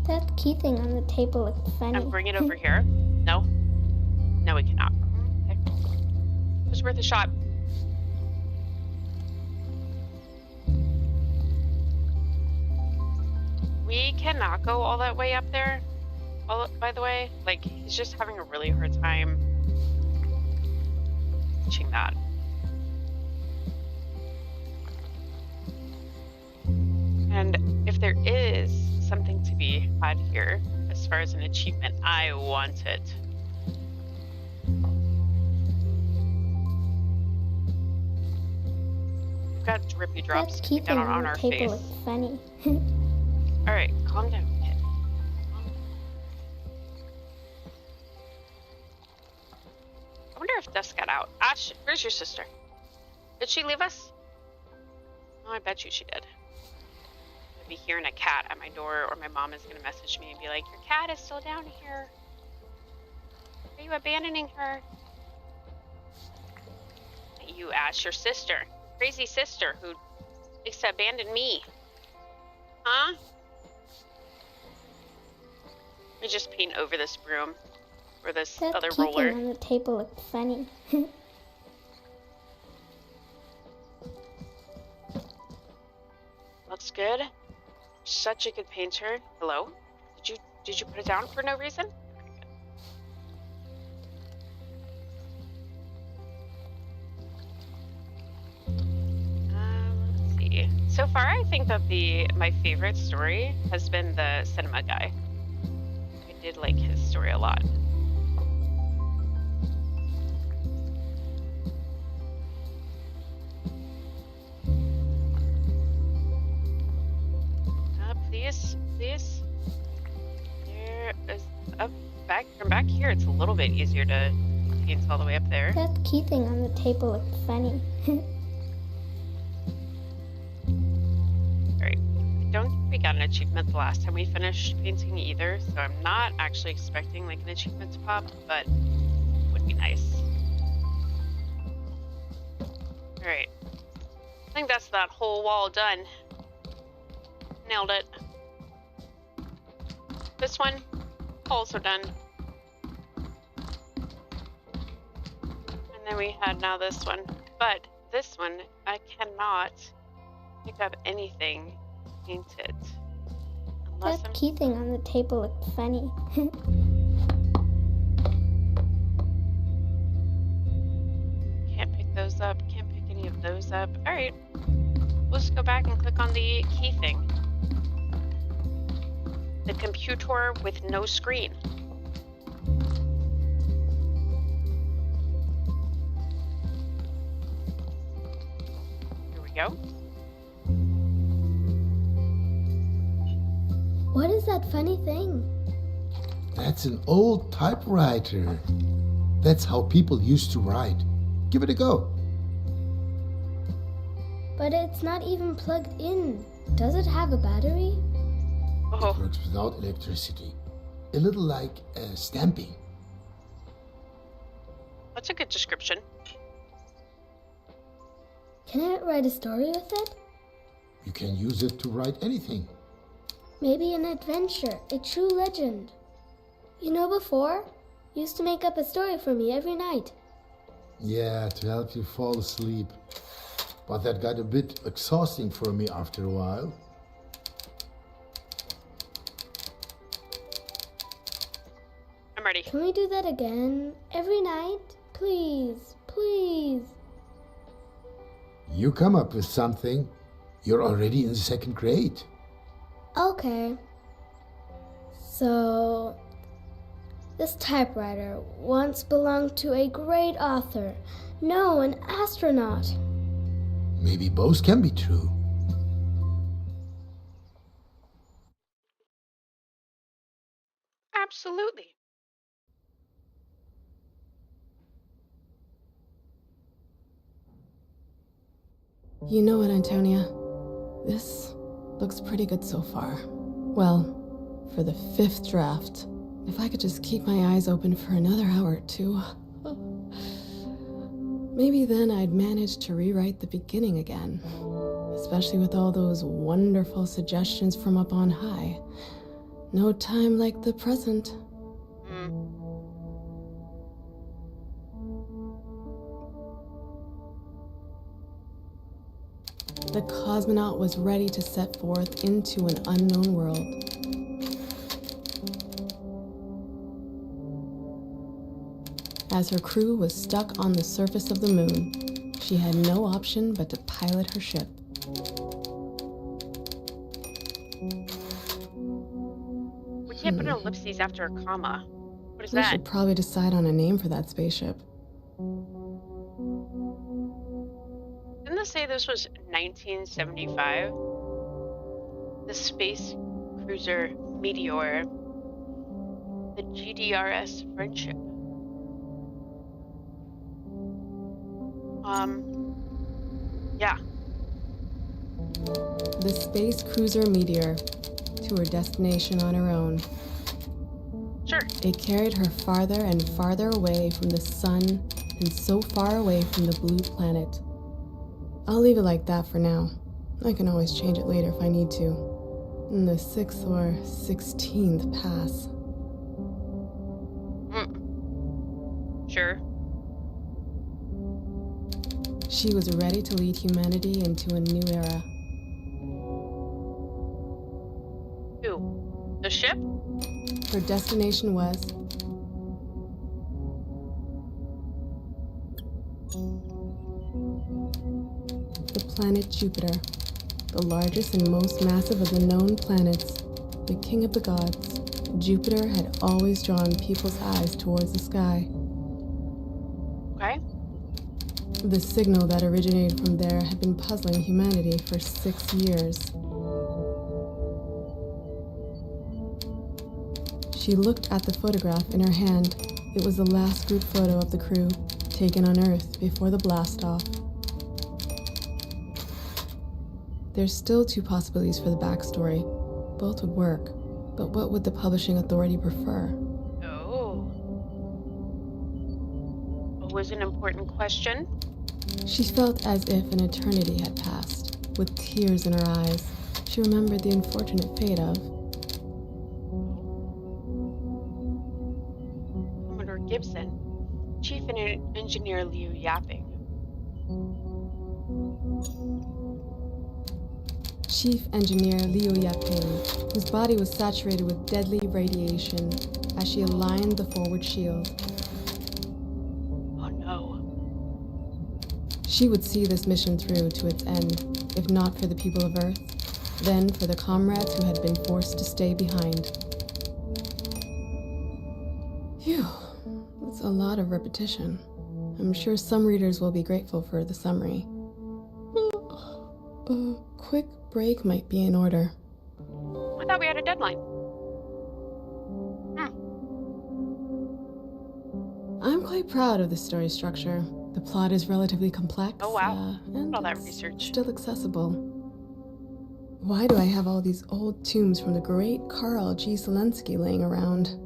That key thing on the table looked funny. And bring it over here? No? No, we cannot. Okay. It was worth a shot. We cannot go all that way up there, by the way. Like, he's just having a really hard time reaching that. And if there is something to be had here, as far as an achievement, I want it. We've got drippy drops That key down thing on the our table face. looked funny. Alright, calm down, kid. I wonder if Dusk got out. Ash, where's your sister? Did she leave us? Oh, I bet you she did. I'd be hearing a cat at my door, or my mom is going to message me and be like, your cat is still down here. Are you abandoning her? You asked your sister. Crazy sister who likes to abandon me. Huh? Let me just paint over this broom. Or this That other key roller. thing on the table looked funny. Looks good. Such a good painter. Hello? Did you put it down for no reason? Let's see. So far, I think that my favorite story has been the cinema guy. I did like his story a lot. Please. There is from back here. It's a little bit easier to paint all the way up there. That key thing on the table looked funny. Alright. I don't think we got an achievement the last time we finished painting either, so I'm not actually expecting like an achievement to pop, but it would be nice. Alright. I think that's that whole wall done. Nailed it. This one, also done. And then we had now this one. But this one, I cannot pick up anything painted. Unless That key thing on the table looked funny. Can't pick those up. Can't pick any of those up. Alright. We'll just go back and click on the key thing. The computer with no screen. Here we go. What is that funny thing? That's an old typewriter. That's how people used to write. Give it a go. But it's not even plugged in. Does it have a battery? Oh. It works without electricity. A little like stamping. That's a good description. Can I write a story with it? You can use it to write anything. Maybe an adventure, a true legend. You know, before, you used to make up a story for me every night. Yeah, to help you fall asleep. But that got a bit exhausting for me after a while. I'm ready. Can we do that again? Every night? Please, please. You come up with something. You're already in the second grade. Okay. So, this typewriter once belonged to a great author. No, an astronaut. Maybe both can be true. Absolutely. You know what, Antonia? This looks pretty good so far. Well, for the 5th draft, if I could just keep my eyes open for another hour or two, maybe then I'd manage to rewrite the beginning again. Especially with all those wonderful suggestions from up on high. No time like the present. The cosmonaut was ready to set forth into an unknown world. As her crew was stuck on the surface of the moon, she had no option but to pilot her ship. We can't put an ellipses after a comma. What is We that? should probably decide on a name for that spaceship. Didn't this say this was 1975? The Space Cruiser Meteor. The GDRS Friendship. Yeah. The space cruiser Meteor, to her destination on her own. Sure. It carried her farther and farther away from the sun and so far away from the blue planet. I'll leave it like that for now. I can always change it later if I need to. In the 6th or 16th pass. Sure. She was ready to lead humanity into a new era. Who? The ship? Her destination was the planet Jupiter, the largest and most massive of the known planets, the king of the gods. Jupiter had always drawn people's eyes towards the sky. Okay. The signal that originated from there had been puzzling humanity for 6 years. She looked at the photograph in her hand. It was the last group photo of the crew, taken on Earth before the blast-off. There's still 2 possibilities for the backstory. Both would work, but what would the publishing authority prefer? Oh. Was an important question. She felt as if an eternity had passed. With tears in her eyes, she remembered the unfortunate fate of Commodore Gibson, Chief Engineer Liu Yapping. Chief Engineer Liu Yaping, whose body was saturated with deadly radiation as she aligned the forward shield. Oh no. She would see this mission through to its end, if not for the people of Earth, then for the comrades who had been forced to stay behind. Phew, it's a lot of repetition. I'm sure some readers will be grateful for the summary. A quick break might be in order. I thought we had a deadline. I'm quite proud of the story structure. The plot is relatively complex. Oh wow, and all that it's research. still accessible. Why do I have all these old tombs from the great Carl G. Zelensky laying around?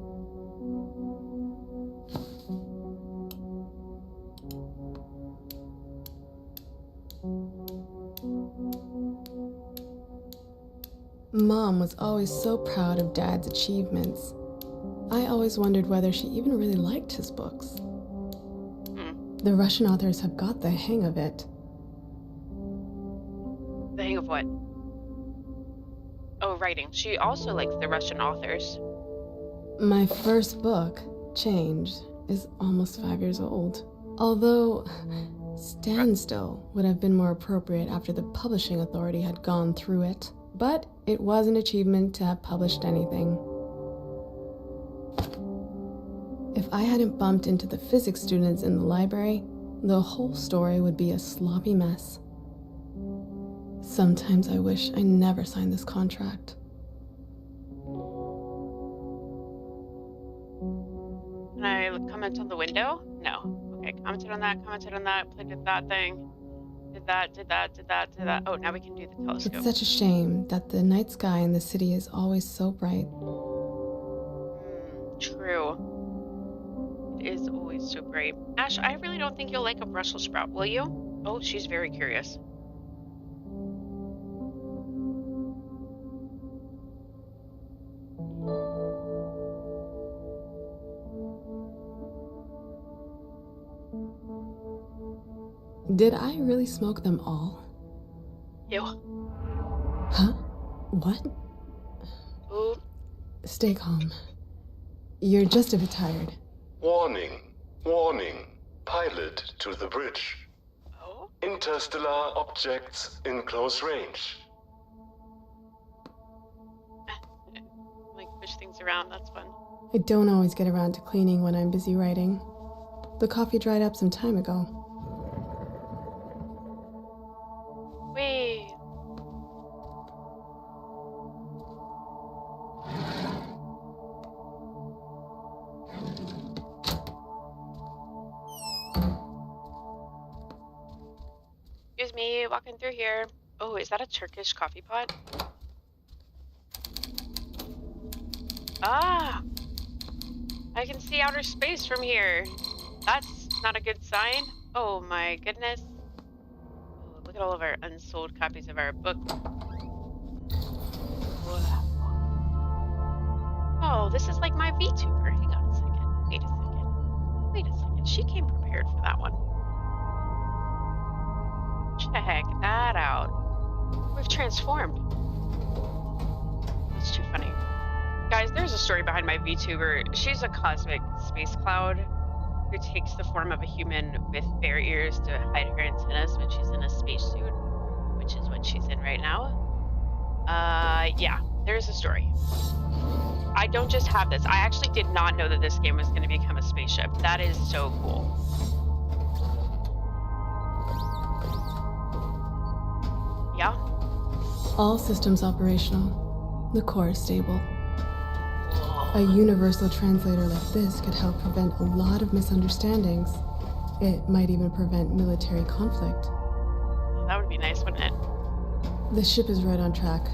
Mom was always so proud of Dad's achievements. I always wondered whether she even really liked his books. The Russian authors have got the hang of it. The hang of what? Oh, writing. She also likes the Russian authors. My first book, Change, is almost 5 years old. Although, Standstill would have been more appropriate after the publishing authority had gone through it. But it was an achievement to have published anything. If I hadn't bumped into the physics students in the library, the whole story would be a sloppy mess. Sometimes I wish I never signed this contract. Can I comment on the window? No. Okay, commented on that, played with that thing. Did that. Oh, now we can do the telescope. It's such a shame that the night sky in the city is always so bright. True. It is always so bright. Ash, I really don't think you'll like a Brussels sprout, will you? Oh, she's very curious. Did I really smoke them all? Ew. Huh? What? Ooh. Stay calm. You're just a bit tired. Warning. Warning. Pilot to the bridge. Oh? Interstellar objects in close range. Like push things around, that's fun. I don't always get around to cleaning when I'm busy writing. The coffee dried up some time ago. Wait. Excuse me, walking through here. Oh, is that a Turkish coffee pot? I can see outer space from here. That's not a good sign. Oh my goodness. Oh, look at all of our unsold copies of our book. Oh, this is like my VTuber. Hang on a second. Wait a second. Wait a second. She came prepared for that one. Check that out. We've transformed. That's too funny. Guys, there's a story behind my VTuber. She's a cosmic space cloud who takes the form of a human with bare ears to hide her antennas when she's in a spacesuit, which is what she's in right now. Yeah, there's a story. I don't just have this. I actually did not know that this game was going to become a spaceship. That is so cool. Yeah? All systems operational. The core is stable. A universal translator like this could help prevent a lot of misunderstandings. It might even prevent military conflict. That would be nice, wouldn't it? The ship is right on track.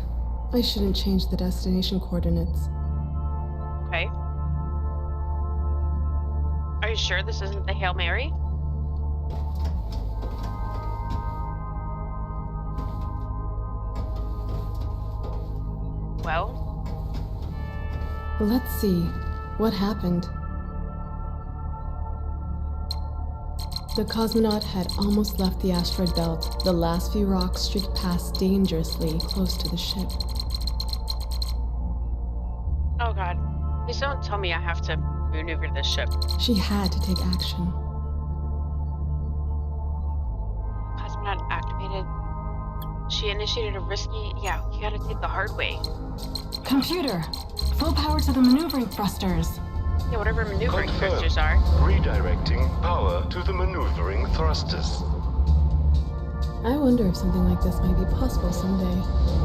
I shouldn't change the destination coordinates. Okay. Are you sure this isn't the Hail Mary? Well? Let's see. What happened? The cosmonaut had almost left the asteroid belt. The last few rocks streaked past dangerously close to the ship. Oh god. Please don't tell me I have to maneuver this ship. She had to take action. Cosmonaut activated. She initiated a risky... Yeah, you gotta take the hard way. Computer! Full power to the maneuvering thrusters. Yeah, whatever maneuvering Confirmed. thrusters are. Redirecting power to the maneuvering thrusters. I wonder if something like this might be possible someday.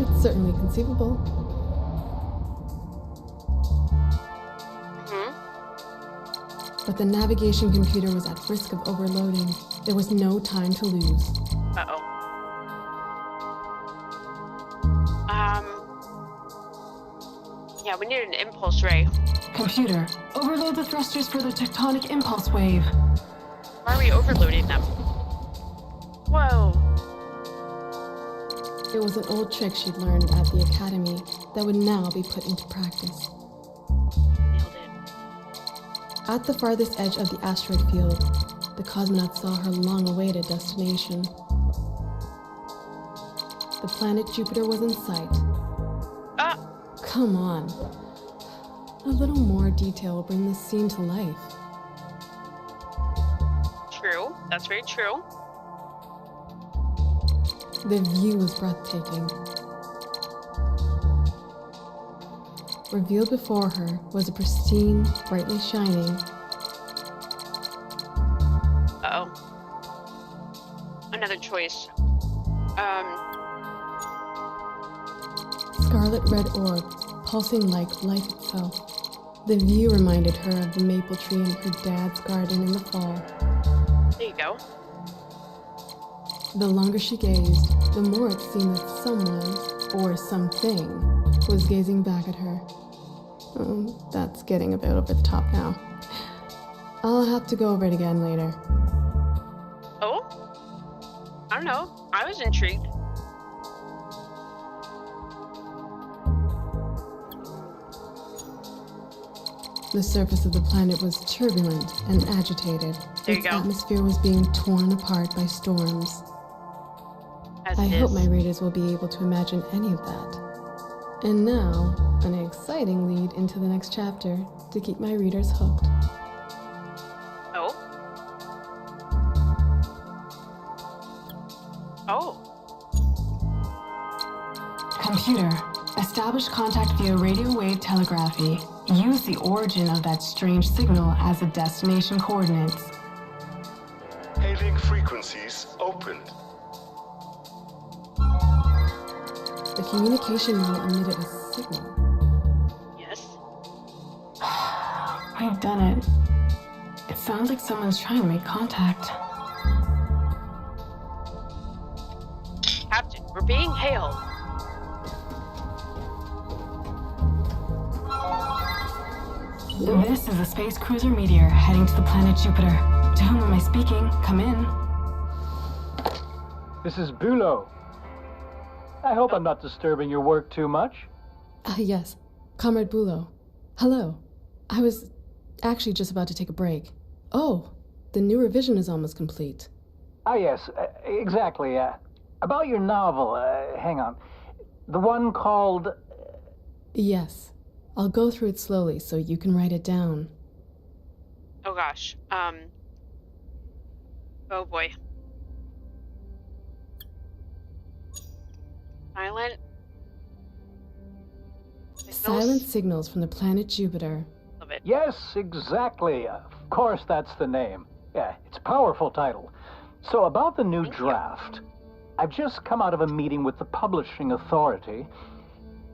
It's certainly conceivable. But the navigation computer was at risk of overloading. There was no time to lose. Uh-oh. Yeah, we need an impulse ray. Computer, overload the thrusters for the tectonic impulse wave. Why are we overloading them? Whoa. It was an old trick she'd learned at the academy that would now be put into practice. Nailed it. At the farthest edge of the asteroid field, the cosmonaut saw her long-awaited destination. The planet Jupiter was in sight. Come on. A little more detail will bring this scene to life. True. That's very true. The view was breathtaking. Revealed before her was a pristine, brightly shining... Uh-oh. Another choice. Scarlet red orb, pulsing like life itself. The view reminded her of the maple tree in her dad's garden in the fall. There you go. The longer she gazed, the more it seemed that someone, or something, was gazing back at her. Oh, that's getting a bit over the top now. I'll have to go over it again later. Oh? I don't know. I was intrigued. The surface of the planet was turbulent and agitated. Its atmosphere was being torn apart by storms. I hope my readers will be able to imagine any of that. And now, an exciting lead into the next chapter to keep my readers hooked. Oh? Oh. Computer, establish contact via radio wave telegraphy. Use the origin of that strange signal as the destination coordinates. Hailing frequencies opened. The communication model emitted a signal. Yes. We've done it. It sounds like someone's trying to make contact. Captain, we're being hailed. This is a space cruiser Meteor heading to the planet Jupiter. To whom am I speaking? Come in. This is Bulo. I hope I'm not disturbing your work too much. Yes. Comrade Bulo. Hello. I was actually just about to take a break. Oh, the new revision is almost complete. Ah, yes, exactly. About your novel, hang on. The one called... Yes. I'll go through it slowly so you can write it down. Oh gosh. Oh boy. Silent Silent signals from the planet Jupiter. Love it. Yes, exactly. Of course, that's the name. Yeah, it's a powerful title. So about the new draft, I've just come out of a meeting with the publishing authority.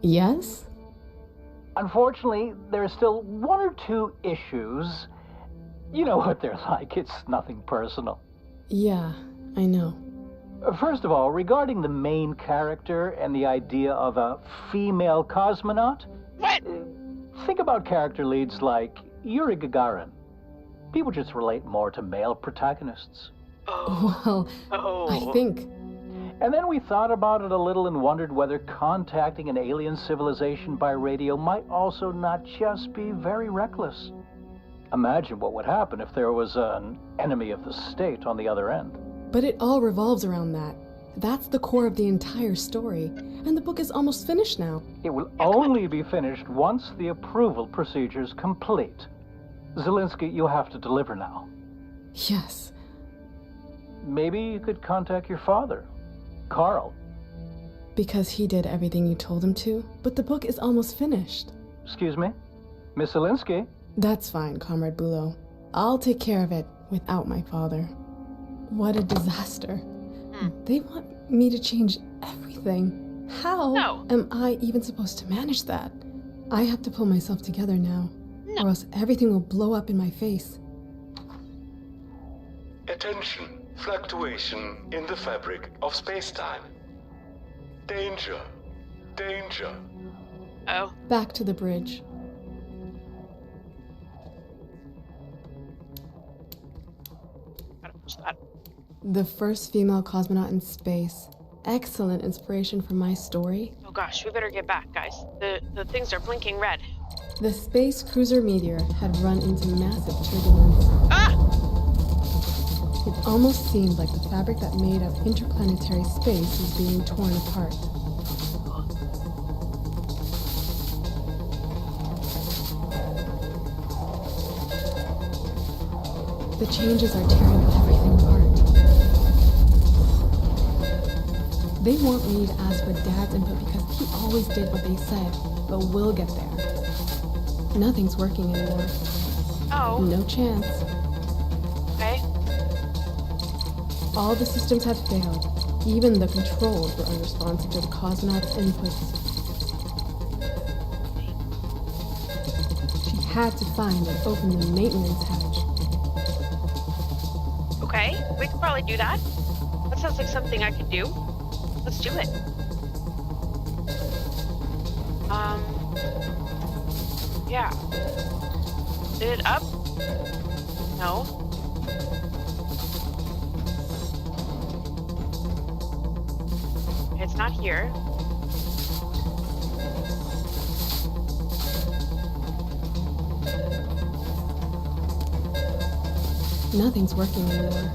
Yes? Unfortunately, there are still one or two issues. You know what they're like. It's nothing personal. Yeah, I know. First of all, regarding the main character and the idea of a female cosmonaut. What? Think about character leads like Yuri Gagarin. People just relate more to male protagonists. Well, I think... And then we thought about it a little and wondered whether contacting an alien civilization by radio might also not just be very reckless. Imagine what would happen if there was an enemy of the state on the other end. But it all revolves around that. That's the core of the entire story. And the book is almost finished now. It will only be finished once the approval procedure's complete. Zelensky, you have to deliver now. Yes. Maybe you could contact your father, Carl. Because he did everything you told him to, but the book is almost finished. Excuse me? Miss Zelensky? That's fine, Comrade Bulo. I'll take care of it without my father. What a disaster. They want me to change everything. How am I even supposed to manage that? I have to pull myself together now, or else everything will blow up in my face. Attention. Fluctuation in the fabric of space-time. Danger. Danger. Oh. Back to the bridge. Gotta push that. The first female cosmonaut in space. Excellent inspiration for my story. Oh gosh, we better get back, guys. The things are blinking red. The space cruiser Meteor had run into massive turbulence. Ah! It almost seemed like the fabric that made up interplanetary space was being torn apart. The changes are tearing everything apart. They want me to ask for Dad's input because he always did what they said, but we'll get there. Nothing's working anymore. Oh. No chance. Okay. All the systems had failed. Even the controls were unresponsive to the cosmonauts' inputs. She had to find and open the maintenance hatch. Okay, we could probably do that. That sounds like something I could do. Let's do it. Yeah. Is it up? No. It's not here. Nothing's working anymore.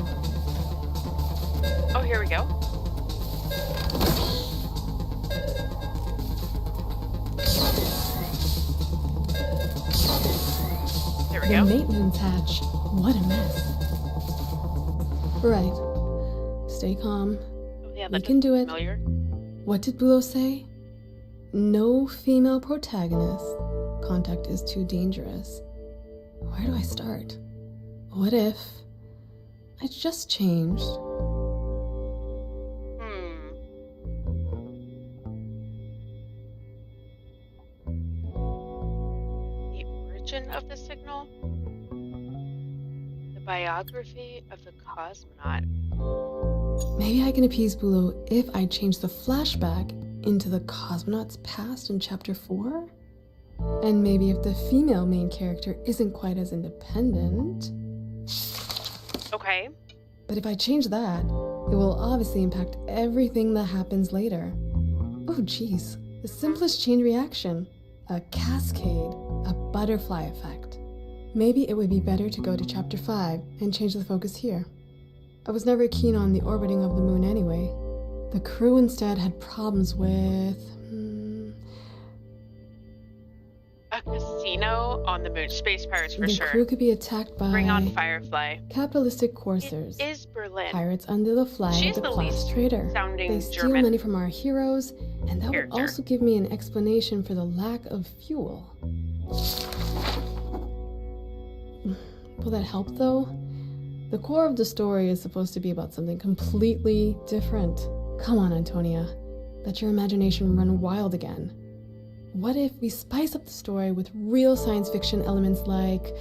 Oh, here we go. There we The go. maintenance hatch. What a mess. Right. Stay calm. Oh, yeah, You can do it. familiar. What did Bulo say? No female protagonist. Contact is too dangerous. Where do I start? What if I just changed? The origin of the signal? The biography of the cosmonaut. Maybe I can appease Bulo if I change the flashback into the cosmonaut's past in chapter 4? And maybe if the female main character isn't quite as independent. Okay. But if I change that, it will obviously impact everything that happens later. Oh geez, the simplest chain reaction. A cascade, a butterfly effect. Maybe it would be better to go to chapter 5 and change the focus here. I was never keen on the orbiting of the moon anyway. The crew instead had problems with... A casino on the moon. Space pirates for sure. The crew could be attacked by... Bring on Firefly. Capitalistic coursers. It is Berlin. Pirates under the flag She's of the the class least trader. sounding They steal German money from our heroes, and that character. would also give me an explanation for the lack of fuel. Will that help though? The core of the story is supposed to be about something completely different. Come on, Antonia. Let your imagination run wild again. What if we spice up the story with real science fiction elements like...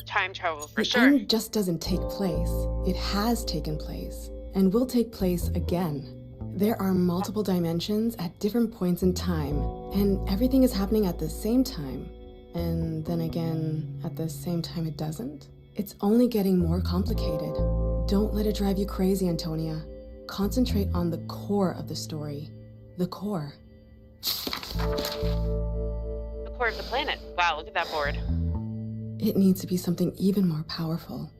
time travel for the sure. end just doesn't take place. It has taken place, and will take place again. There are multiple dimensions at different points in time, and everything is happening at the same time. And then again, at the same time it doesn't. It's only getting more complicated. Don't let it drive you crazy, Antonia. Concentrate on the core of the story. The core. The core of the planet. Wow, look at that board. It needs to be something even more powerful.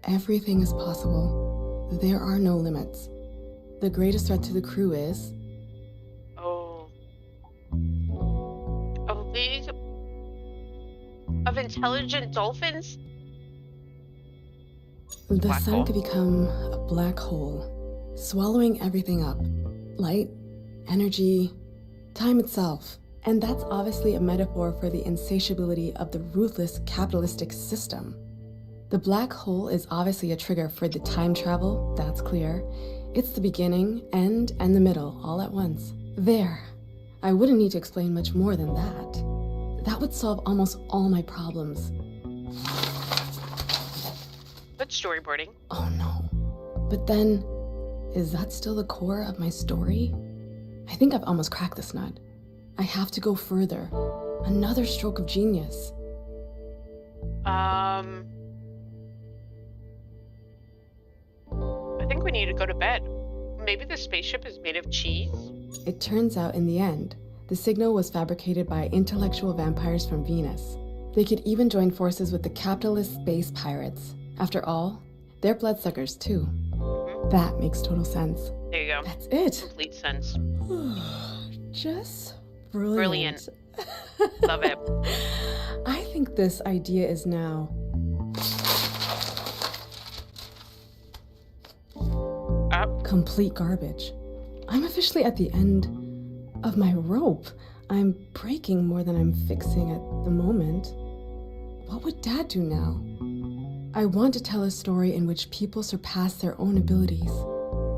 Everything is possible. There are no limits. The greatest threat to the crew is... Oh. A league of intelligent dolphins? The Black sun hole. could become a black hole, swallowing everything up. Light, energy, time itself. And that's obviously a metaphor for the insatiability of the ruthless capitalistic system. The black hole is obviously a trigger for the time travel, that's clear. It's the beginning, end, and the middle all at once. There. I wouldn't need to explain much more than that. That would solve almost all my problems. Good storyboarding. Oh no. But then, is that still the core of my story? I think I've almost cracked this nut. I have to go further. Another stroke of genius. I think we need to go to bed. Maybe the spaceship is made of cheese? It turns out in the end, the signal was fabricated by intellectual vampires from Venus. They could even join forces with the capitalist space pirates. After all, they're bloodsuckers too. That makes total sense. There you go. That's it. Complete sense. Just brilliant. Love it. I think this idea is now... complete garbage. I'm officially at the end of my rope. I'm breaking more than I'm fixing at the moment. What would Dad do now? I want to tell a story in which people surpass their own abilities.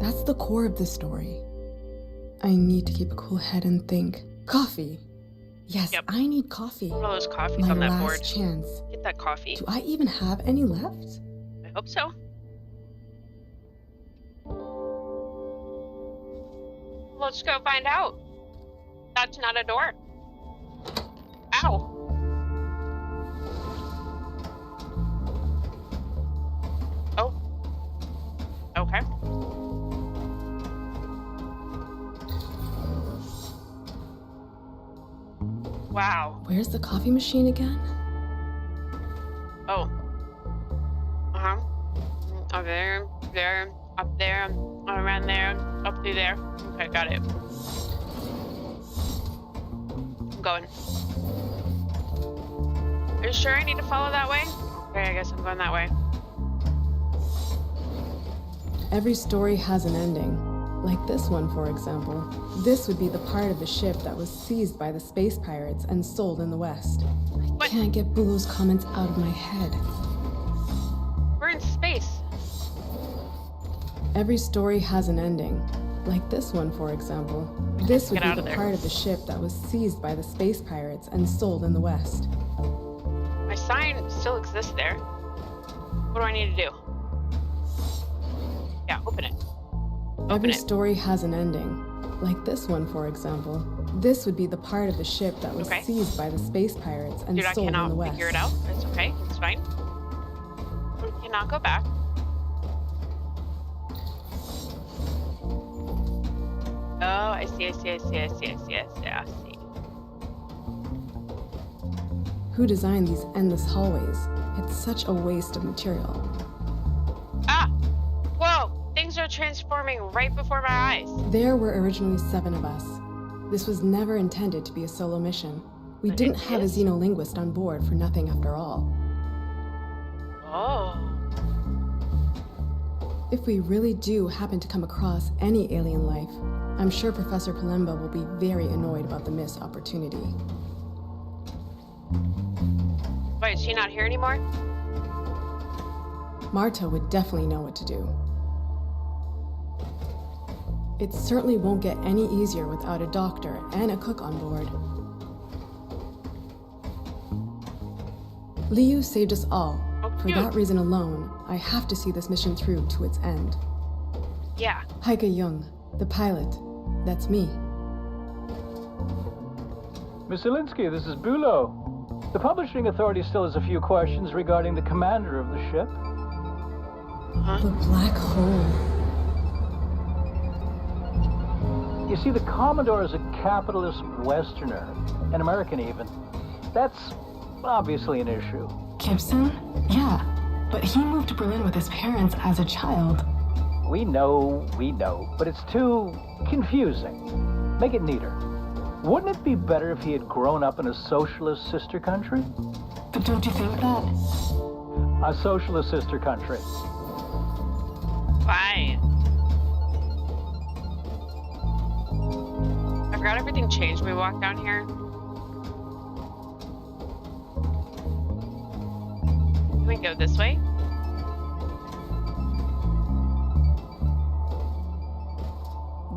That's the core of the story. I need to keep a cool head and think. Coffee. Yes, Yep. I need coffee. One of those coffees My on that last board. chance. Get that coffee. Do I even have any left? I hope so. Let's go find out. That's not a door. Ow. Oh. Okay. Wow. Where's the coffee machine again? Oh. Uh-huh. Up there, up there, around there, up through there. Okay, got it. I'm going. Are you sure I need to follow that way? Okay, I guess I'm going that way. Every story has an ending. Like this one, for example. This would be the part of the ship that was seized by the space pirates and sold in the West. I can't get Bulu's comments out of my head. We're in space. Every story has an ending. Like this one, for example. This would Get be out the of there. part of the ship that was seized by the space pirates and sold in the West. My sign still exists there. What do I need to do? Yeah, open it. Every it. story has an ending. Like this one, for example. This would be the part of the ship that was seized by the space pirates and Dude, I sold in the cannot West. figure it out. It's okay. It's fine. We cannot go back. Oh, I see. Who designed these endless hallways? It's such a waste of material. Ah! Whoa! Things are transforming right before my eyes. There were originally 7 of us. This was never intended to be a solo mission. We didn't have a xenolinguist on board for nothing after all. Oh. If we really do happen to come across any alien life, I'm sure Professor Palemba will be very annoyed about the missed opportunity. Wait, is she not here anymore? Marta would definitely know what to do. It certainly won't get any easier without a doctor and a cook on board. Liu saved us all. For that reason alone, I have to see this mission through to its end. Yeah. Heike Jung, the pilot. That's me. Miss Zelinsky, this is Bulow. The publishing authority still has a few questions regarding the commander of the ship. The black hole. You see, the Commodore is a capitalist Westerner, an American even. That's obviously an issue. Gibson? Yeah, but he moved to Berlin with his parents as a child. We know, but it's too confusing. Make it neater. Wouldn't it be better if he had grown up in a socialist sister country? But don't you think that? A socialist sister country. Fine. I forgot everything changed when we walked down here. Can we go this way?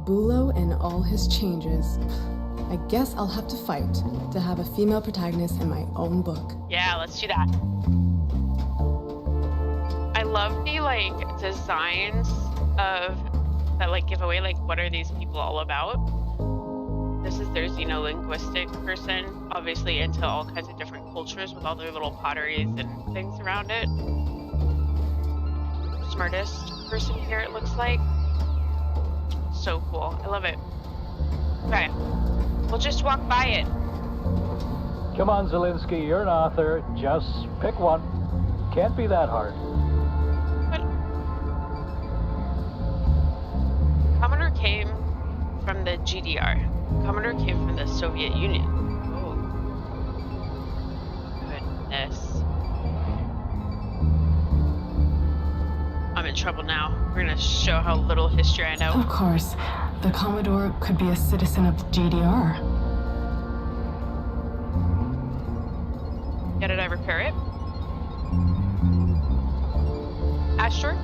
Bulow and all his changes. I guess I'll have to fight to have a female protagonist in my own book. Yeah, let's do that. I love the designs of that give away what are these people all about. This is their xenolinguistic person, obviously into all kinds of different cultures with all their little potteries and things around it. Smartest person here, it looks like. So cool. I love it. Okay. We'll just walk by it. Come on, Zelinsky, you're an author. Just pick one. Can't be that hard. But Commodore came from the GDR. Commodore came from the Soviet Union. Oh. Goodness. I'm in trouble now. We're gonna show how little history I know. Of course. The Commodore could be a citizen of the GDR. Yeah, did I repair it? Astor?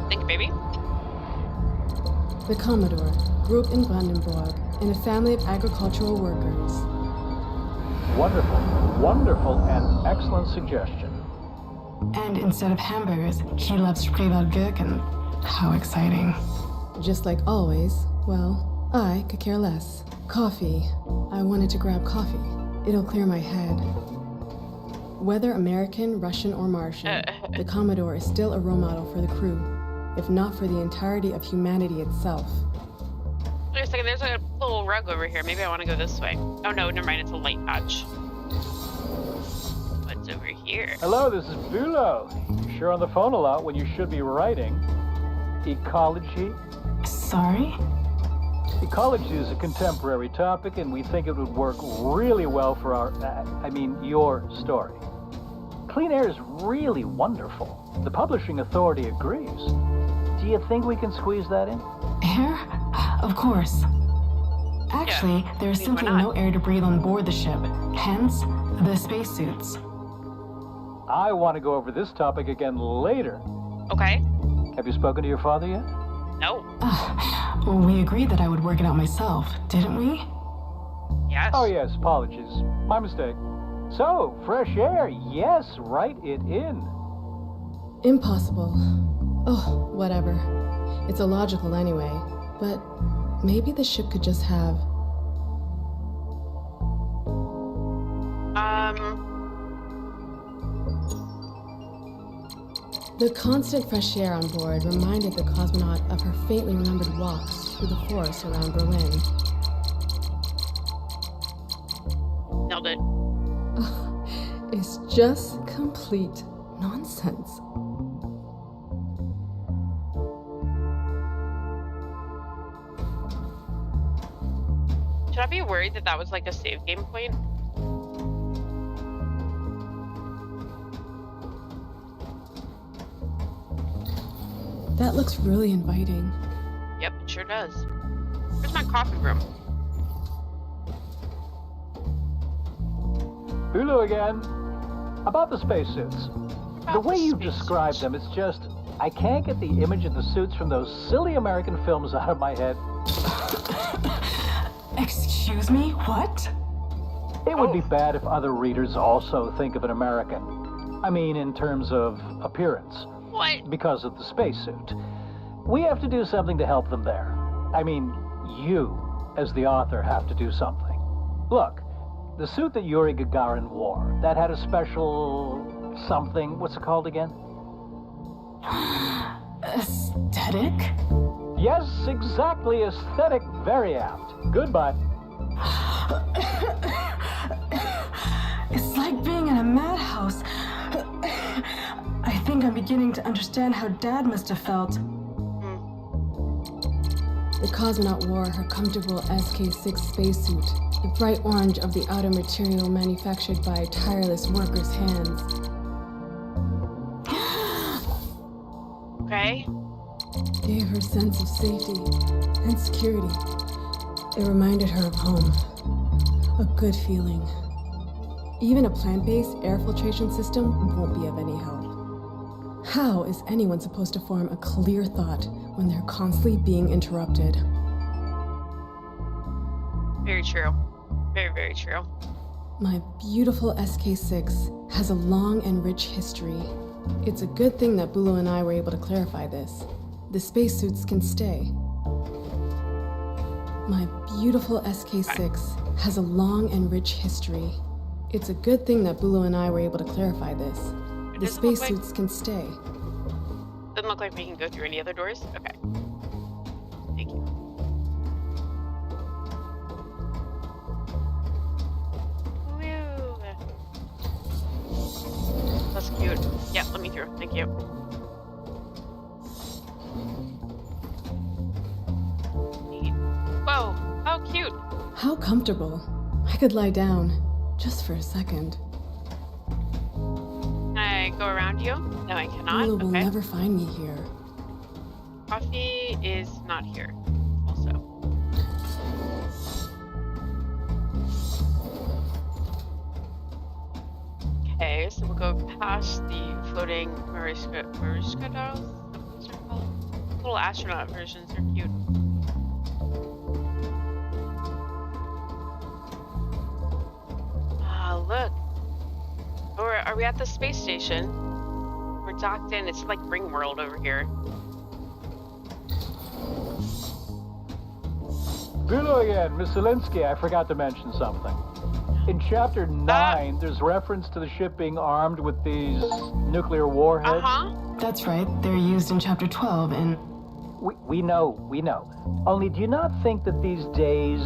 Think, baby. The Commodore grew up in Brandenburg in a family of agricultural workers. Wonderful and excellent suggestion. And instead of hamburgers, he loves Spreewaldgurken. How exciting. Just like always, well, I could care less. Coffee. I wanted to grab coffee. It'll clear my head. Whether American, Russian, or Martian, the Commodore is still a role model for the crew, if not for the entirety of humanity itself. Wait a second, there's a little rug over here. Maybe I want to go this way. Oh no, never mind, it's a light patch. What's over here? Hello, this is Bulow. You're sure on the phone a lot when you should be writing. Ecology? Sorry? Ecology is a contemporary topic, and we think it would work really well for your story. Clean air is really wonderful. The publishing authority agrees. Do you think we can squeeze that in? Air? Of course. Actually, there's simply no air to breathe on board the ship, hence the spacesuits. I want to go over this topic again later. Okay. Have you spoken to your father yet? No. We agreed that I would work it out myself, didn't we? Yes. Oh yes, apologies. My mistake. So, fresh air, yes, write it in. Impossible. Oh, whatever. It's illogical anyway. But maybe the ship could just have... The constant fresh air on board reminded the cosmonaut of her faintly remembered walks through the forest around Berlin. Nailed it. It's just complete nonsense. Should I be worried that that was like a save game point? That looks really inviting. Yep, it sure does. Where's my coffee room? Hulu again. About the spacesuits. The way you described them, it's just... I can't get the image of the suits from those silly American films out of my head. Excuse me? What? It would be bad if other readers also think of an American. I mean, in terms of appearance. What? Because of the spacesuit. We have to do something to help them there. I mean, you, as the author, have to do something. Look, the suit that Yuri Gagarin wore, that had a special something. What's it called again? Aesthetic? Yes, exactly. Aesthetic. Very apt. Goodbye. It's like being in a madhouse. I think I'm beginning to understand how Dad must have felt. The cosmonaut wore her comfortable SK-6 spacesuit, the bright orange of the outer material manufactured by tireless workers' hands. Okay. Gave her a sense of safety and security. It reminded her of home. A good feeling. Even a plant-based air filtration system won't be of any help. How is anyone supposed to form a clear thought when they're constantly being interrupted? Very true. Very, very true. My beautiful SK-6 has a long and rich history. It's a good thing that Bulo and I were able to clarify this. The spacesuits can stay. My beautiful SK-6 has a long and rich history. It's a good thing that Bulo and I were able to clarify this. The spacesuits can stay. Doesn't look like we can go through any other doors. Okay. Thank you. Woo. That's cute. Yeah, let me through. Thank you. Whoa, how cute. How comfortable. I could lie down, just for a second. Can I go around you? No, I cannot. Bulo will Okay. never find me here. Coffee is not here. Also. Okay, so we'll go past the floating Mariska dolls. What's they're called? Little astronaut versions are cute. Ah, look. Or are we at the space station? We're docked in. It's like Ring World over here. Bulo again, Miss Zelinsky, I forgot to mention something. In Chapter 9, there's reference to the ship being armed with these nuclear warheads. That's right. They're used in Chapter 12 and... We know. Only do you not think that these days,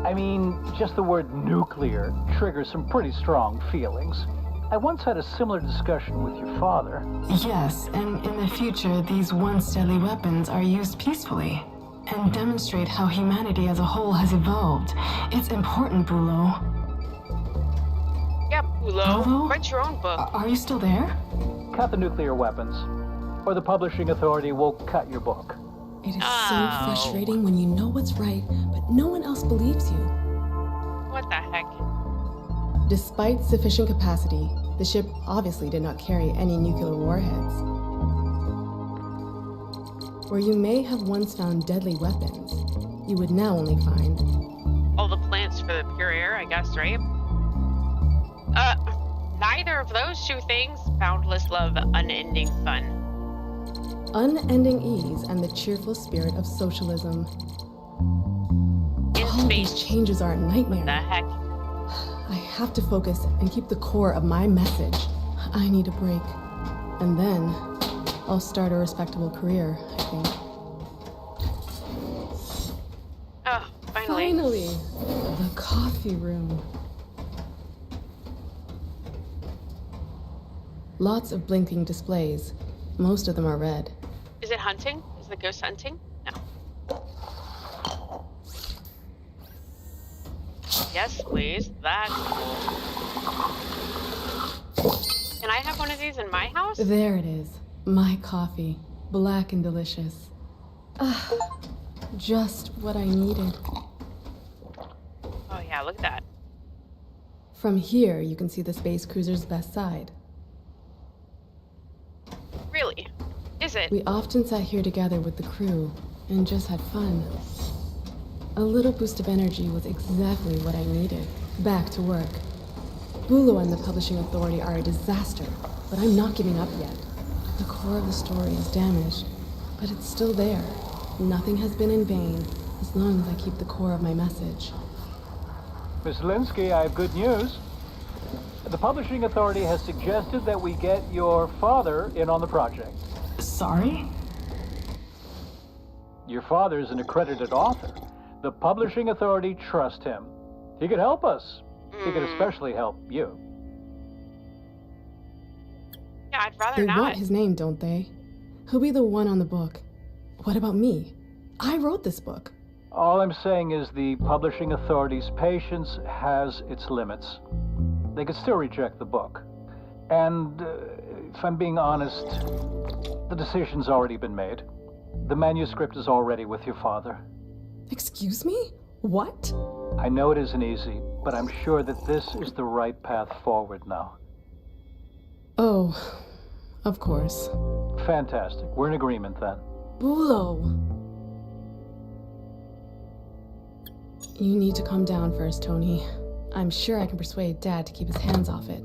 I mean, just the word nuclear triggers some pretty strong feelings? I once had a similar discussion with your father. Yes, and in the future, these once deadly weapons are used peacefully and demonstrate how humanity as a whole has evolved. It's important, Bulo. Yeah, Bulo. Bulo? Write your own book. Are you still there? Cut the nuclear weapons, or the publishing authority will cut your book. It is so frustrating when you know what's right, but no one else believes you. What the heck? Despite sufficient capacity, the ship obviously did not carry any nuclear warheads. Where you may have once found deadly weapons, you would now only find... all the plants for the pure air, I guess, right? Neither of those two things. Boundless love, unending fun. unending ease and the cheerful spirit of socialism. All of these changes are a nightmare. What the heck? I have to focus and keep the core of my message. I need a break. And then I'll start a respectable career, I think. Oh, finally. Finally! The coffee room. Lots of blinking displays. Most of them are red. Is it hunting? Is the ghost hunting? No. Yes, please. That. Can I have one of these in my house? There it is. My coffee. Black and delicious. Ah, just what I needed. Oh yeah, look at that. From here, you can see the space cruiser's best side. Really? Is it? We often sat here together with the crew and just had fun. A little boost of energy was exactly what I needed. Back to work. Bulo and the Publishing Authority are a disaster, but I'm not giving up yet. The core of the story is damaged, but it's still there. Nothing has been in vain, as long as I keep the core of my message. Miss Linsky, I have good news. The Publishing Authority has suggested that we get your father in on the project. Sorry? Your father is an accredited author. The Publishing Authority trusts him. He could help us. He could especially help you. Yeah, I'd rather They not. want his name, don't they? He'll be the one on the book. What about me? I wrote this book. All I'm saying is the Publishing Authority's patience has its limits. They could still reject the book. And if I'm being honest, the decision's already been made. The manuscript is already with your father. Excuse me? What? I know it isn't easy, but I'm sure that this is the right path forward now. Oh, of course. Fantastic. We're in agreement then. Bulo! You need to calm down first, Tony. I'm sure I can persuade Dad to keep his hands off it.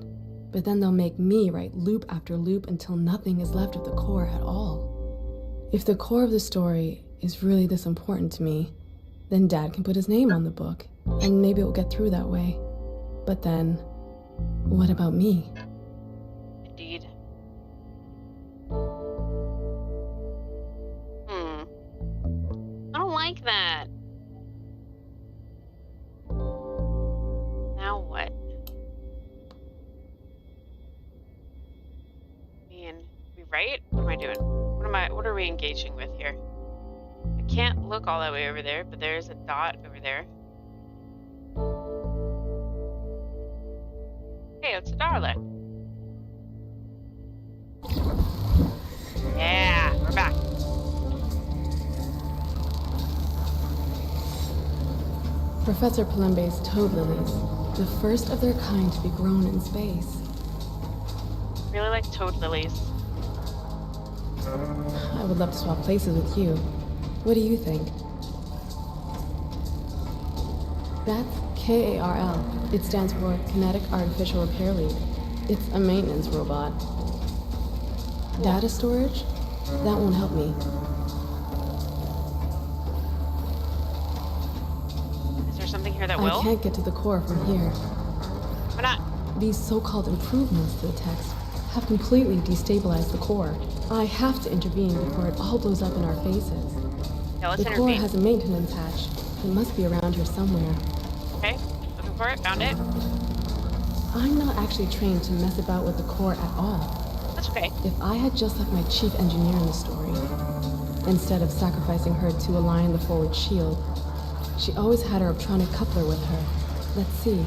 But then they'll make me write loop after loop until nothing is left of the core at all. If the core of the story is really this important to me, then Dad can put his name on the book, and maybe it will get through that way. But then, what about me? Indeed. I don't like that. Now what? We right? What am I doing? What are we engaging with here? I can't look all that way over there, but there's a dot over there. Hey, it's a Dalek. Yeah, we're back. Professor Palembe's toad lilies, the first of their kind to be grown in space. Really like toad lilies. I would love to swap places with you. What do you think? That's KARL. It stands for Kinetic Artificial Repair Lead. It's a maintenance robot. Data storage? That won't help me. Is there something here that will? I can't get to the core from here. Why not? These so-called improvements to the text have completely destabilized the core. I have to intervene before it all blows up in our faces. Yeah, let's the intervene. core has a maintenance hatch. It must be around here somewhere. Okay, looking for it, found it. I'm not actually trained to mess about with the core at all. That's okay. If I had just left my chief engineer in the story, instead of sacrificing her to align the forward shield, she always had her optronic coupler with her. Let's see.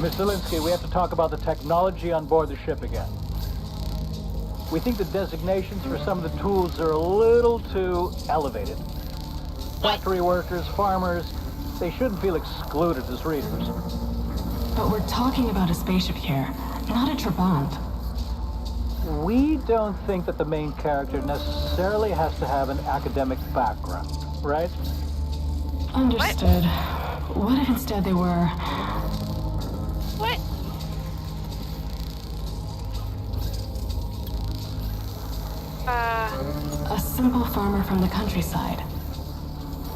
Miss Zelinsky, we have to talk about the technology on board the ship again. We think the designations for some of the tools are a little too elevated. Factory workers, farmers, they shouldn't feel excluded as readers. But we're talking about a spaceship here, not a Trabant. We don't think that the main character necessarily has to have an academic background, right? Understood. What if instead they were... What? A simple farmer from the countryside.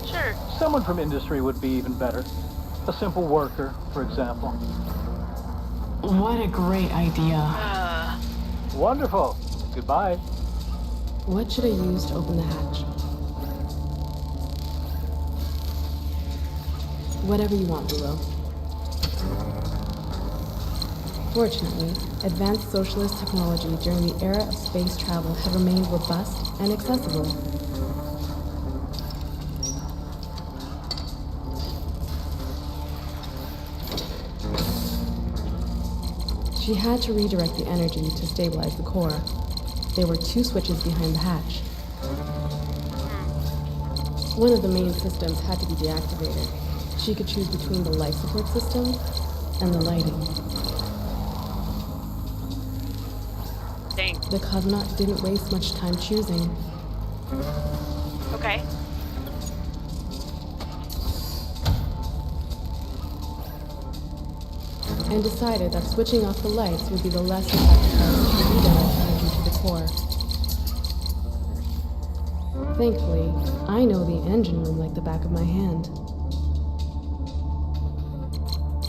Sure. Someone from industry would be even better. A simple worker, for example. What a great idea. Wonderful. Goodbye. What should I use to open the hatch? Whatever you want, Willow. Fortunately, advanced socialist technology during the era of space travel had remained robust and accessible. She had to redirect the energy to stabilize the core. There were 2 switches behind the hatch. One of the main systems had to be deactivated. She could choose between the life support system and the lighting. Dang. The cosmonaut didn't waste much time choosing. Okay. And decided that switching off the lights would be the less effective to redirect energy to the core. Thankfully, I know the engine room like the back of my hand.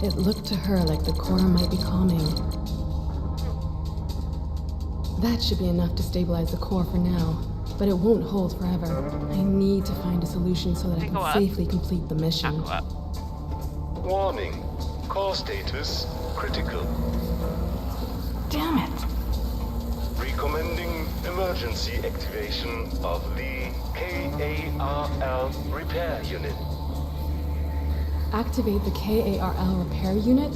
It looked to her like the core might be calming. That should be enough to stabilize the core for now, but it won't hold forever. I need to find a solution so that I can safely complete the mission. Warning. Core status critical. Damn it. Recommending emergency activation of the KARL repair unit. Activate the KARL repair unit?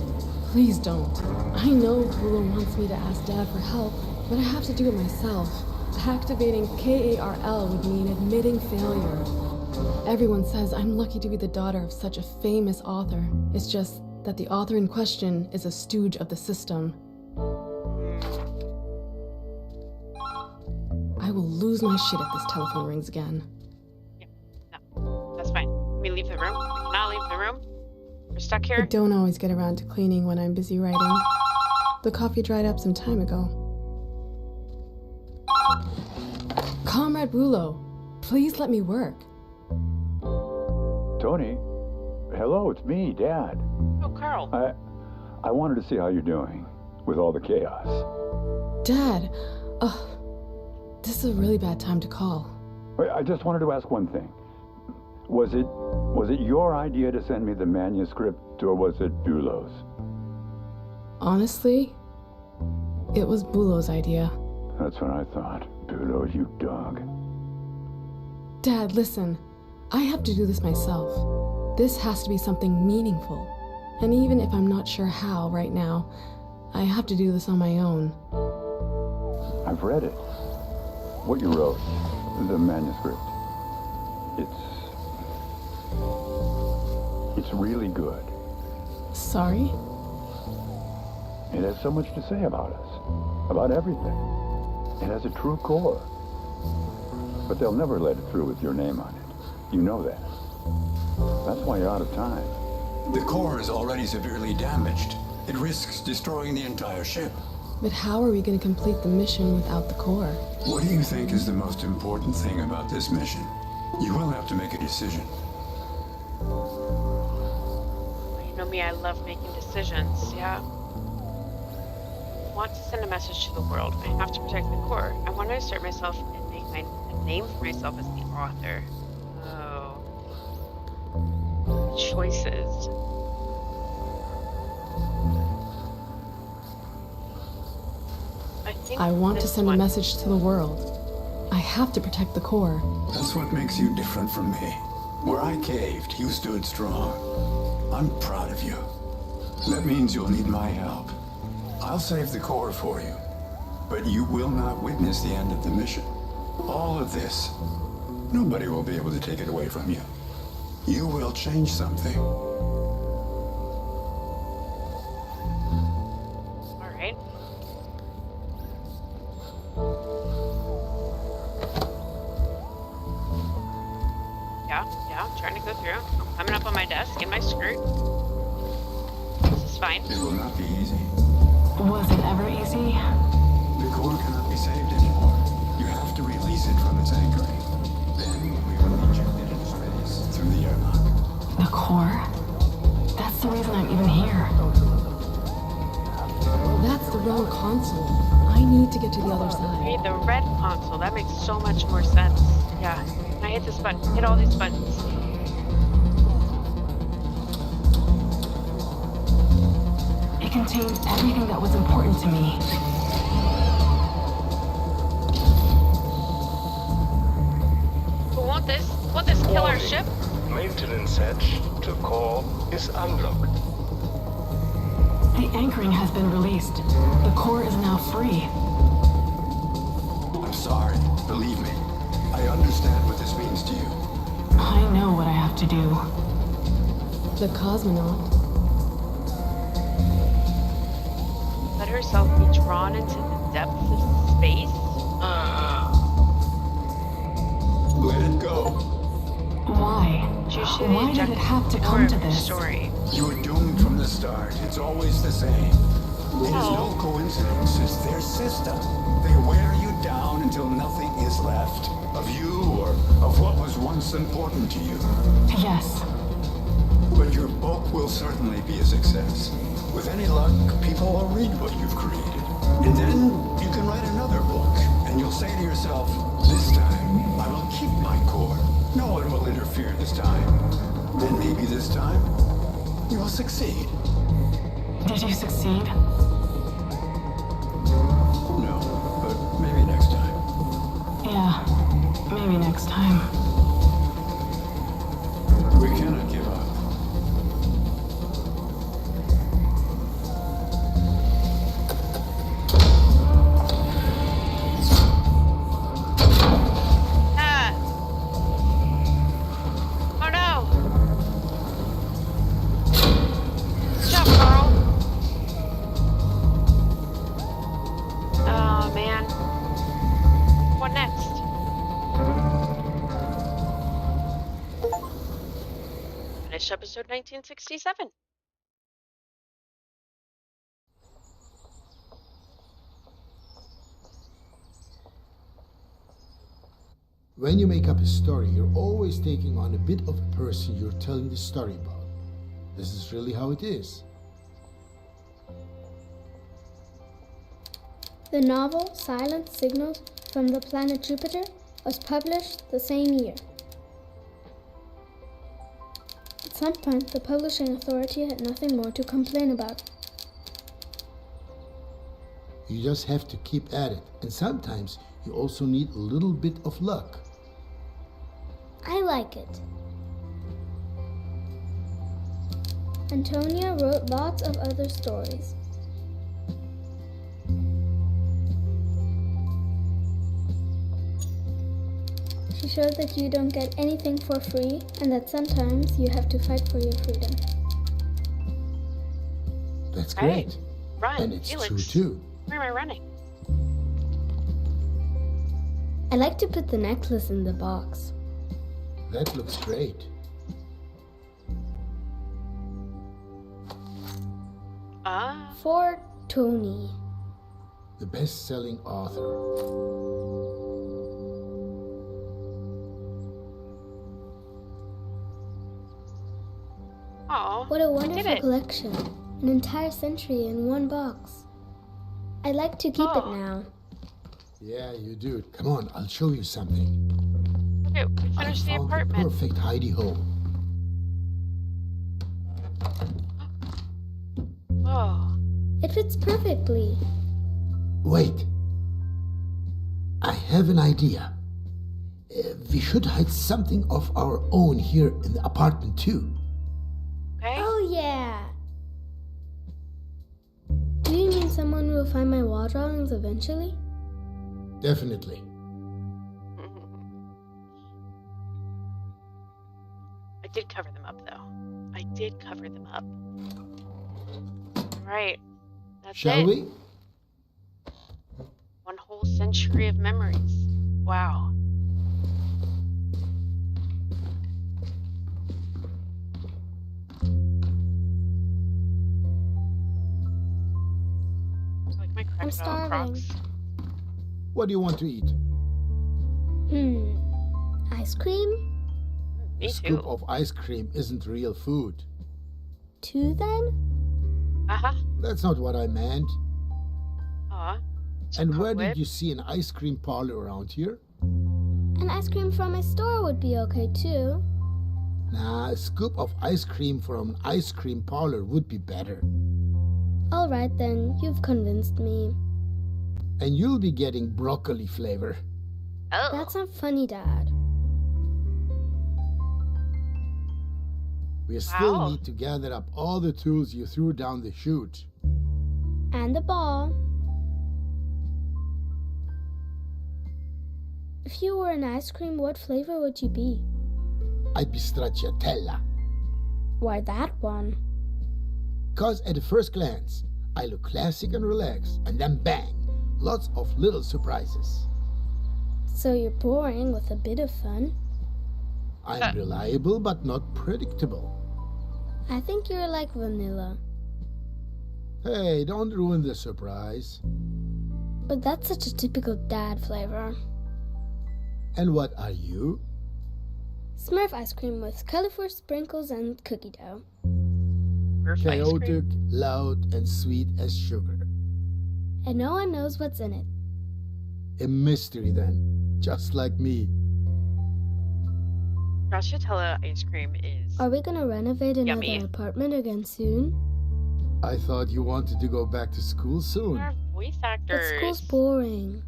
Please don't. I know Willow wants me to ask Dad for help, but I have to do it myself. Activating KARL would mean admitting failure. Everyone says I'm lucky to be the daughter of such a famous author. It's just that the author in question is a stooge of the system. I will lose my shit if this telephone rings again. No, that's fine. Can we leave the room? We cannot leave the room. We're stuck here. I don't always get around to cleaning when I'm busy writing. The coffee dried up some time ago. Comrade Willow, please let me work. Tony, hello, it's me, Dad. Oh, Carl. I wanted to see how you're doing with all the chaos. Dad, this is a really bad time to call. I just wanted to ask one thing. Was it your idea to send me the manuscript, or was it Bulow's? Honestly, it was Bulow's idea. That's what I thought. Bulow, you dog. Dad, listen. I have to do this myself. This has to be something meaningful. And even if I'm not sure how right now, I have to do this on my own. I've read it. What you wrote. The manuscript. It's really good. Sorry? It has so much to say about us. About everything. It has a true core. But they'll never let it through with your name on it. You know that. That's why you're out of time. The core is already severely damaged. It risks destroying the entire ship. But how are we going to complete the mission without the core? What do you think is the most important thing about this mission? You will have to make a decision. You know me, I love making decisions, yeah. I want to send a message to the world. I have to protect the core. I want to assert myself and make a name for myself as the author. Oh. Choices. I want to send a message to the world. I have to protect the core. That's what makes you different from me. Where I caved, you stood strong. I'm proud of you. That means you'll need my help. I'll save the core for you, but you will not witness the end of the mission. All of this, nobody will be able to take it away from you. You will change something. All right. Yeah, I'm trying to go through. I'm coming up on my desk in my skirt. This is fine. It will not be easy. Was it ever easy? The core cannot be saved anymore. You have to release it from its anchoring. Then we will eject it into space through the airlock. core? That's the reason I'm even here. That's the wrong console. I need to get to the other You side. need the red console. That makes so much more sense. Yeah. Can I hit this button? Hit all these buttons. It contained everything that was important to me. But won't this kill our ship? Maintenance hatch to core is unlocked. The anchoring has been released. The core is now free. I'm sorry. Believe me. I understand what this means to you. I know what I have to do. The cosmonaut. Let herself be drawn into the depths of space? Let it go. Why? Why did it have to come to this? Story. You were doomed from the start. It's always the same. It is no coincidence. It's their system. They wear you down until nothing is left of you or of what was once important to you. Yes. But your book will certainly be a success. With any luck, people will read what you've created. And then you can write another book, and you'll say to yourself, this time, I will keep my core. No one will interfere this time. And maybe this time, you will succeed. Did you succeed? No, but maybe next time. Yeah, maybe next time. We cannot give up. Oh no! Good job, Carl. Oh man. What next? Finish episode 1967. When you make up a story, you're always taking on a bit of a person you're telling the story about. This is really how it is. The novel Silent Signals from the Planet Jupiter was published the same year. At some point, the publishing authority had nothing more to complain about. You just have to keep at it, and sometimes you also need a little bit of luck. I like it. Antonia wrote lots of other stories. She showed that you don't get anything for free and that sometimes you have to fight for your freedom. That's Right. great. Run, And it's Felix. true too. Where am I running? I like to put the necklace in the box. That looks great. For Tony. The best-selling author. Oh, What a I did wonderful it. collection. An entire century in one box. I'd like to keep it now. Yeah, you do. Come on, I'll show you something. Okay, we I finished the found the apartment. perfect hidey hole. Oh, It fits perfectly. Wait. I have an idea. We should hide something of our own here in the apartment too. okay. Oh, yeah. Do you mean someone will find my wall drawings eventually? Definitely. I did cover them up, though. I did cover them up. Right. That's Shall it. we? One whole century of memories. Wow. I like my crocodile starving. Crocs. What do you want to eat? Ice cream? A scoop of ice cream isn't real food. 2 then? That's not what I meant. Aw. And where did you see an ice cream parlor around here? An ice cream from a store would be okay too. Nah, a scoop of ice cream from an ice cream parlor would be better. Alright then, you've convinced me. And you'll be getting broccoli flavor. Oh. That's not funny, Dad. We still need to gather up all the tools you threw down the chute. And the ball. If you were an ice cream, what flavor would you be? I'd be stracciatella. Why that one? 'Cause at the first glance, I look classic and relaxed, and then bang, lots of little surprises. So you're boring with a bit of fun? I'm reliable but not predictable. I think you're like vanilla. Hey, don't ruin the surprise. But that's such a typical dad flavor. And what are you? Smurf ice cream with colorful sprinkles and cookie dough. Chaotic, loud, and sweet as sugar. And no one knows what's in it. A mystery then, just like me. Stracciatella ice cream is Are we gonna renovate another yummy. apartment again soon? I thought you wanted to go back to school soon. Our voice But actors. school's boring.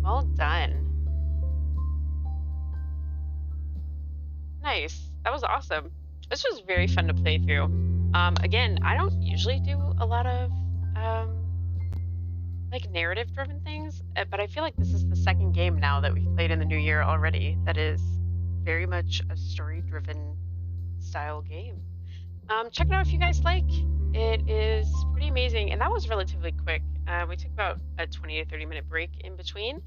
Well done. Nice. That was awesome. This was very fun to play through. Again, I don't usually do a lot of like narrative-driven things, but I feel like this is the second game now that we've played in the new year already that is very much a story-driven style game. Check it out if you guys like. It is pretty amazing, and that was relatively quick. We took about a 20 to 30 minute break in between,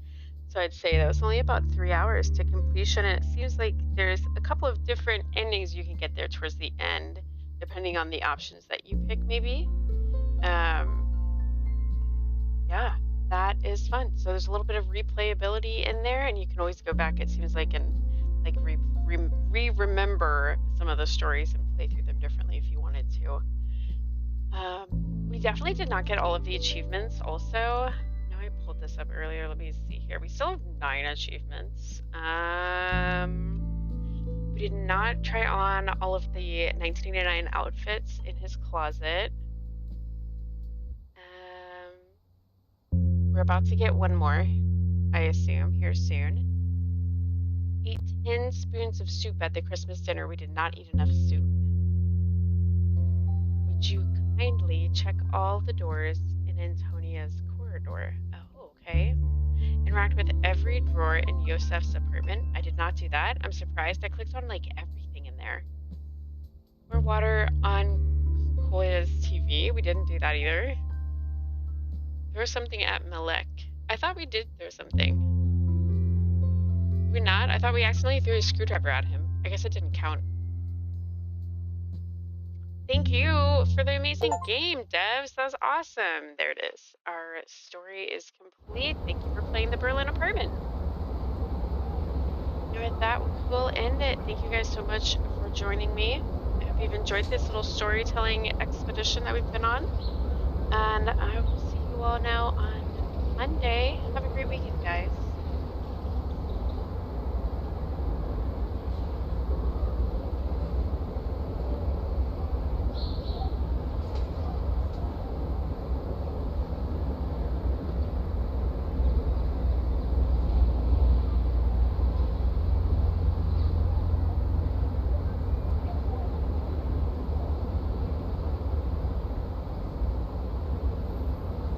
so I'd say that was only about 3 hours to completion, and it seems like there's a couple of different endings you can get there towards the end, depending on the options that you pick, maybe. Yeah, that is fun. So there's a little bit of replayability in there, and you can always go back, it seems like, and like remember some of the stories and play through them differently if you wanted to. We definitely did not get all of the achievements also. No, I pulled this up earlier. Let me see here. We still have 9 achievements. We did not try on all of the 1989 outfits in his closet. We're about to get one more, I assume, here soon. 8 10 spoons of soup at the Christmas dinner. We did not eat enough soup. Would you kindly check all the doors in Antonia's corridor? Oh, okay. Interact with every drawer in Yosef's apartment. I did not do that. I'm surprised. I clicked on like everything in there. Pour water on Koya's TV. We didn't do that either. Throw something at Melek. I thought we did throw something. Did we not? I thought we accidentally threw a screwdriver at him. I guess it didn't count. Thank you for the amazing game, devs. That was awesome. There it is. Our story is complete. Thank you for playing the Berlin apartment. And with that, we'll end it. Thank you guys so much for joining me. I hope you've enjoyed this little storytelling expedition that we've been on. And I will see you all now on Monday. Have a great weekend, guys.